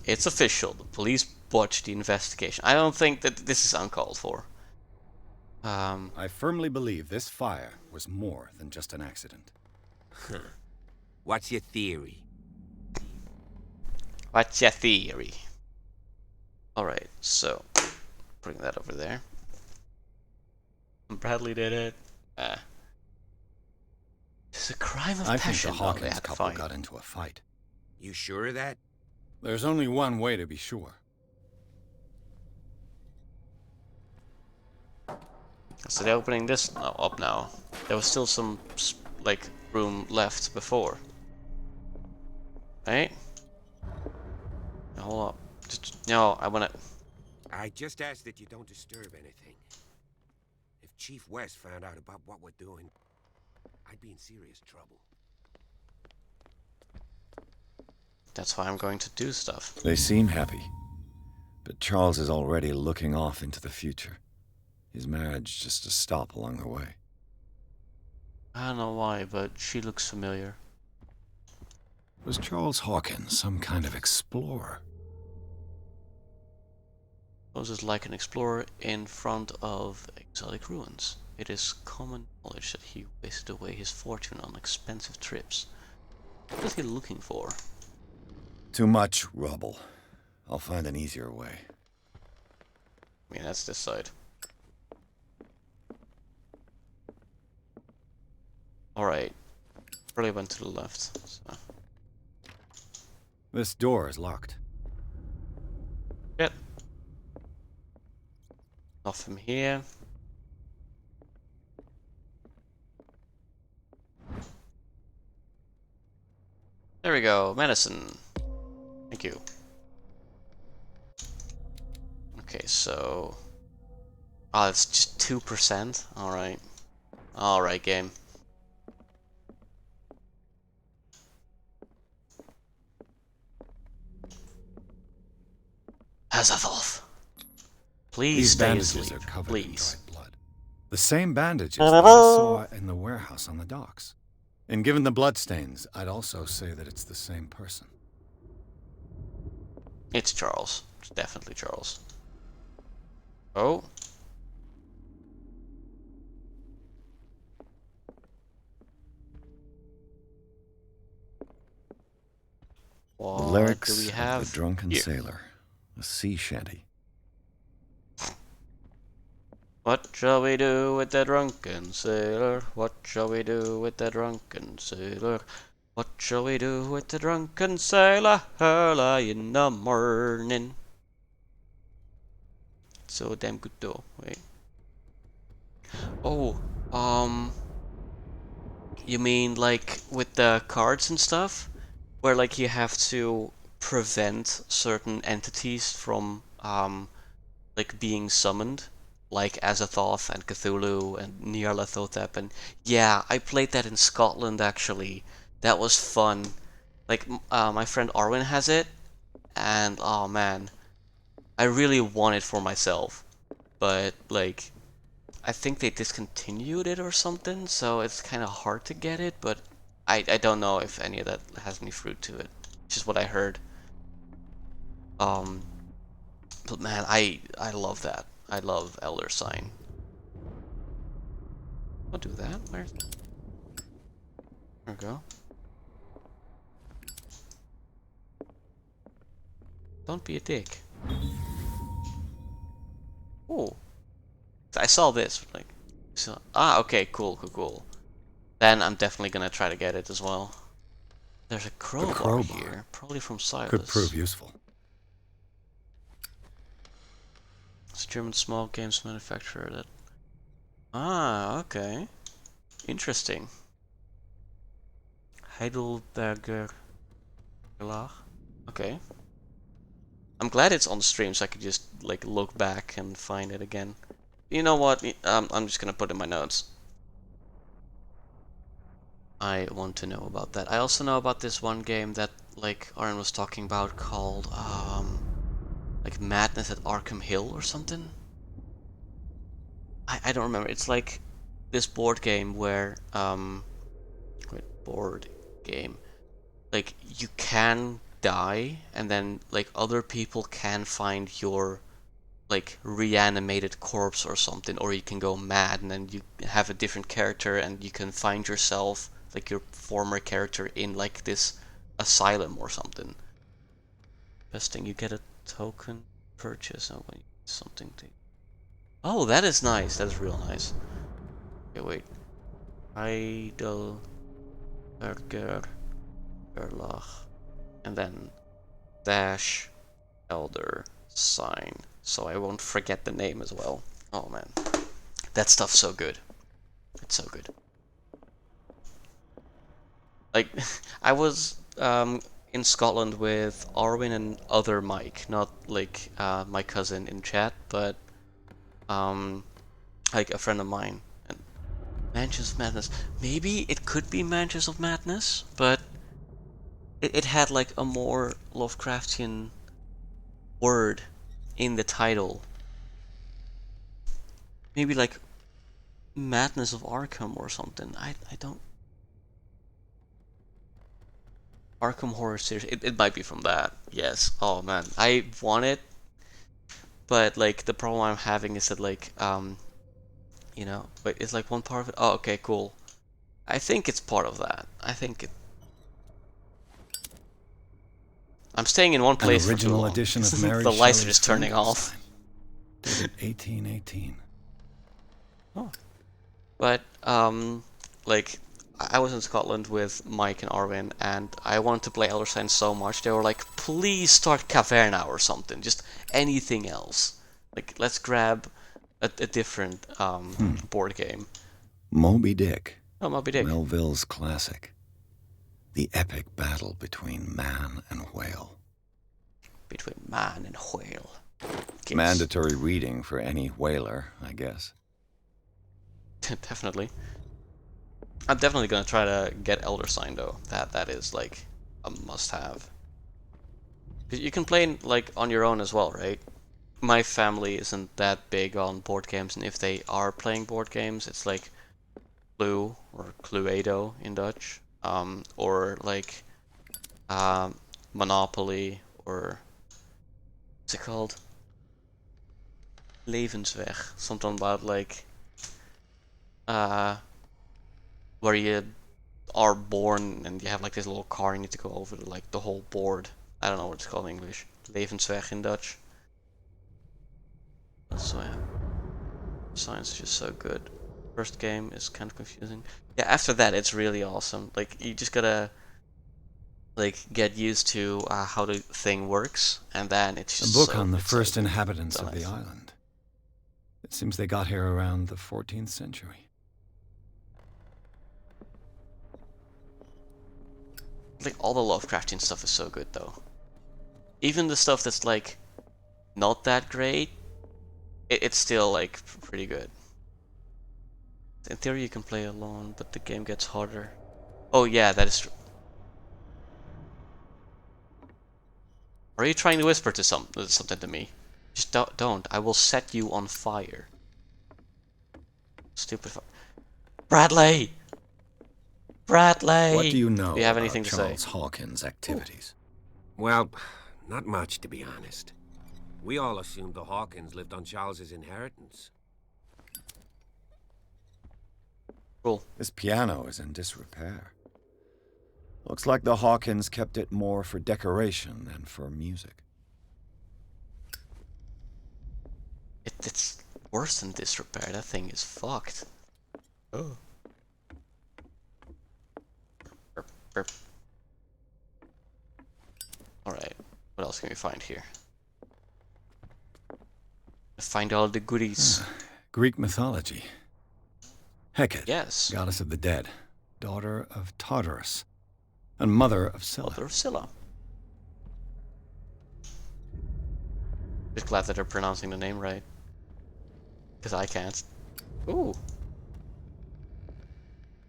It's official. The police botched the investigation. I don't think that this is uncalled for. I firmly believe this fire was more than just an accident. What's your theory? What's your theory? Alright, so bring that over there. Bradley did it. It's a crime of I passion. think the Hawkins couple got into a fight. You sure of that? There's only one way to be sure. So they're opening this up now. There was still some like room left before. Right? Now, hold up. No, I wanna. I just ask that you don't disturb anything. If Chief West found out about what we're doing, I'd be in serious trouble. That's why I'm going to do stuff. They seem happy. But Charles is already looking off into the future. His marriage just a stop along the way. I don't know why, but she looks familiar. Was Charles Hawkins some kind of explorer? Poses like an explorer in front of exotic ruins. It is common knowledge that he wasted away his fortune on expensive trips. What is he looking for? Too much rubble. I'll find an easier way. I mean, that's this side. Alright. Probably went to the left. So. This door is locked. Yep. Off from here. There we go. Medicine. Thank you. Okay, so... Oh, it's just 2%? Alright. Alright, game. Azathoth. Please These stay bandages asleep. are covered Please. in dried blood. The same bandages that I saw in the warehouse on the docks. And given the bloodstains, I'd also say that it's the same person. It's Charles. It's definitely Charles. Oh. The What lyrics do we of have The Drunken here? Sailor, a sea shanty. What shall we do with the drunken sailor? What shall we do with the drunken sailor? What shall we do with the drunken sailor early in the morning? So damn good though. Wait. Oh, you mean like with the cards and stuff? Where like you have to prevent certain entities from like being summoned, like Azathoth and Cthulhu and Nyarlathotep, and yeah, I played that in Scotland actually. That was fun. Like my friend Arwen has it, and oh man, I really want it for myself, but like I think they discontinued it or something, so it's kind of hard to get it. But I don't know if any of that has any fruit to it. Just what I heard. Um, but man, I love that. I love Elder Sign. I'll do that. There we go. Don't be a dick. Oh, I saw this. Like, so okay, cool. Then I'm definitely gonna try to get it as well. There's a crowbar here, probably from Silas. Could prove useful. It's a German small games manufacturer that. Ah, okay. Interesting. Heidelberger Verlag. Okay. I'm glad it's on stream so I could just like look back and find it again. You know what? I'm just gonna put in my notes. I want to know about that. I also know about this one game that like Aaron was talking about called like Madness at Arkham Hill or something. I don't remember. It's like this board game where board game. Like you can die and then like other people can find your like reanimated corpse or something, or you can go mad and then you have a different character and you can find yourself like your former character in like this asylum or something. Best thing, you get a token purchase. Oh wait, something to. Oh, that is nice. That is real nice. Okay, wait. Heidelberger Verlag, and then dash Elder Sign, so I won't forget the name as well. Oh man, that stuff's so good. It's so good. Like, I was in Scotland with Arwin and other Mike, not like my cousin in chat, but like a friend of mine. And Mansions of Madness. Maybe it could be Mansions of Madness, but it had like a more Lovecraftian word in the title. Maybe like Madness of Arkham or something. I don't. Arkham Horror Series. It might be from that. Yes. Oh man, I want it, but like the problem I'm having is that like you know, but it's like one part of it. Oh, okay, cool. I think it's part of that. I think it. I'm staying in one place An for too original long. edition of Mary The lights are Shelley's just turning off. Dated 1818. Oh. But like I was in Scotland with Mike and Arvin, and I wanted to play Elder Sign so much. They were like, "Please start Caverna or something. Just anything else. Like, let's grab a different board game." Moby Dick. Oh, Moby Dick. Melville's classic. The epic battle between man and whale. Between man and whale. Kids. Mandatory reading for any whaler, I guess. Definitely. I'm definitely gonna try to get Elder Sign though. That is like a must-have. You can play like on your own as well, right? My family isn't that big on board games, and if they are playing board games, it's like Clue or Cluedo in Dutch, or like Monopoly, or what's it called? Levensweg, something about like where you are born and you have like this little car and you need to go over like the whole board. I don't know what it's called in English. Levensweg in Dutch. So yeah, science is just so good. First game is kind of confusing. Yeah, after that it's really awesome. Like you just gotta like get used to how the thing works, and then it's just A book so, on the it's first so good. inhabitants So of the nice. island. It seems they got here around the 14th century. Like all the Lovecraftian stuff is so good though. Even the stuff that's like not that great, it's still like pretty good. In theory you can play alone, but the game gets harder. Oh yeah, that is true. Are you trying to whisper to something to me? Just don't. I will set you on fire. Stupid Bradley! Bradley! What do you Do know you have about anything to say? Charles Hawkins' activities? Well, not much, to be honest. We all assumed the Hawkins lived on Charles's inheritance. Cool. This piano is in disrepair. Looks like the Hawkins kept it more for decoration than for music. It's worse than disrepair. That thing is fucked. Oh. Burp, burp. Alright, what else can we find here? Find all the goodies. Greek mythology. Hecate, Yes. goddess of the dead, daughter of Tartarus, and mother of Scylla. Mother of Scylla. Just glad that they're pronouncing the name right. Because I can't. Ooh.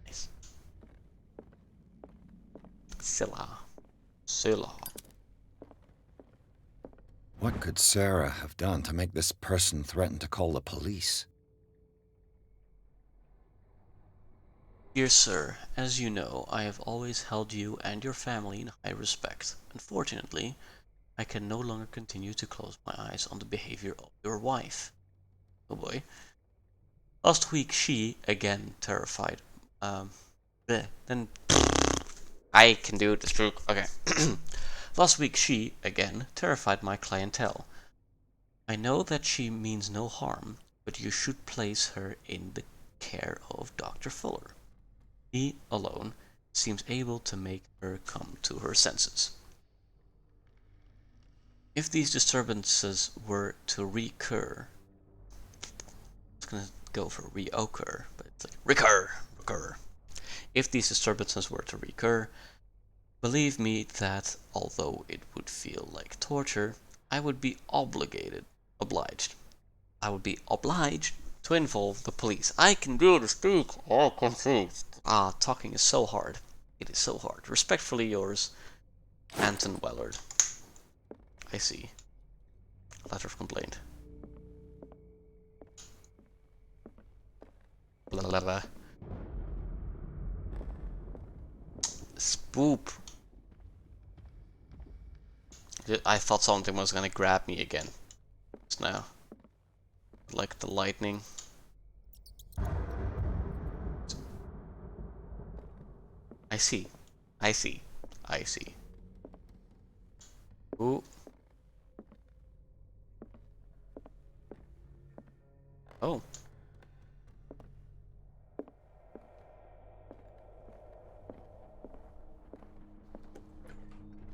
Nice. Scylla. Scylla. What could Sarah have done to make this person threaten to call the police? Dear sir, as you know, I have always held you and your family in high respect. Unfortunately, I can no longer continue to close my eyes on the behavior of your wife. Oh boy. Last week she, again terrified, then I can do the stroke. Okay. Last week she, again, terrified my clientele. I know that she means no harm, but you should place her in the care of Dr. Fuller. He alone seems able to make her come to her senses. If these disturbances were to recur, I was gonna go for reoccur, but it's like recur. If these disturbances were to recur, believe me that although it would feel like torture, I would be obliged to involve the police. I can do the speak. I can see. Talking is so hard. It is so hard. Respectfully yours, Anton Wellard. I see. Letter of complaint. Blah blah blah. Spoop. I thought something was gonna grab me again. Just now. Like the lightning. I see. I see. I see. Ooh. Oh.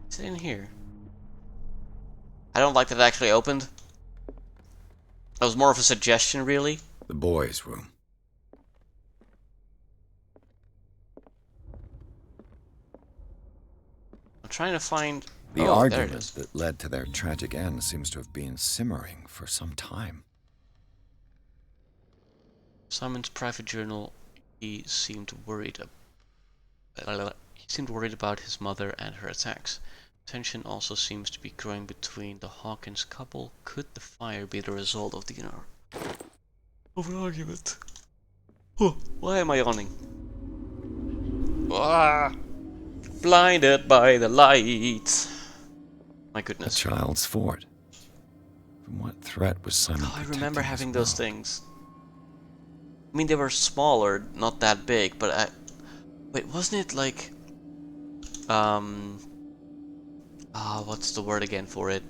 Is it in here? I don't like that it actually opened. That was more of a suggestion, really. The boys' room. I'm trying to find... The oh, argument there it is. that led to their tragic end seems to have been simmering for some time. Simon's private journal. He seemed worried about his mother and her attacks. Tension also seems to be growing between the Hawkins couple. Could the fire be the result of an argument? Oh, why am I yawning? Ah, blinded by the light. My A goodness. child's fort. From what threat was Simon I remember protecting having his those world? things. I mean, they were smaller, not that big, but wait, wasn't it like what's the word again for it?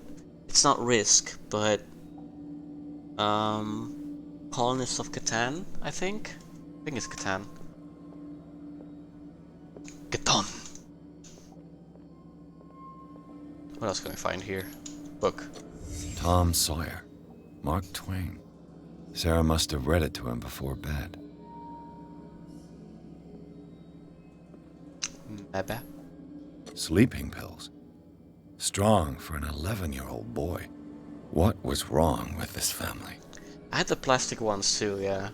It's not Risk, but Colonists of Catan, I think. I think it's Catan. Catan. What else can we find here? Book. Tom Sawyer. Mark Twain. Sarah must have read it to him before bed. Maybe. Sleeping pills. Strong for an 11-year-old boy. What was wrong with this family? I had the plastic ones too, yeah.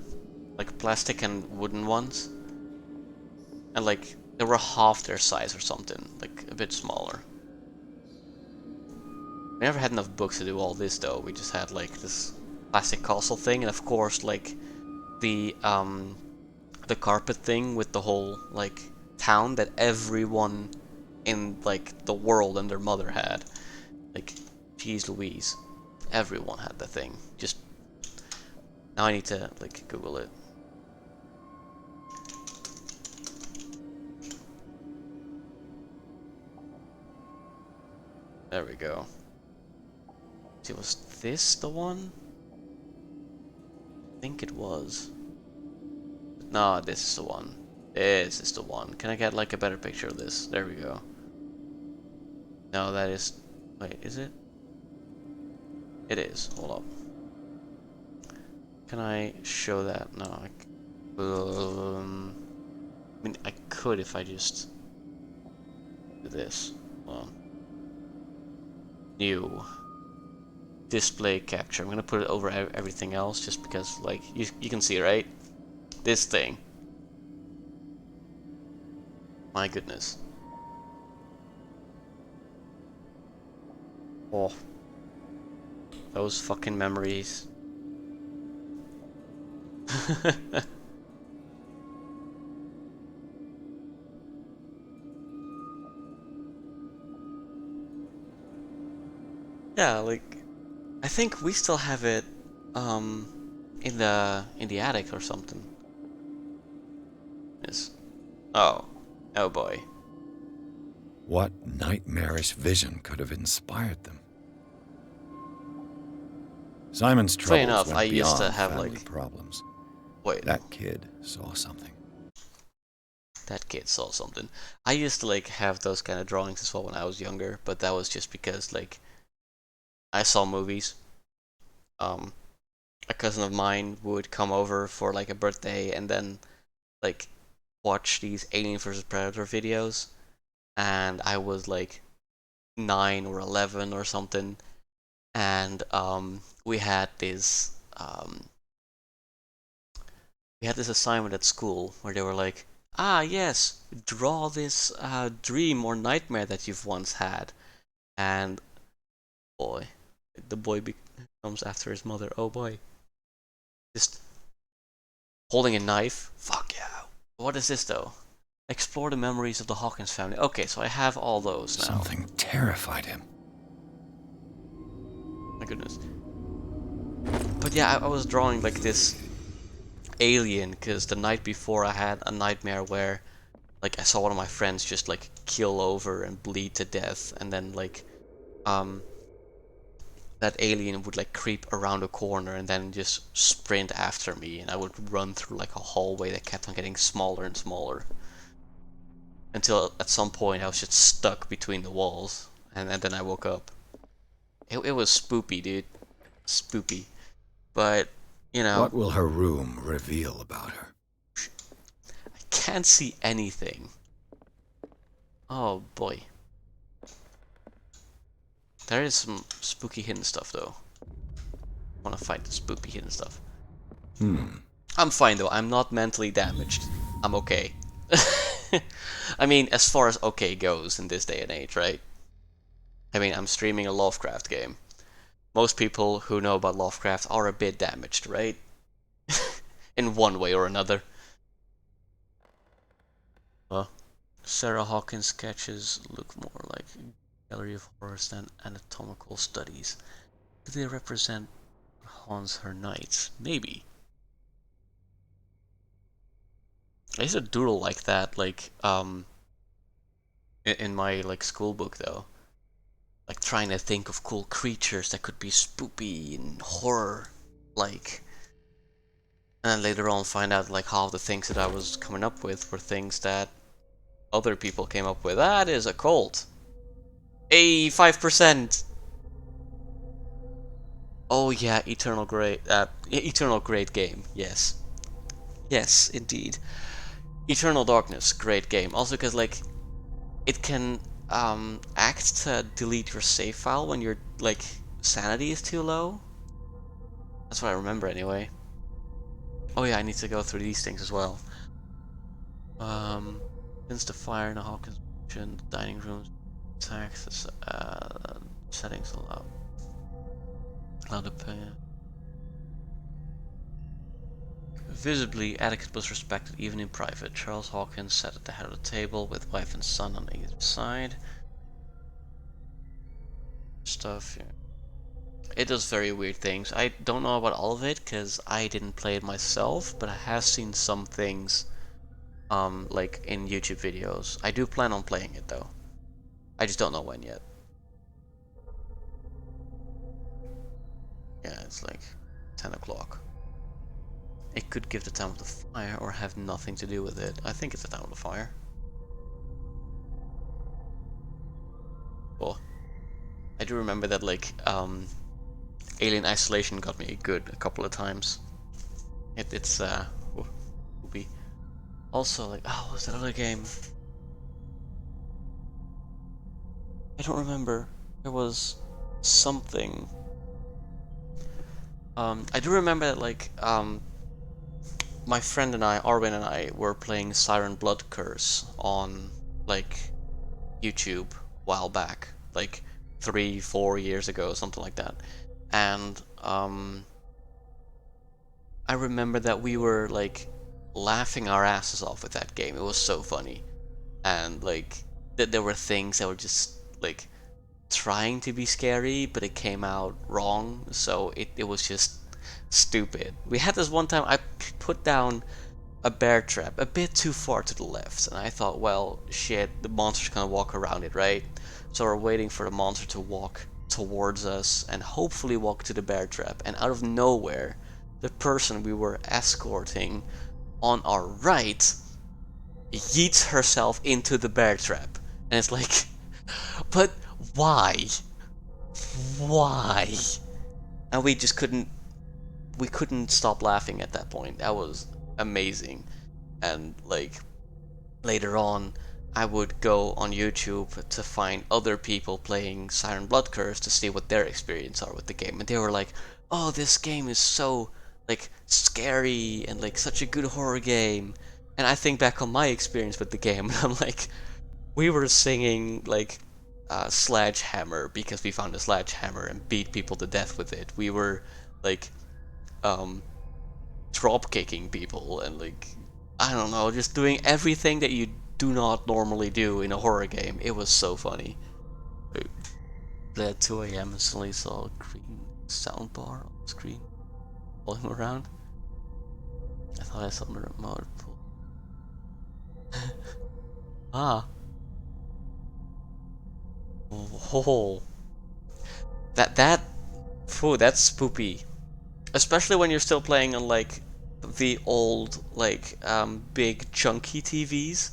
Like plastic and wooden ones. And like, they were half their size or something. Like, a bit smaller. We never had enough books to do all this though. We just had like this plastic castle thing, and of course like the carpet thing with the whole like town that everyone in like the world and their mother had. Like, geez Louise, everyone had the thing. Just now I need to like Google it. There we go. See, was this the one? I think it was. No, this is the one. This is the one. Can I get like a better picture of this? There we go. No, that is... Wait, is it? It is. Hold up. Can I show that? No. I mean, I could if I just do this. Hold on. New. Display capture. I'm gonna put it over everything else just because, like, you can see, right? This thing. My goodness. Oh. Those fucking memories. Yeah, like, I think we still have it in the attic or something. Yes. Oh. Oh boy. What nightmarish vision could have inspired them? Simon's Funny troubles enough, went I used to beyond have family like... problems. Wait. That kid saw something. That kid saw something. I used to like have those kind of drawings as well when I was younger, but that was just because like I saw movies. A cousin of mine would come over for like a birthday and then like watch these Alien vs Predator videos, and I was like 9 or 11 or something, and we had this assignment at school where they were like, ah yes, draw this dream or nightmare that you've once had, and boy, the boy comes after his mother. Oh boy, just holding a knife. Fuck yeah. What is this though? Explore the memories of the Hawkins family. Okay, so I have all those now. Something terrified him. My goodness. But yeah, I was drawing like this alien because the night before I had a nightmare where like I saw one of my friends just like kill over and bleed to death, and then like that alien would like creep around a corner and then just sprint after me, and I would run through like a hallway that kept on getting smaller and smaller until at some point I was just stuck between the walls, and then I woke up. It was spoopy, dude. Spoopy. But, you know, What will her room reveal about her? I can't see anything. Oh boy. There is some spooky hidden stuff though. I wanna fight the spooky hidden stuff. I'm fine though, I'm not mentally damaged. I'm okay. I mean, as far as okay goes in this day and age, right? I mean, I'm streaming a Lovecraft game. Most people who know about Lovecraft are a bit damaged, right? In one way or another. Sarah Hawkins' sketches look more like a gallery of horrors than anatomical studies. Do they represent haunts her nights? Maybe. I used to doodle like that, like, in my, like, school book, though. Like, trying to think of cool creatures that could be spoopy and horror-like. And then later on find out, like, half the things that I was coming up with were things that other people came up with. That is a cult. 5%! Oh yeah, Eternal Great game, yes. Yes, indeed. Eternal Darkness, great game. Also because, like, it can act to delete your save file when your, like, sanity is too low. That's what I remember anyway. Oh yeah, I need to go through these things as well. Since the fire in the Hawkins mansion, dining rooms, taxes, settings allow the pay. Visibly, etiquette was respected even in private. Charles Hawkins sat at the head of the table with wife and son on either side. Stuff, yeah. It does very weird things. I don't know about all of it because I didn't play it myself, but I have seen some things, like in YouTube videos. I do plan on playing it though. I just don't know when yet. Yeah, it's like 10 o'clock. It could give the time of the fire or have nothing to do with it. I think it's the time of the fire. Oh. I do remember that, like, Alien Isolation got me good a couple of times. It's be also, like, oh, what was that other game? I don't remember. There was something. I do remember that, like, my friend and I, Arwin and I, were playing Siren Blood Curse on, like, YouTube a while back, like 3-4 years ago, something like that. And I remember that we were, like, laughing our asses off with that game. It was so funny. And, like, there were things that were just, like, trying to be scary, but it came out wrong, so it was just stupid. We had this one time I put down a bear trap a bit too far to the left, and I thought, well, shit, the monster's gonna walk around it, right? So we're waiting for the monster to walk towards us and hopefully walk to the bear trap, and out of nowhere, the person we were escorting on our right yeets herself into the bear trap. And it's like, but why? Why? And we just couldn't stop laughing at that point. That was amazing. And, like, later on, I would go on YouTube to find other people playing Siren Blood Curse to see what their experience are with the game. And they were like, oh, this game is so, like, scary and, like, such a good horror game. And I think back on my experience with the game, and I'm like, we were singing, like, Sledgehammer because we found a sledgehammer and beat people to death with it. We were, like, drop kicking people and, like, I don't know, just doing everything that you do not normally do in a horror game. It was so funny. At 2 a.m. and suddenly saw a green soundbar on the screen following around. I thought I saw the remote pull. Ah. Oh. That's spoopy. Especially when you're still playing on, like, the old, like, big chunky TVs.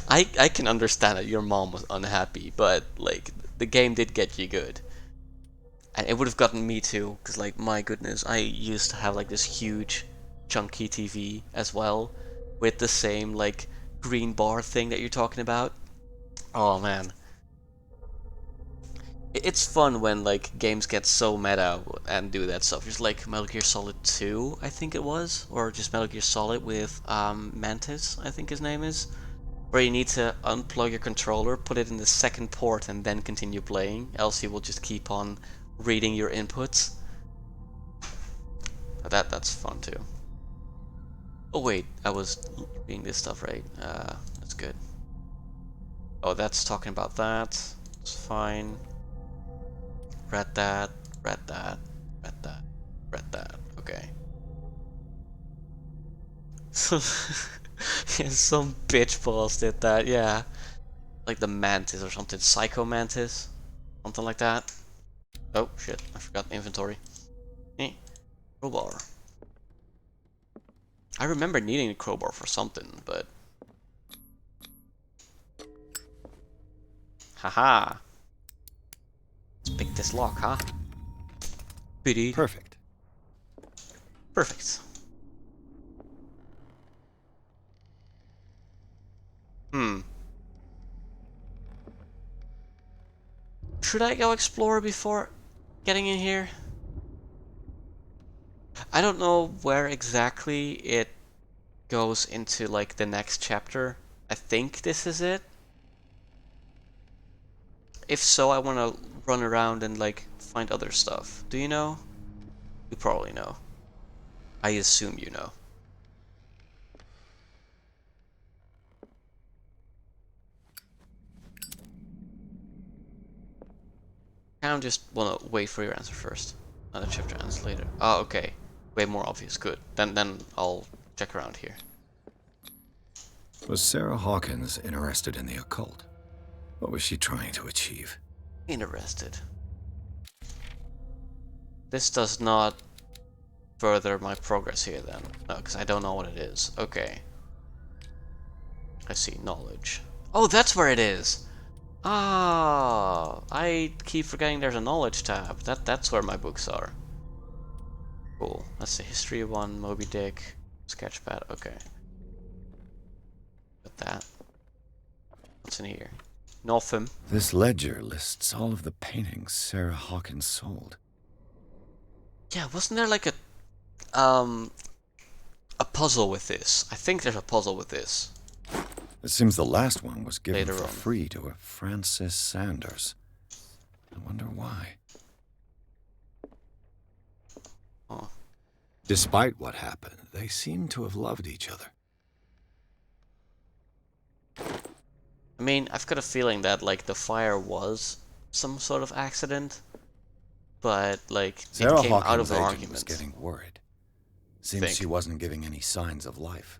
I can understand that your mom was unhappy, but, like, the game did get you good. And it would have gotten me too, because, like, my goodness, I used to have, like, this huge chunky TV as well, with the same, like, green bar thing that you're talking about. Oh man. It's fun when, like, games get so meta and do that stuff. Just like Metal Gear Solid 2, I think it was, or just Metal Gear Solid with Mantis, I think his name is. where you need to unplug your controller, put it in the second port, and then continue playing, else you will just keep on reading your inputs. That's fun too. Oh wait, I was reading this stuff, right? That's good. Oh, that's talking about that. It's fine. Read that, read that, read that, read that. Okay. Yeah, some bitch balls did that, yeah. Like the mantis or something. Psycho mantis. Something like that. Oh shit, I forgot the inventory. Crowbar. I remember needing a crowbar for something, but... Haha. Let's pick this lock, huh? Pity. Perfect. Perfect. Should I go explore before getting in here? I don't know where exactly it goes into like the next chapter. I think this is it. If so, I want to run around and like find other stuff. Do you know? You probably know. I assume you know. I just want to wait for your answer first. Another chapter ends later. Oh, okay. Way more obvious. Good. Then I'll check around here. Was Sarah Hawkins interested in the occult? What was she trying to achieve? Interested. This does not further my progress here then. No, because I don't know what it is. Okay. I see. Knowledge. Oh, that's where it is! Ah, I keep forgetting there's a knowledge tab. That's where my books are. Cool. That's the history one, Moby Dick, Sketchpad. Okay. Got that. What's in here? Nothing. This ledger lists all of the paintings Sarah Hawkins sold. Yeah, wasn't there like a puzzle with this? I think there's a puzzle with this. It seems the last one was given Later for on. free to a Francis Sanders. I wonder why. Oh. Despite what happened, they seem to have loved each other. I mean, I've got a feeling that like the fire was some sort of accident, but like Sarah it came out of Hawkins' an agent argument. was getting worried. Seems she wasn't giving any signs of life.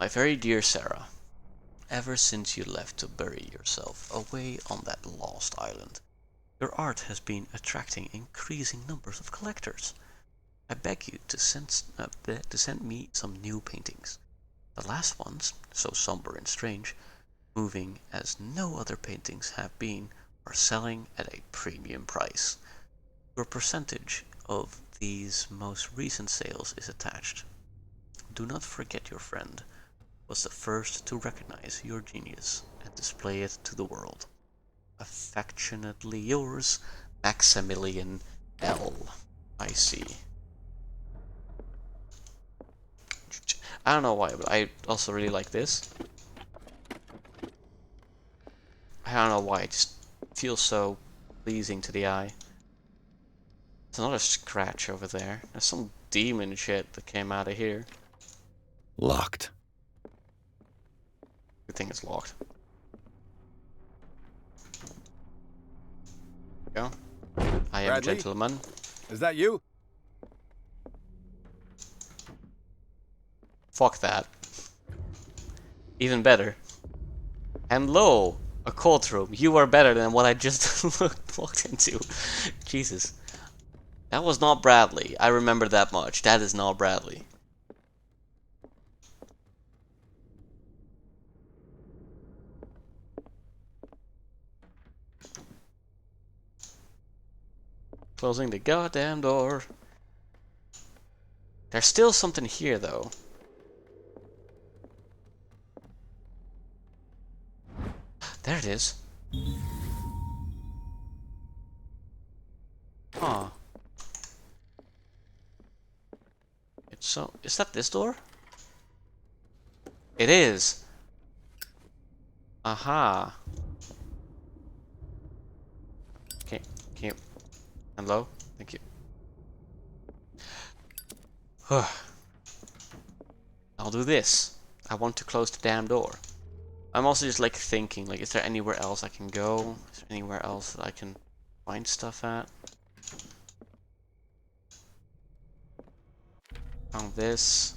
My very dear Sarah, ever since you left to bury yourself away on that lost island, your art has been attracting increasing numbers of collectors. I beg you to send me some new paintings. The last ones, so somber and strange, moving as no other paintings have been, are selling at a premium price. Your percentage of these most recent sales is attached. Do not forget your friend was the first to recognize your genius and display it to the world. Affectionately yours, Maximilian L. I see. I don't know why, but I also really like this. I don't know why, it just feels so pleasing to the eye. There's another scratch over there. There's some demon shit that came out of here. Locked. Good thing it's locked. Go. I am Bradley? gentleman. Is that you? Fuck that. Even better. Hello, a courtroom. You are better than what I just walked into. Jesus. That was not Bradley. I remember that much. That is not Bradley. Closing the goddamn door. There's still something here, though. There it is. Huh. It's so... Is that this door? It is. Aha. Okay. Can you... Hello? Thank you. I'll do this. I want to close the damn door. I'm also just like thinking, like, is there anywhere else I can go? Is there anywhere else that I can find stuff at? Found this.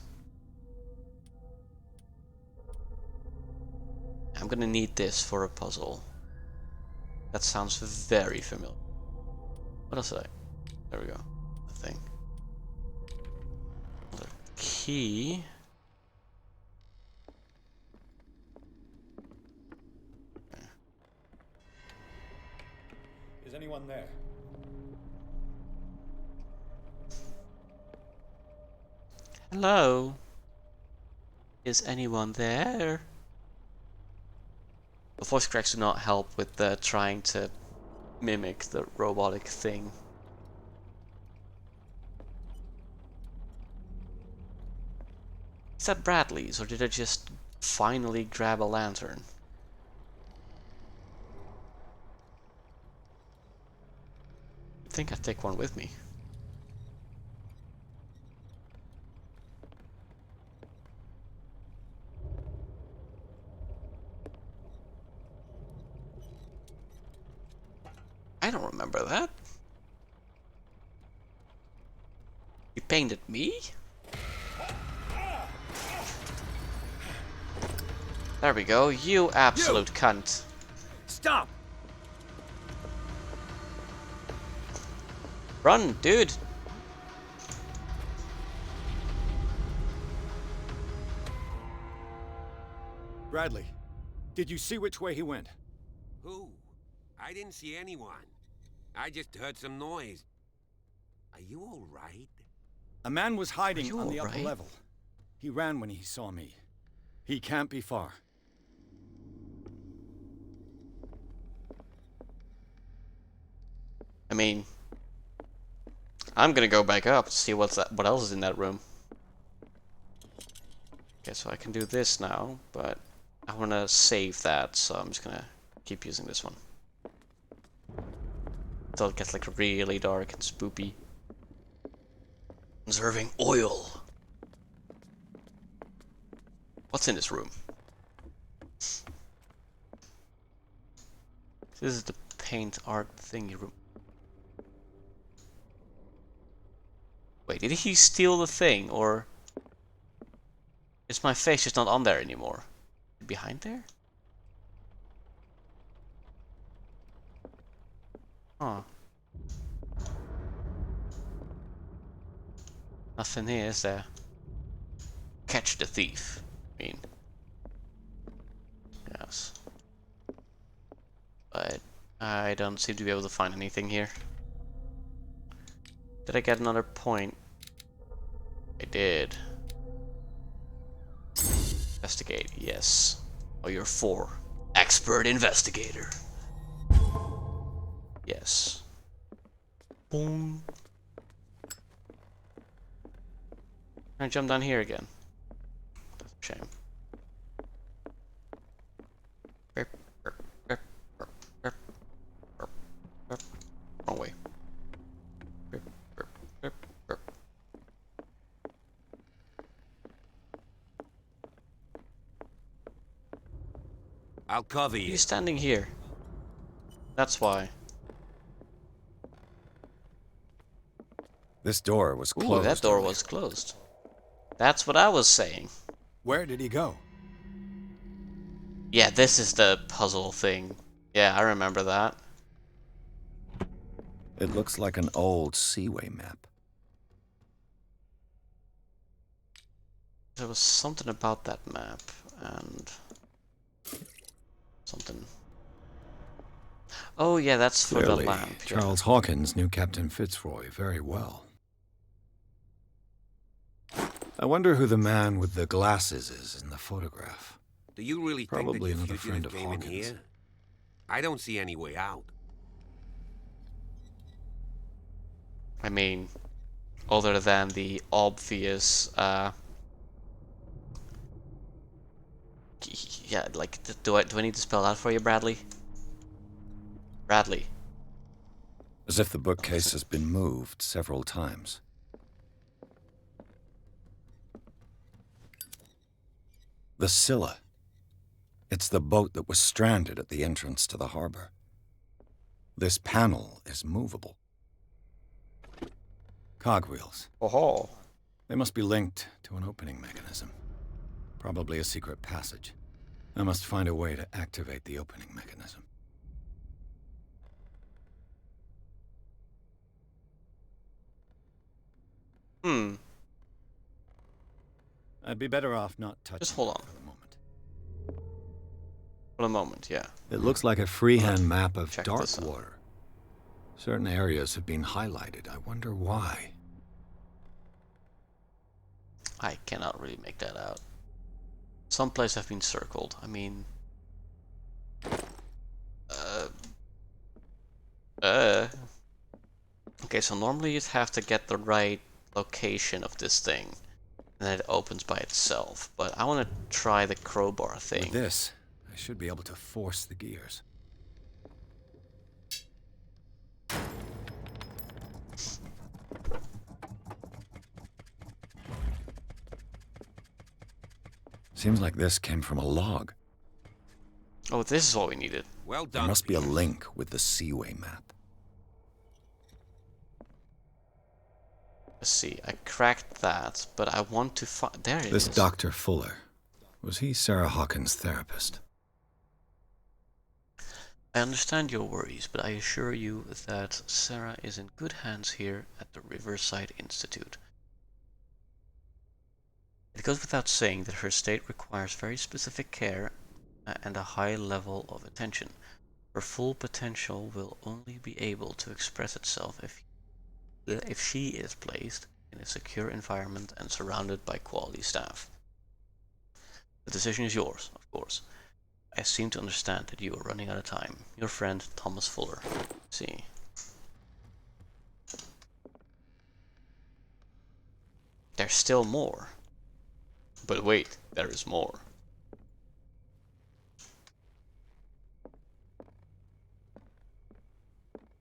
I'm gonna need this for a puzzle. That sounds very familiar. What else did I? There we go. The thing. Another key. Okay. Is anyone there? Hello? Is anyone there? The voice cracks do not help with trying to mimic the robotic thing. Is that Bradley's, or did I just finally grab a lantern? I think I'd take one with me. I don't remember that. You painted me? There we go, you absolute cunt. Stop! Run, dude! Bradley, did you see which way he went? Who? I didn't see anyone. I just heard some noise. Are you all right? A man was hiding on the all upper right? level. He ran when he saw me. He can't be far. I mean, I'm gonna go back up to see what else is in that room. Okay, so I can do this now, but I wanna save that, so I'm just gonna keep using this one. Until it gets like really dark and spoopy. Conserving oil. What's in this room? This is the paint art thingy room. Wait, did he steal the thing, or is my face just not on there anymore? Behind there? Huh. Nothing here, is there? Catch the thief. I mean, yes. But I don't seem to be able to find anything here. Did I get another point? I did. Investigate, yes. Oh, you're 4. Expert investigator. Yes. Boom. I jump down here again. That's a shame. Wrong way. I'll cover you. He's standing here. That's why. This door was Ooh, closed. that door earlier. was closed. That's what I was saying. Where did he go? Yeah, this is the puzzle thing. Yeah, I remember that. It looks like an old Seaway map. There was something about that map, and something. Oh yeah, that's for Clearly, the lamp. Yeah. Charles Hawkins knew Captain Fitzroy very well. I wonder who the man with the glasses is in the photograph. Do you really Probably think that another your friend fugitive of came in Hawkins. here? I don't see any way out. I mean, other than the obvious Yeah, like, do I need to spell that for you, Bradley? Bradley. As if the bookcase has been moved several times. The Scylla. It's the boat that was stranded at the entrance to the harbor. This panel is movable. Cogwheels. Oh. They must be linked to an opening mechanism. Probably a secret passage. I must find a way to activate the opening mechanism. I'd be better off not touching. Just hold on. For the moment. For a moment, yeah. It looks like a freehand map of Check dark this out. water. Certain areas have been highlighted. I wonder why. I cannot really make that out. Some places have been circled. I mean... Okay, so normally you'd have to get the right location of this thing. And then it opens by itself. But I want to try the crowbar thing. With this, I should be able to force the gears. Seems like this came from a log. Oh, this is what we needed. Well done. There must be a link with the Seaway map. Let's see, I cracked that, but I want to find... There it is. This Dr. Fuller, was he Sarah Hawkins' therapist? I understand your worries, but I assure you that Sarah is in good hands here at the Riverside Institute. It goes without saying that her state requires very specific care and a high level of attention. Her full potential will only be able to express itself if she is placed in a secure environment and surrounded by quality staff. The decision is yours, of course. I seem to understand that you are running out of time. Your friend, Thomas Fuller. See. There's still more. But wait, there is more.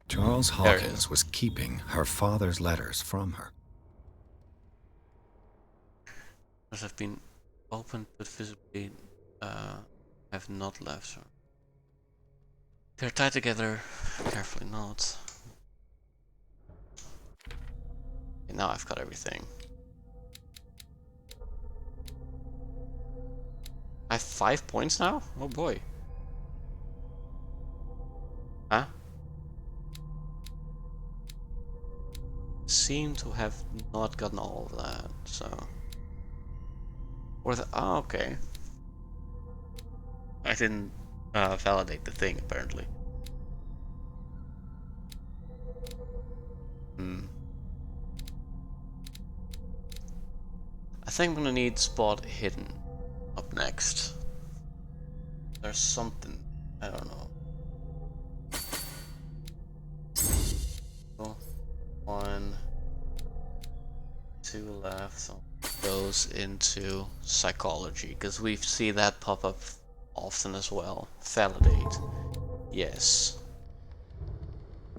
Charles Hawkins was keeping her father's letters from her. Letters have been opened but visibly have not left her. They're tied together, carefully not. Okay, now I've got everything. I have 5 points now? Oh boy. Huh? Seem to have not gotten all of that, so... Or the... Oh, okay. I didn't validate the thing, apparently. I think I'm gonna need Spot Hidden up next. There's something, I don't know. So, 1, 2 left, so goes into psychology, because we see that pop up often as well. Validate. Yes.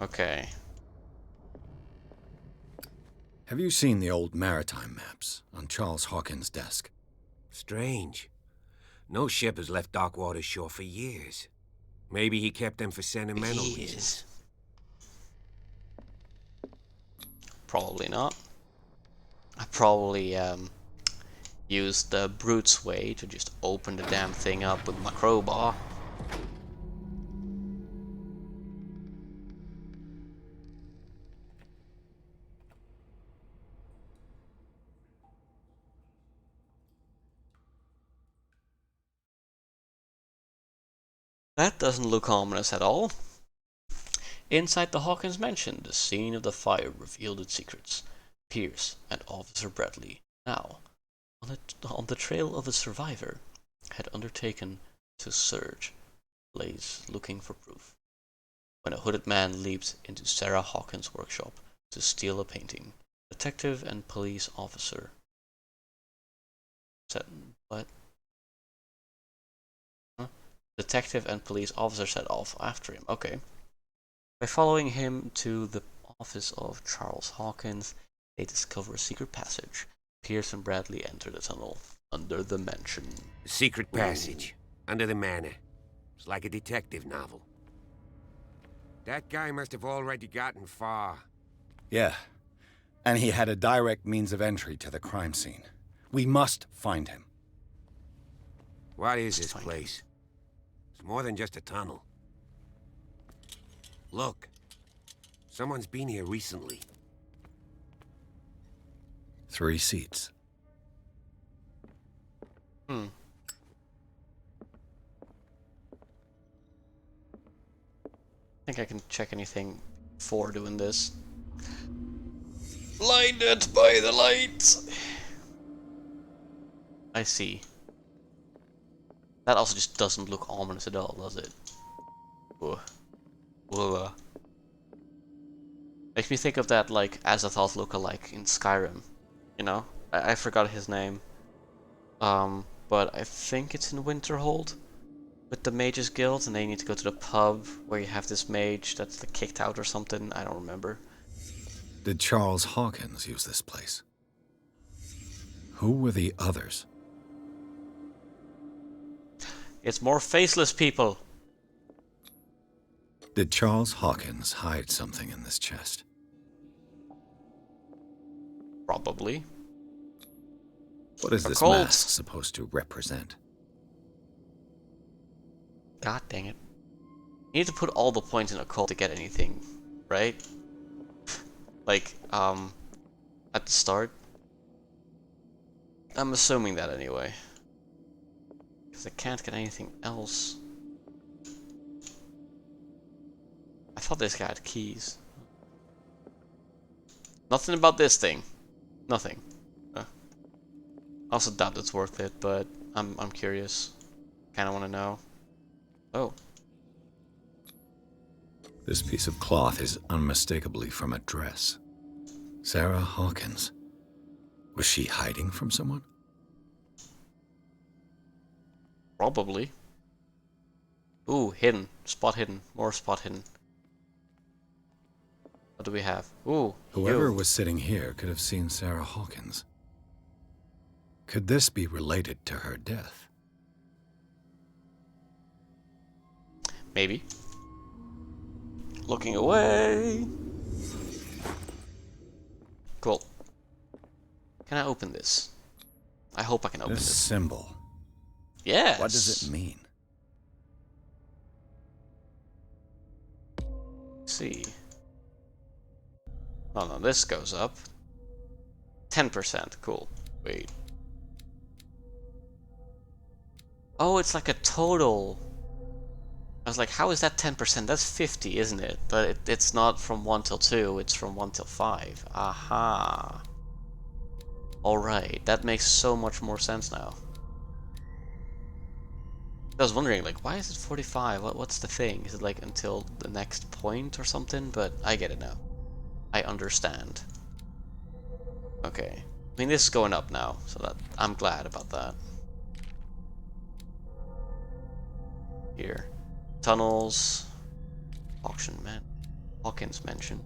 Okay. Have you seen the old maritime maps on Charles Hawkins' desk? Strange. No ship has left Darkwater shore for years. Maybe he kept them for sentimental reasons. Probably not. I probably used the brute's way to just open the damn thing up with my crowbar. That doesn't look ominous at all. Inside the Hawkins mansion, the scene of the fire revealed its secrets. Pierce and Officer Bradley, now on the trail of a survivor, had undertaken to search Blaze looking for proof, when a hooded man leaped into Sarah Hawkins' workshop to steal a painting. Detective and police officer said, but Detective and police officer set off after him. Okay. By following him to the office of Charles Hawkins, they discover a secret passage. Pierce and Bradley enter the tunnel under the mansion. The secret passage. Under the manor. It's like a detective novel. That guy must have already gotten far. Yeah. And he had a direct means of entry to the crime scene. We must find him. What is this place? It's more than just a tunnel. Look. Someone's been here recently. 3 seats. Think I can check anything before doing this. Blinded by the lights! I see. That also just doesn't look ominous at all, does it? Ugh. Ugh. Makes me think of that, like, Azathoth lookalike in Skyrim. You know? I forgot his name. But I think it's in Winterhold. With the Mages Guild, and they need to go to the pub where you have this mage that's like, kicked out or something. I don't remember. Did Charles Hawkins use this place? Who were the others? It's more faceless people. Did Charles Hawkins hide something in this chest? Probably. What is this Occult. mask supposed to represent? God dang it. You need to put all the points in occult to get anything, right? Like, at the start. I'm assuming that anyway. Because I can't get anything else. I thought this guy had keys. Nothing about this thing. Nothing. I also doubt it's worth it, but I'm curious. Kinda wanna know. Oh. This piece of cloth is unmistakably from a dress. Sarah Hawkins. Was she hiding from someone? Probably. Ooh, hidden. Spot hidden. More spot hidden. What do we have? Ooh, Whoever was sitting here could have seen Sarah Hawkins. Could this be related to her death? Maybe. Looking away. Cool. Can I open this? I hope I can open This this. symbol. Yes. What does it mean? Let's see. Oh no, this goes up. 10%. Cool. Wait. Oh, it's like a total. I was like, how is that 10%? That's 50, isn't it? But it's not from 1 till 2, it's from 1 till 5. Aha. Alright, that makes so much more sense now. I was wondering, like, why is it 45? What's the thing? Is it like until the next point or something? But I get it now. I understand. Okay. I mean, this is going up now, so that I'm glad about that. Here. Tunnels. Hawkins Mansion.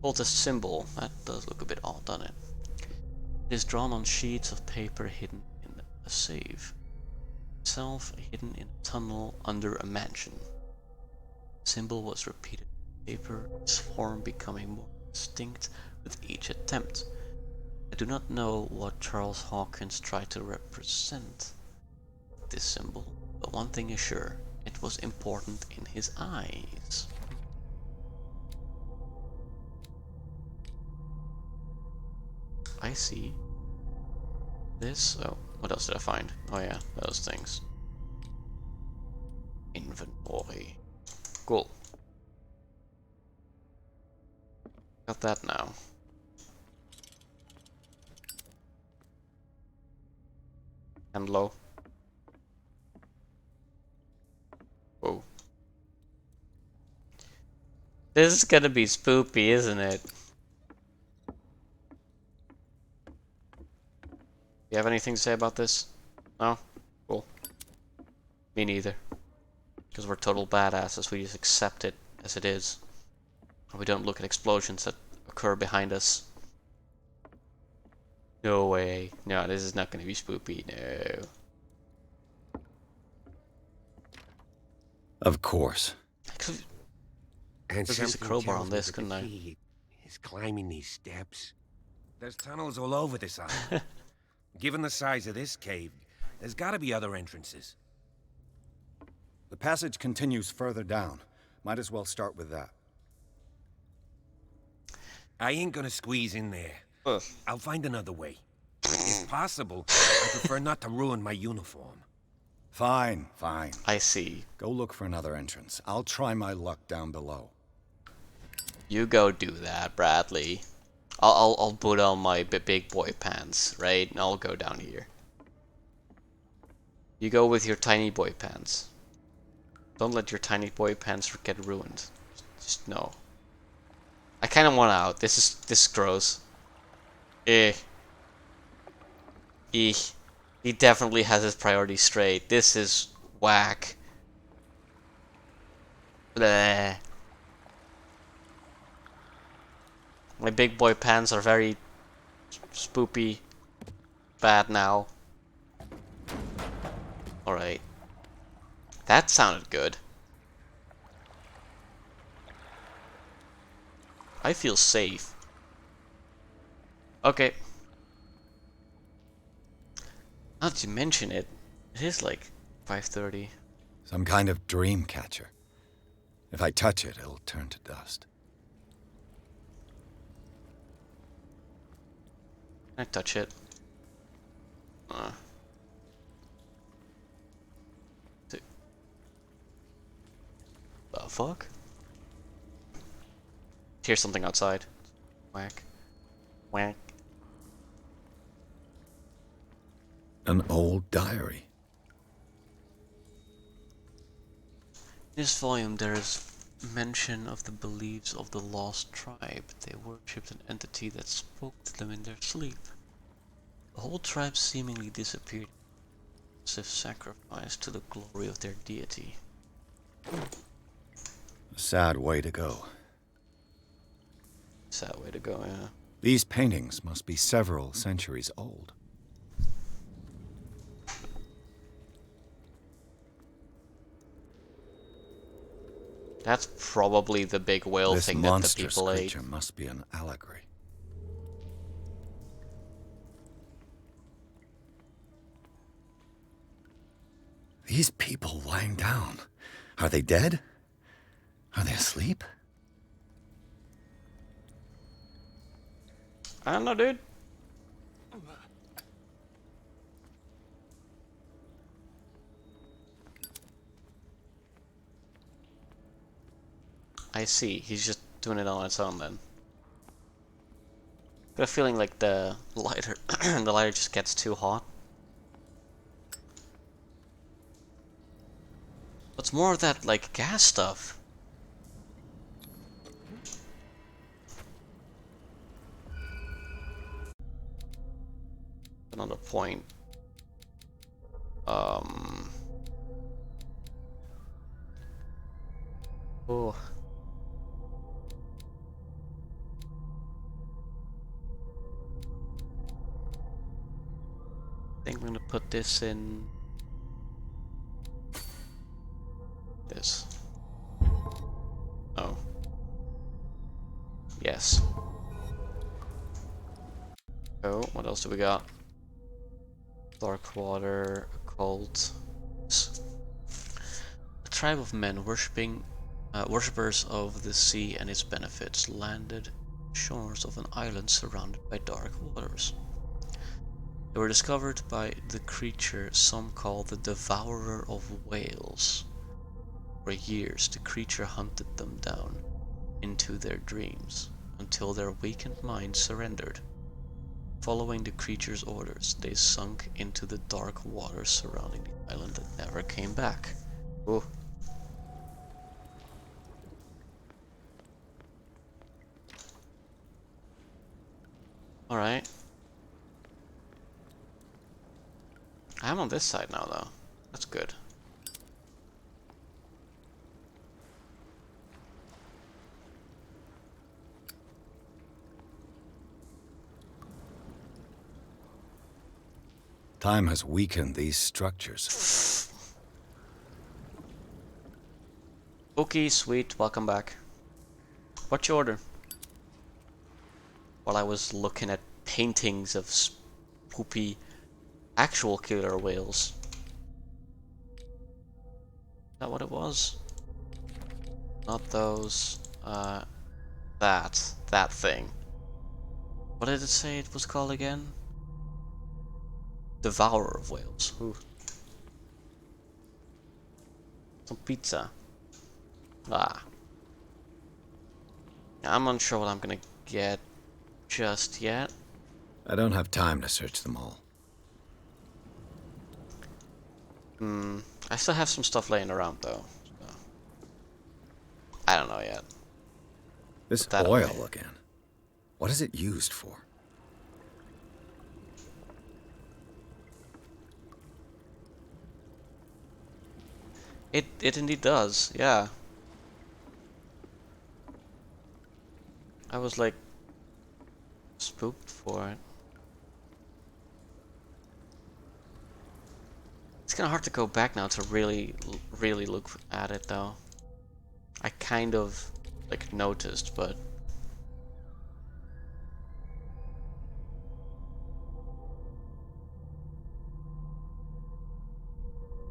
Cultist symbol. That does look a bit odd, doesn't it? It is drawn on sheets of paper hidden in a safe. Itself hidden in a tunnel under a mansion. The symbol was repeated on paper, its form becoming more distinct with each attempt. I do not know what Charles Hawkins tried to represent with this symbol, but one thing is sure, it was important in his eyes. I see. This? Oh, what else did I find? Oh yeah, those things. Inventory. Cool. Got that now. And low. Whoa. This is gonna be spoopy, isn't it? You have anything to say about this? No? Cool. Me neither. Because we're total badasses, we just accept it as it is. We don't look at explosions that occur behind us. No way. No, this is not going to be spoopy. No. Of course. And Could use a something crowbar tells on me this, that couldn't the I? key is climbing these steps. There's tunnels all over this island. Given the size of this cave, there's gotta be other entrances. The passage continues further down. Might as well start with that. I ain't gonna squeeze in there. Ugh. I'll find another way. If possible, I prefer not to ruin my uniform. Fine, fine. I see. Go look for another entrance. I'll try my luck down below. You go do that, Bradley. I'll put on my big boy pants, right? And I'll go down here. You go with your tiny boy pants. Don't let your tiny boy pants get ruined. Just no. I kind of want out. This is gross. Eh. Eek. He definitely has his priorities straight. This is whack. Bleh. My big boy pants are very spoopy. Bad now. Alright. That sounded good. I feel safe. Okay. Now that you mention it, it is like 5:30. Some kind of dream catcher. If I touch it, it'll turn to dust. Can I touch it? The fuck? Here's something outside. Whack. Whack. An old diary. In this volume there is mention of the beliefs of the lost tribe. They worshipped an entity that spoke to them in their sleep. The whole tribe seemingly disappeared as if sacrificed to the glory of their deity. A sad way to go. Sad way to go, yeah. These paintings must be several centuries old. That's probably the big whale This thing that the monstrous people ate. creature must be an allegory. These people lying down. Are they dead? Are they asleep? I don't know, dude. I see. He's just doing it on its own then. Got a feeling like the lighter the lighter just gets too hot. What's more of that like gas stuff? Another point. Oh. I think I'm gonna put this in this. Oh. Yes. Oh, what else do we got? Dark water, occult. A tribe of men worshippers of the sea and its benefits landed shores of an island surrounded by dark waters. They were discovered by the creature some call the Devourer of Whales. For years, the creature hunted them down into their dreams until their weakened minds surrendered. Following the creature's orders, they sunk into the dark waters surrounding the island and never came back. Oh. Alright. I'm on this side now, though. That's good. Time has weakened these structures. Okay, sweet. Welcome back. What's your order? While I was looking at paintings of spoopy actual killer whales. Is that what it was? Not those. That thing. What did it say it was called again? Devourer of whales. Ooh. Some pizza. Ah. I'm unsure what I'm gonna get just yet. I don't have time to search them all. I still have some stuff laying around though. So. I don't know yet. This oil again. What is it used for? It indeed does, yeah. I was like spooked for it. It's kind of hard to go back now to really look at it though. I kind of like noticed, but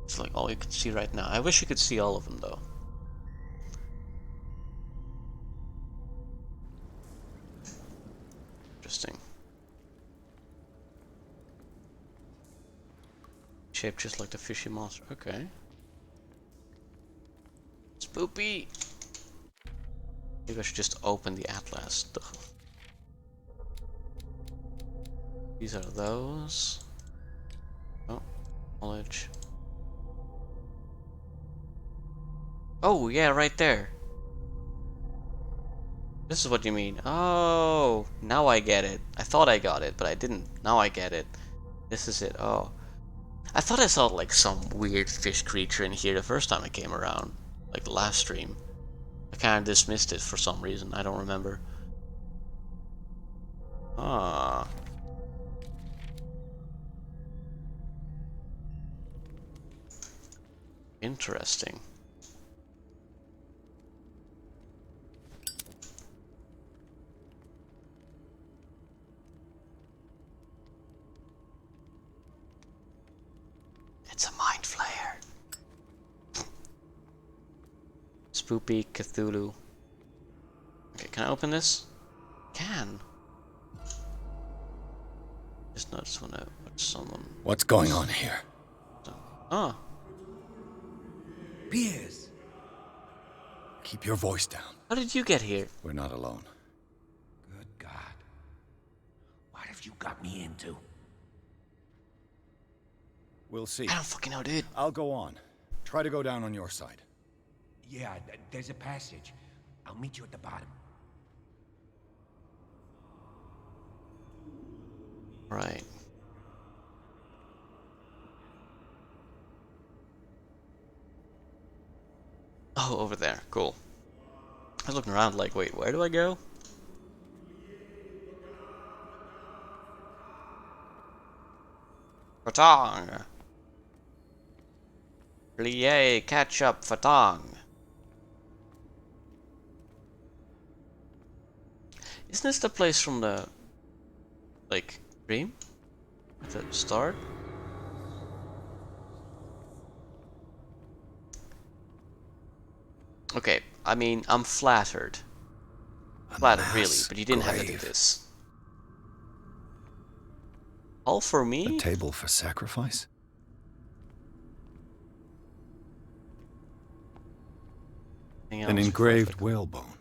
it's like all you can see right now. I wish you could see all of them though. Interesting. Shaped just like the fishy monster. Okay. Spoopy! Maybe I should just open the atlas. These are those. Oh, knowledge. Oh, yeah, right there. This is what you mean. Oh, now I get it. I thought I got it, but I didn't. Now I get it. This is it. Oh. I thought I saw like some weird fish creature in here the first time I came around. Like the last stream. I kind of dismissed it for some reason. I don't remember. Ah. Interesting. It's a mind flayer. Spoopy Cthulhu. Okay, can I open this? Can. Just noticed when I watch someone. What's going on here? Oh. Beers. Keep your voice down. How did you get here? We're not alone. Good God. What have you got me into? We'll see. I don't fucking know, dude. I'll go on. Try to go down on your side. Yeah, there's a passage. I'll meet you at the bottom. Right. Oh, over there. Cool. I was looking around like, wait, where do I go? Fhtagn. Plie, Ketchup, fhtagn. Isn't this the place from the, like, dream? At the start? Okay, I mean, I'm flattered. Flattered, really, but you didn't have to do this. All for me? A table for sacrifice? An engraved whalebone.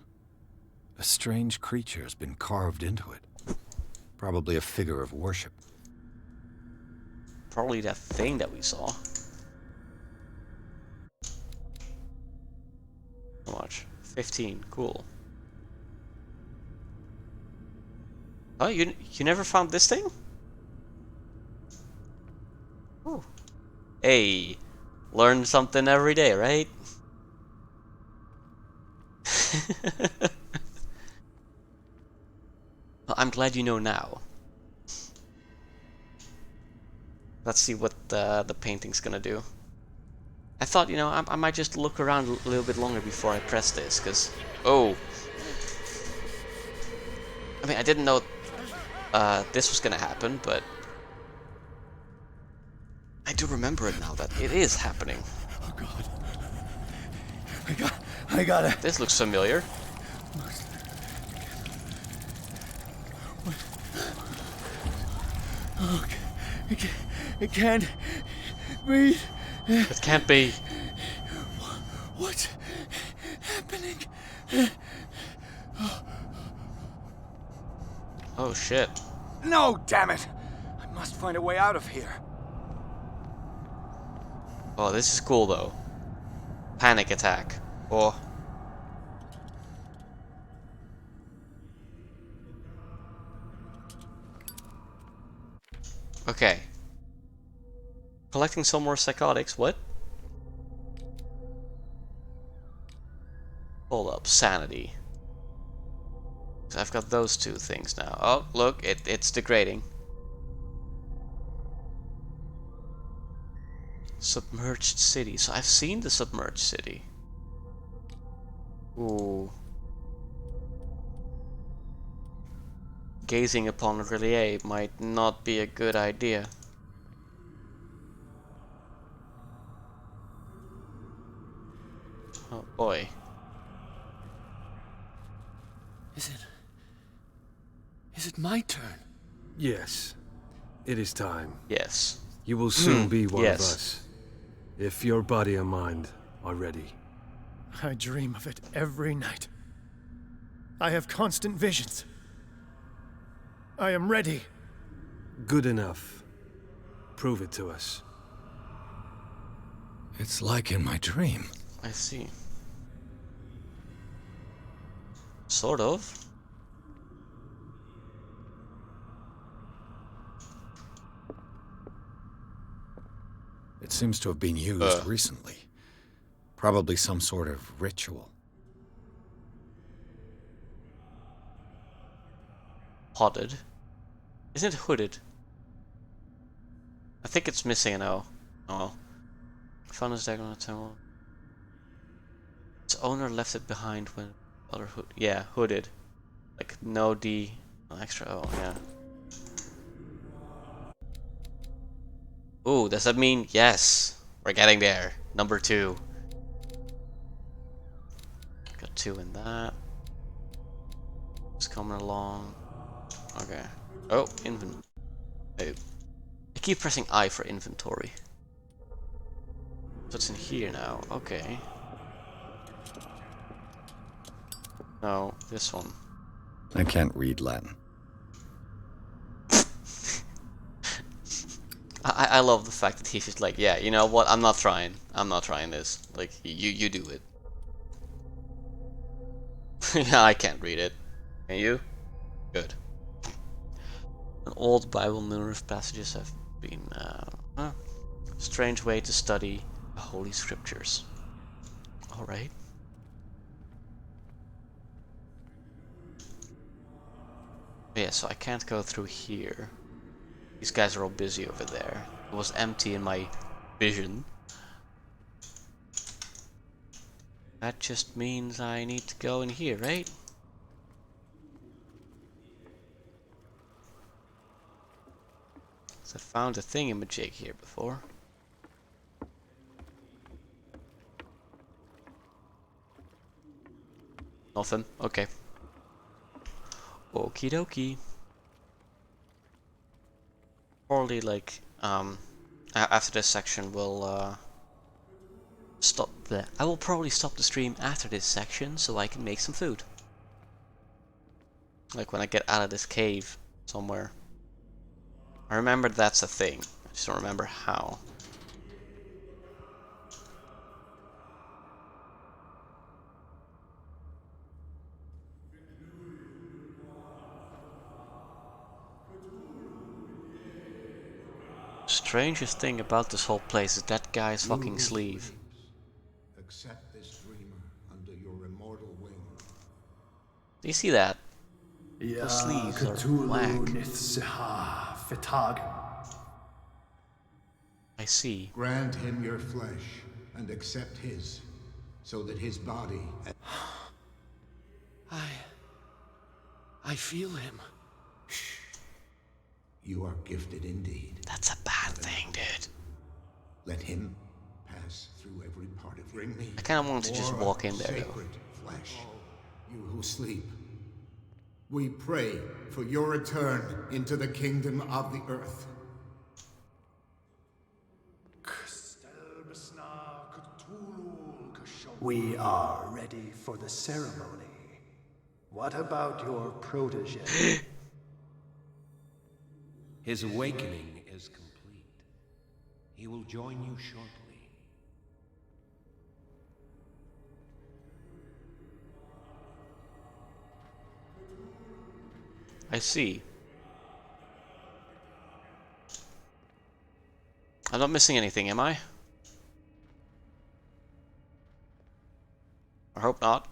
A strange creature has been carved into it. Probably a figure of worship. Probably that thing that we saw. How much? 15. Cool. Oh, you never found this thing? Ooh. Hey, learn something every day, right? Well, I'm glad you know now. Let's see what the painting's gonna do. I thought, you know, I might just look around a little bit longer before I press this, because... Oh! I mean, I didn't know this was gonna happen, but... I do remember it now, that it is happening. Oh God. I got it. This looks familiar. Oh, it can't breathe. It can't be. What's happening? Oh shit. No, damn it! I must find a way out of here. Oh, this is cool though. Panic attack. Oh. Okay. Collecting some more psychotics. What? Hold up. Sanity. So I've got those two things now. Oh, look. It's degrading. Submerged city. So I've seen the submerged city. Ooh. Gazing upon relief might not be a good idea. Oh boy. Is it my turn? Yes. It is time. Yes. You will soon be one yes. of us. If your body and mind are ready. I dream of it every night. I have constant visions. I am ready. Good enough. Prove it to us. It's like in my dream. I see. Sort of. It seems to have been used recently. Probably some sort of ritual. Potted. Isn't it hooded? I think it's missing an O. Oh. Found his dagger on the temple. Its owner left it behind when other hood. Yeah, hooded. Like no D, no extra O. Yeah. Ooh, does that mean yes? We're getting there. Number 2. Got 2 in that. It's coming along. Okay. Oh, inventory. I keep pressing I for inventory. So it's in here now. Okay. No, this one. I can't read Latin. I love the fact that he's just like, yeah, you know what? I'm not trying. I'm not trying this. Like, you do it. Yeah, I can't read it. Can you? Good. An old Bible, numerous passages have been strange way to study the Holy Scriptures. Alright. Yeah, so I can't go through here. These guys are all busy over there. It was empty in my vision. That just means I need to go in here, right? I found a thingamajig here before. Nothing. Okay. Okie dokie. Probably like after this section we'll stop there. I will probably stop the stream after this section so I can make some food. Like when I get out of this cave somewhere. I remember that's a thing. I just don't remember how. Strangest thing about this whole place is that guy's fucking sleeve. Accept this dreamer under your immortal wing. Do you see that? Yeah, The sleeves are Cthulhu black. fhtagn. I see. Grant him your flesh and accept his, so that his body... I feel him. You are gifted indeed. That's a bad thing, dude. Let him pass through every part of you. I kind of want to just walk in there, though. Sacred flesh, you who sleep. We pray for your return into the kingdom of the earth. We are ready for the ceremony. What about your protege? His awakening is complete. He will join you shortly. I see. I'm not missing anything, am I? I hope not.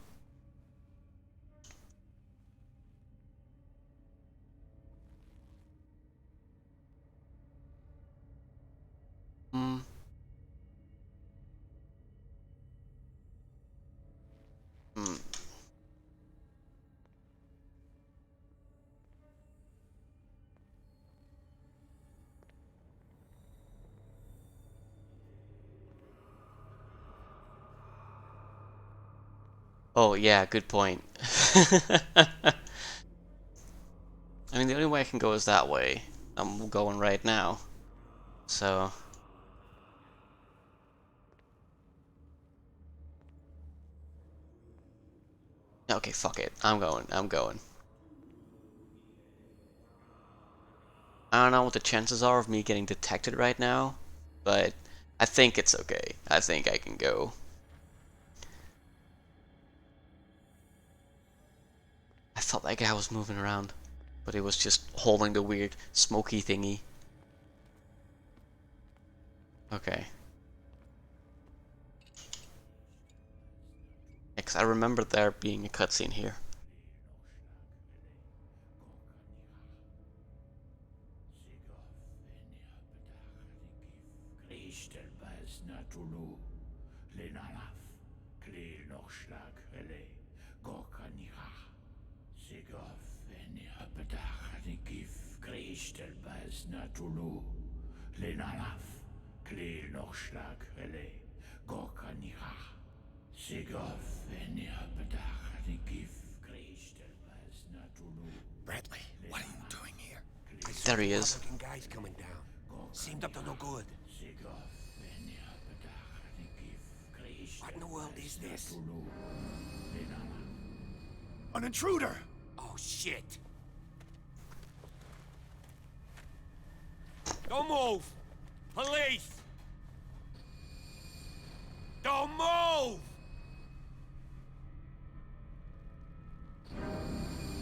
Hmm. Hmm. Oh, yeah, good point. I mean, the only way I can go is that way. I'm going right now. So... okay, fuck it. I'm going. I don't know what the chances are of me getting detected right now, but I think it's okay. I think I can go. I thought that guy was moving around, but he was just holding the weird smoky thingy. Okay. Because I remember there being a cutscene here. Bradley, what are you doing here? There he is. Guys coming down. Seemed up to no good. What in the world is this? An intruder! Oh, shit. Don't move! Police! Don't move!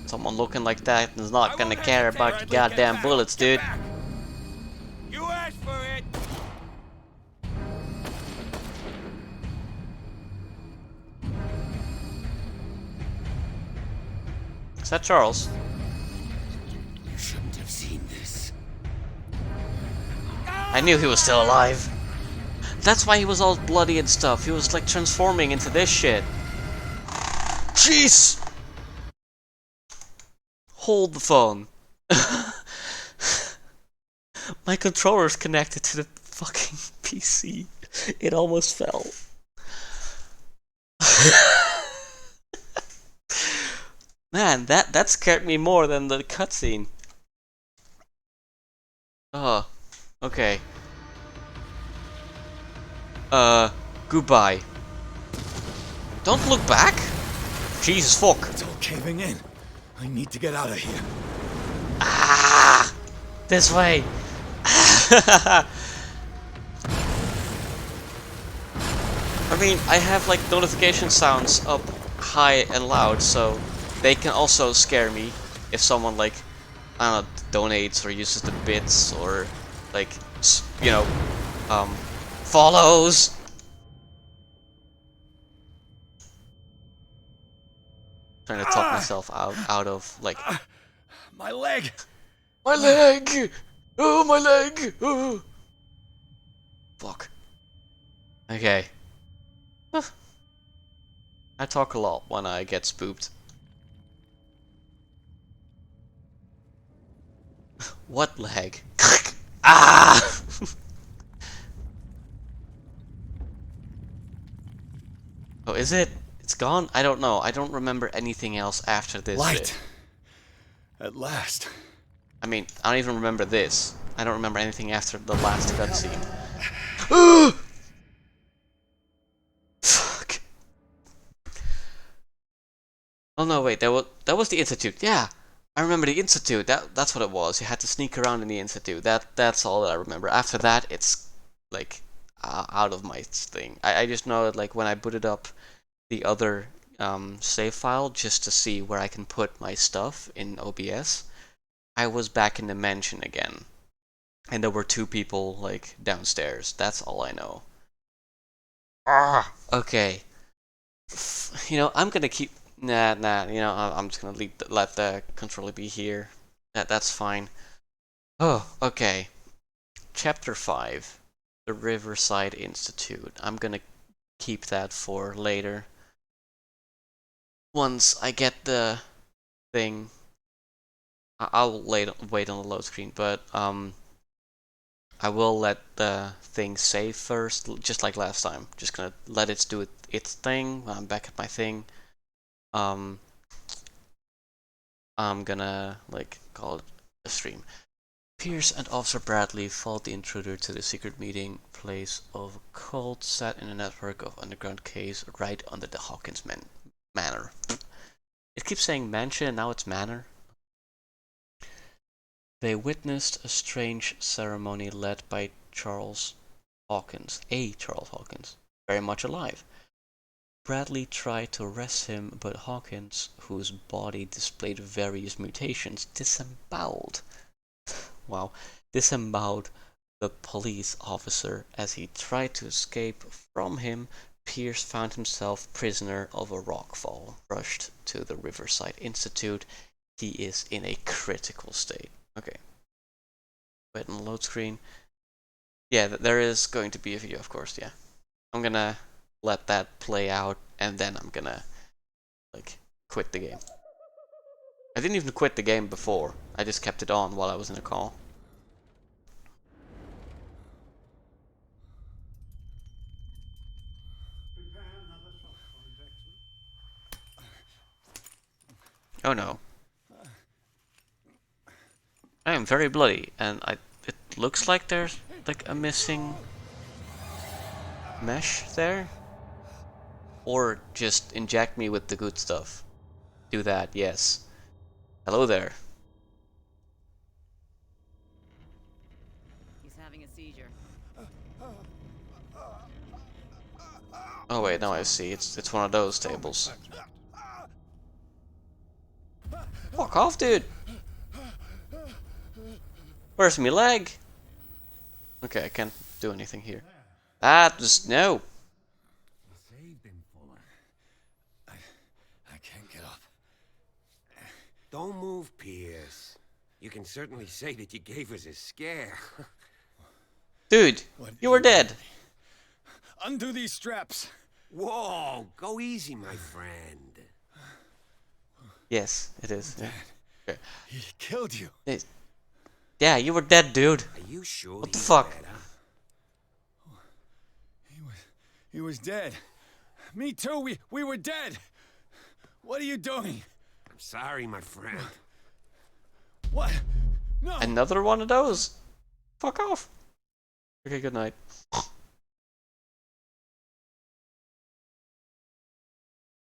Someone looking like that is not gonna care about your goddamn bullets, dude. You asked for it! Is that Charles? You shouldn't have seen this. I knew he was still alive. That's why he was all bloody and stuff. He was like transforming into this shit. Jeez! Hold the phone. My controller's connected to the fucking PC. It almost fell. Man, that scared me more than the cutscene. Oh, okay. Goodbye. Don't look back. Jesus fuck. It's all caving in. I need to get out of here. Ah! This way. I mean, I have like notification sounds up high and loud, so they can also scare me if someone like, I don't know, donates or uses the bits or like, you know, follows. Trying to talk myself out of like my leg. My leg. Oh, my leg. Oh. Fuck. Okay. I talk a lot when I get spooked. What lag? Ah! Oh, is it? It's gone? I don't know. I don't remember anything else after this bit. At last. I mean, I don't even remember this. I don't remember anything after the last cutscene. Fuck. Oh no, wait, that was the Institute. Yeah, I remember the Institute. That's what it was. You had to sneak around in the Institute. That's all that I remember. After that, it's like out of my thing. I just know that like when I booted up the other save file just to see where I can put my stuff in OBS, I was back in the mansion again, and there were 2 people like downstairs. That's all I know. Ah, okay. You know, I'm gonna keep. Nah. You know, I'm just gonna let the controller be here. That's fine. Oh, okay. Chapter 5, the Riverside Institute. I'm gonna keep that for later. Once I get the thing, I'll wait on the load screen, but I will let the thing save first, just like last time. Just gonna let it do its thing when I'm back at my thing. I'm gonna like call it a stream. Pierce and Officer Bradley followed the intruder to the secret meeting place of a cult set in a network of underground caves right under the Hawkins Manor. It keeps saying mansion, and now it's manor. They witnessed a strange ceremony led by Charles Hawkins, very much alive. Bradley tried to arrest him, but Hawkins, whose body displayed various mutations, disemboweled the police officer. As he tried to escape from him, Pierce found himself prisoner of a rockfall. Rushed to the Riverside Institute. He is in a critical state. Okay. Wait on the load screen. Yeah, there is going to be a video, of course, yeah. I'm gonna let that play out, and then I'm gonna, like, quit the game. I didn't even quit the game before. I just kept it on while I was in a call. Oh no. I am very bloody, and it looks like there's like a missing mesh there. Or just inject me with the good stuff. Do that, yes. Hello there. He's having a seizure. Oh wait, now I see. It's one of those tables. Fuck off, dude! Where's my leg? Okay, I can't do anything here. That was no. I can't get up. Don't move, Pierce. You can certainly say that you gave us a scare. Dude, you were dead. Undo these straps. Whoa, go easy, my friend. Yes, it is. Yeah. Okay. He killed you. Yeah, you were dead, dude. Are you sure? What the fuck? Dead, huh? He was dead. Me too. We were dead. What are you doing? I'm sorry, my friend. What? No. Another one of those? Fuck off. Okay, good night.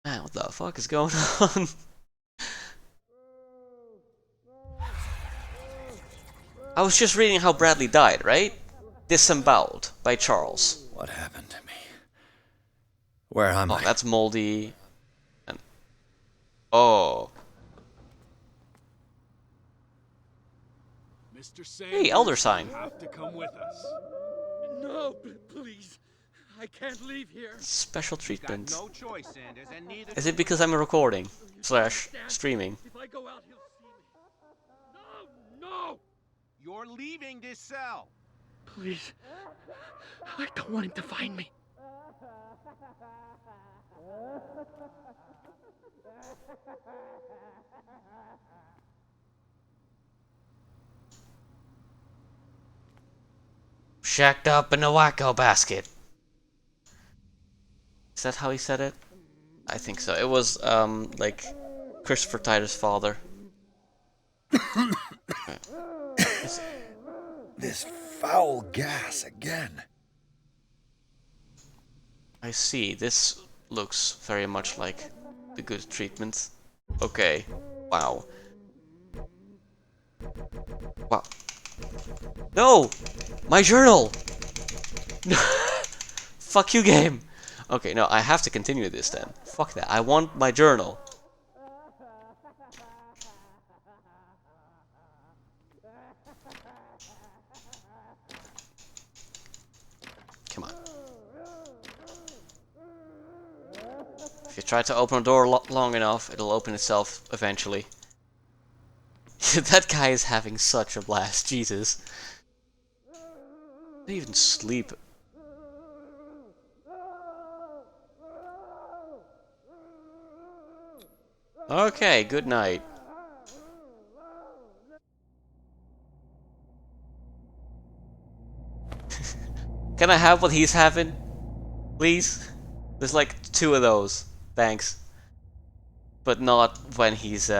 Man, what the fuck is going on? I was just reading how Bradley died, right? Disemboweled by Charles. What happened to me? Where am I? Oh, that's moldy. And oh. Mr. Sanders, Hey, Elder Sign. you have to come with us. No, please. I can't leave here. Special treatment. No choice, Sanders, and neither Is it because I'm recording / streaming? If I go out, he'll see me. No! You're leaving this cell. Please. I don't want him to find me. Shacked up in a wacko basket. Is that how he said it? I think so. It was, like, Christopher Titus' father. This foul gas again. I see. This looks very much like the good treatment. Okay. Wow. Wow. No! My journal! Fuck you, game! Okay, no, I have to continue this then. Fuck that. I want my journal. Come on. If you try to open a door long enough, it'll open itself eventually. That guy is having such a blast, Jesus. Didn't even sleep. Okay, good night. Can I have what he's having? Please? There's like 2 of those. Thanks. But not when he's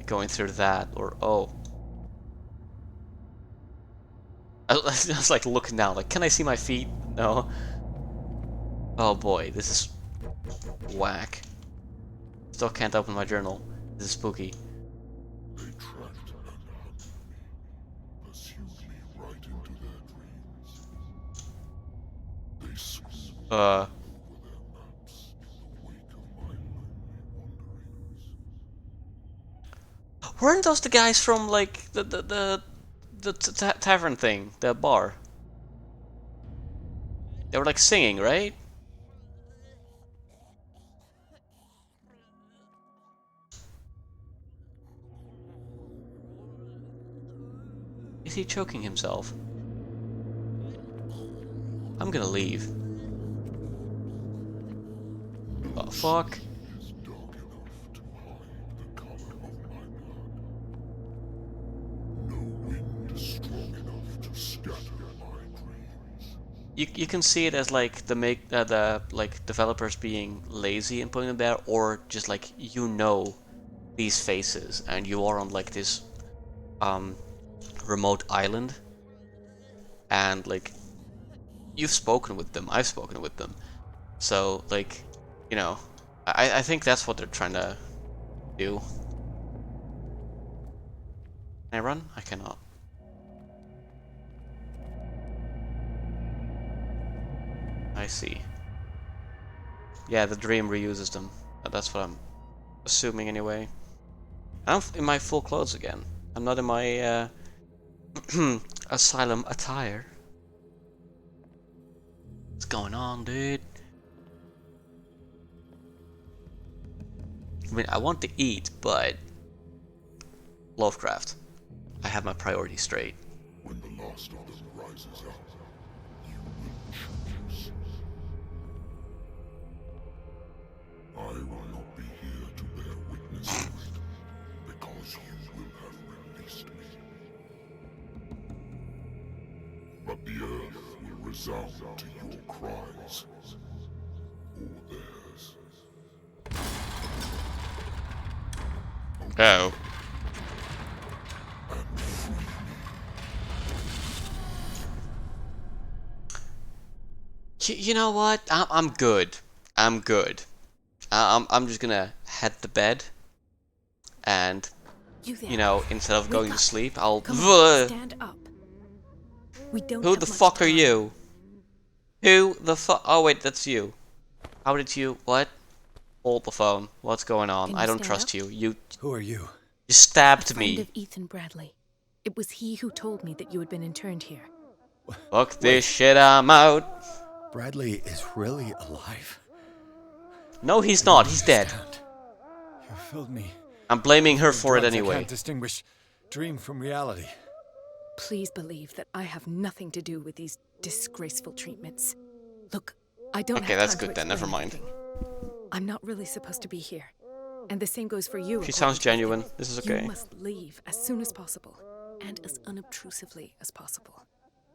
going through that, or oh. I was like looking down, like, can I see my feet? No. Oh boy, this is whack. Still can't open my journal. This is spooky. They tracked and hunted me, pursued me right into their dreams. They swooped over their maps in the wake of my lonely wanderings. Weren't those the guys from like the tavern thing, the bar? They were like singing, right? Is he choking himself? I'm gonna leave. Oh, fuck. Is dark enough to hide the color of my blood. No wind is strong enough to scatter my dreams. You can see it as like the like developers being lazy and putting them there, or just like these faces and you are on like this remote island and like you've spoken with them, I've spoken with them, so like, you know, I think that's what they're trying to do. Can I run? I cannot. I see. Yeah, the dream reuses them. That's what I'm assuming anyway. I'm in my full clothes again. I'm not in my asylum attire. What's going on, dude? I mean, I want to eat, but Lovecraft. I have my priorities straight. When the last of them rises up, you will choose. I will not be here to bear witness to it, because you will have released me. But the earth will resound to your cries, or theirs. Oh. You know what? I'm good. I'm good. I'm just gonna head to bed, and you know, instead of going to sleep, I'll. Stand up. We don't. Who the fuck are you? Who the fuck? Oh wait, that's you. How did you? What? Hold the phone. What's going on? I don't trust you. You. Who are you? You stabbed A friend me. of Ethan Bradley. It was he who told me that you had been interned here. Fuck this shit. I'm out. Bradley is really alive? No, he's not. He's dead. You filled me. I'm blaming her with for it drugs. I anyway. can't distinguish dream from reality. Please believe that I have nothing to do with these disgraceful treatments. Look, I don't have time that's to good then. Never explain mind. everything. I'm not really supposed to be here. And the same goes for you. She sounds according to genuine. Phil. This is okay. You must leave as soon as possible. And as unobtrusively as possible.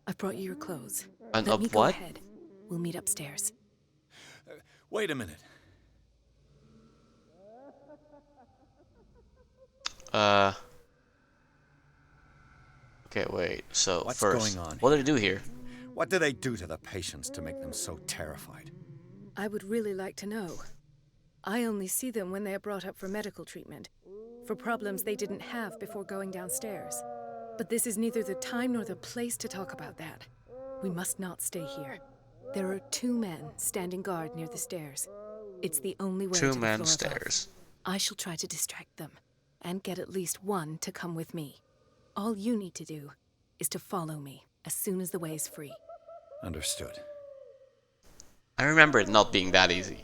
I've brought you your clothes. And Let me of go what? ahead. We'll meet upstairs. Wait a minute. Okay, wait. So What's first, going on what here? did they do here? What do they do to the patients to make them so terrified? I would really like to know. I only see them when they are brought up for medical treatment, for problems they didn't have before going downstairs. But this is neither the time nor the place to talk about that. We must not stay here. There are 2 men standing guard near the stairs. It's the only way to the 2 men floor stairs. above. I shall try to distract them, and get at least one to come with me. All you need to do is to follow me as soon as the way is free. Understood. I remember it not being that easy.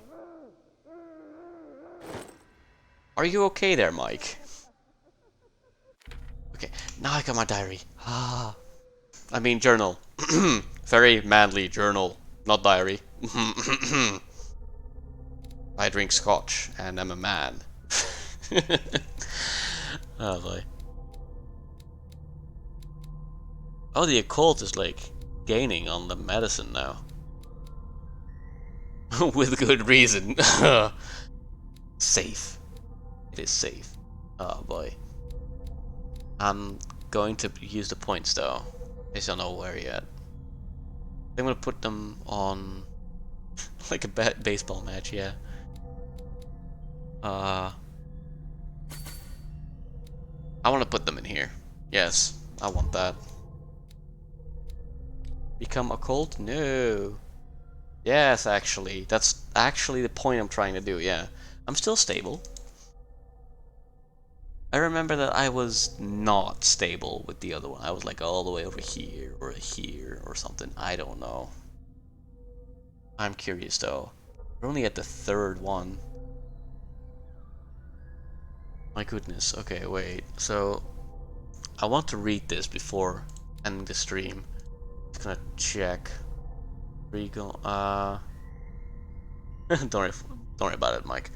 Are you okay there, Mike? Okay, now I got my diary. Ah, I mean journal. Very manly journal, not diary. I drink scotch and I'm a man. Oh boy. Oh, the occult is like gaining on the medicine now. With good reason. Safe. It is safe. Oh boy. I'm going to use the points though. I just don't know where yet. I'm gonna put them on like a baseball match, yeah. I want to put them in here. Yes, I want that. Become occult? No. Yes, actually. That's actually the point I'm trying to do, yeah. I'm still stable. I remember that I was not stable with the other one. I was like all the way over here or something. I don't know. I'm curious though. We're only at the 3rd one. My goodness. Okay, wait. So I want to read this before ending the stream. Just gonna check. Regal. Don't worry about it, Mike.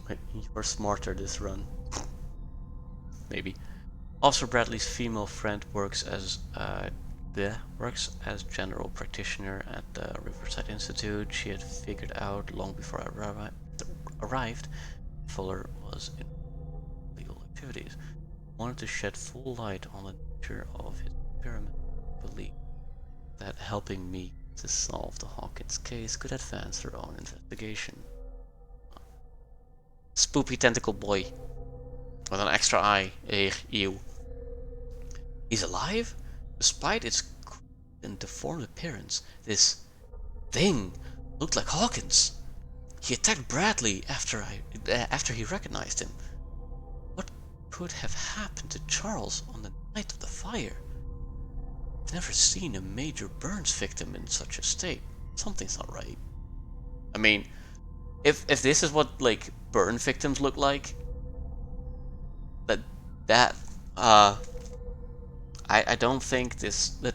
Wait, you're smarter this run. Maybe. Officer Bradley's female friend works as general practitioner at the Riverside Institute. She had figured out long before I arrived Fuller was in legal activities. Wanted to shed full light on the nature of his experiment. Believed that helping me to solve the Hawkins case could advance her own investigation. Spoopy tentacle boy with an extra eye. Ew. He's alive? Despite its crude and deformed appearance, this thing looked like Hawkins. He attacked Bradley after he recognized him. What could have happened to Charles on the night of the fire? I've never seen a major burns victim in such a state. Something's not right. I mean, if this is what like burn victims look like, I don't think that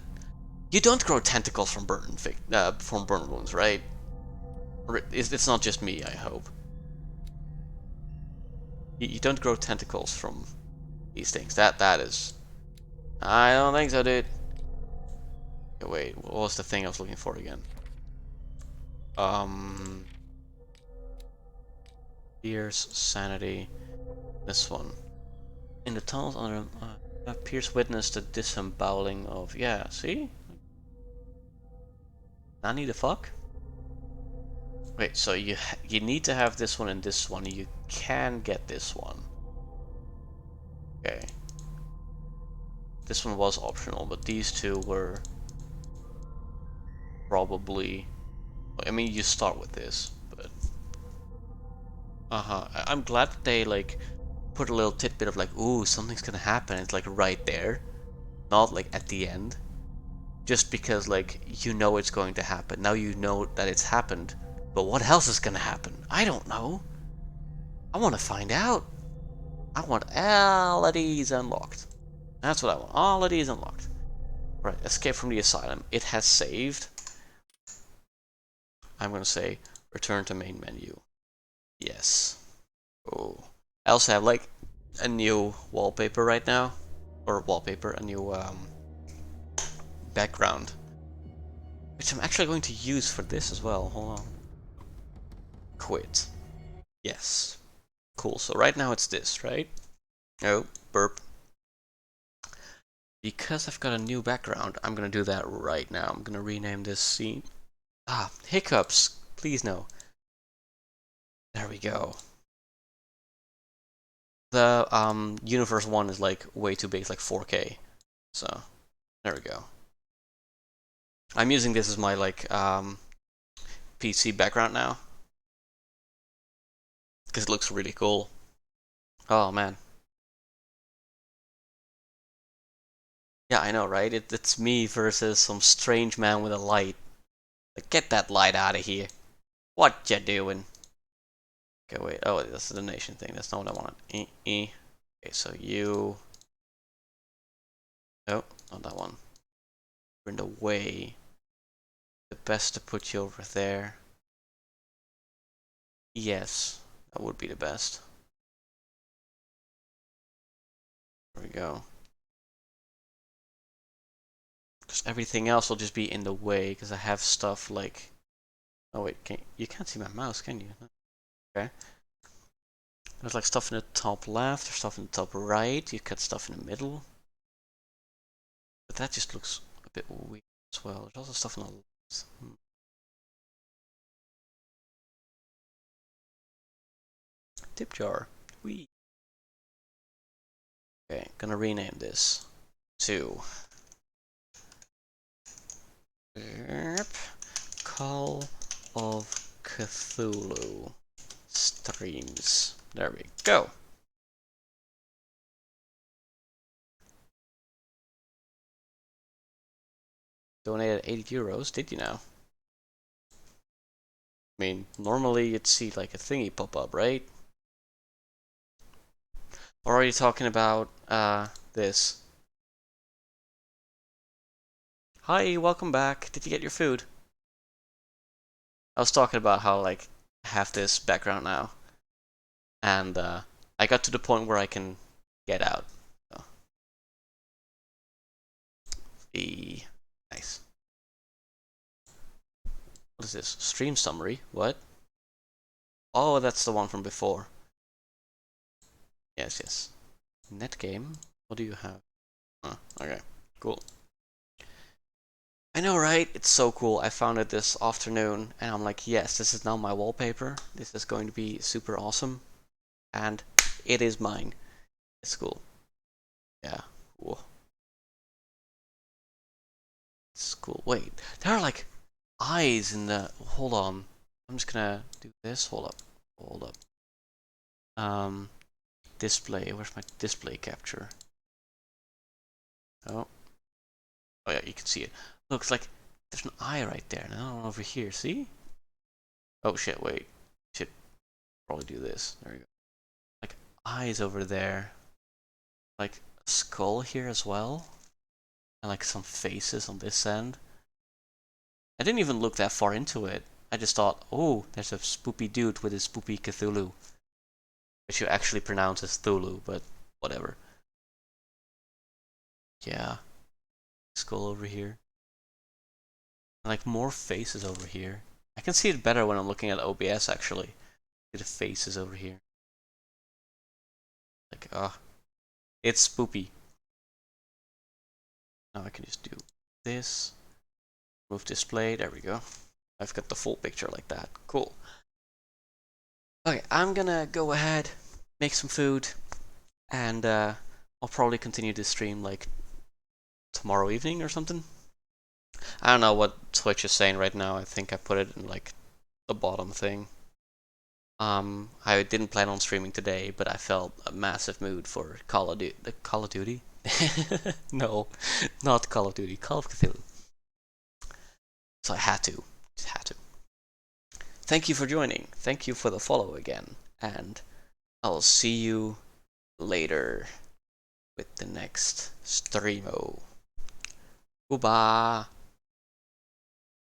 you don't grow tentacles from burn wounds, right? Or it's not just me, I hope. You don't grow tentacles from these things. That is, I don't think so, dude. Okay, wait, what was the thing I was looking for again? Pierce, sanity, this one. In the tunnels under Pierce witnessed the disemboweling of, yeah, see? Nanny the fuck? Wait, so you need to have this one and this one. You can get this one. Okay. This one was optional, but these two were probably... I mean, you start with this, but... I'm glad that they, like, put a little tidbit of, like, ooh, something's gonna happen. It's, like, right there. Not, like, at the end. Just because, like, you know it's going to happen. Now you know that it's happened. But what else is gonna happen? I don't know. I want to find out. I want all of these unlocked. That's what I want. All of these unlocked. Right, escape from the asylum. It has saved. I'm gonna say return to main menu. Yes. Oh. I also have like a new wallpaper right now. Or wallpaper, a new background. Which I'm actually going to use for this as well. Hold on. Quit. Yes. Cool. So right now it's this, right? Oh, burp. Because I've got a new background, I'm gonna do that right now. I'm gonna rename this scene. Ah, hiccups. Please no. There we go. The universe one is like way too big, it's like 4K. So there we go. I'm using this as my like PC background now because it looks really cool. Oh man. Yeah, I know, right? It's me versus some strange man with a light. Like, get that light out of here. What you doing? Okay, wait. Oh, that's the donation thing. That's not what I wanted. Okay, so you. No, not that one. You're in the way. The best to put you over there. Yes, that would be the best. There we go. Because everything else will just be in the way because I have stuff like. Oh wait, you can't see my mouse, can you? Okay. There's like stuff in the top left, there's stuff in the top right, you got stuff in the middle. But that just looks a bit weird as well. There's also stuff on the left. Tip jar. Whee. Okay, gonna rename this to Call of Cthulhu Streams. There we go. Donated 80 euros, did you know? I mean, normally you'd see like a thingy pop up, right? Or are you talking about this? Hi, welcome back. Did you get your food? I was talking about how like I have this background now, and I got to the point where I can get out. So. Nice. What is this? Stream summary? What? Oh, that's the one from before. Yes, yes. Net game. What do you have? Oh, okay, cool. I know, right? It's so cool. I found it this afternoon, and I'm like, yes, this is now my wallpaper. This is going to be super awesome, and it is mine. It's cool. Yeah. Cool. It's cool. Wait, there are like eyes in the. Hold on. I'm just gonna do this. Hold up. Hold up. Display. Where's my display capture? Oh. Oh yeah, you can see it. Looks like there's an eye right there. Now over here. See? Oh shit! Wait. Should probably do this. There we go. Like eyes over there. Like a skull here as well. And like some faces on this end. I didn't even look that far into it. I just thought, oh, there's a spoopy dude with his spoopy Cthulhu. Which you actually pronounce as Thulu, but whatever. Yeah. Skull over here. And like more faces over here. I can see it better when I'm looking at OBS actually. See the faces over here. Like, it's spoopy. Now I can just do this. Move display, there we go. I've got the full picture like that. Cool. Okay, I'm gonna go ahead, make some food, and I'll probably continue this stream like tomorrow evening or something. I don't know what Twitch is saying right now. I think I put it in like the bottom thing. I didn't plan on streaming today, but I felt a massive mood for Call of Duty. No, not Call of Duty. Call of Cthulhu. So I had to. Just had to. Thank you for joining. Thank you for the follow again. And I'll see you later with the next streamo. Goodbye.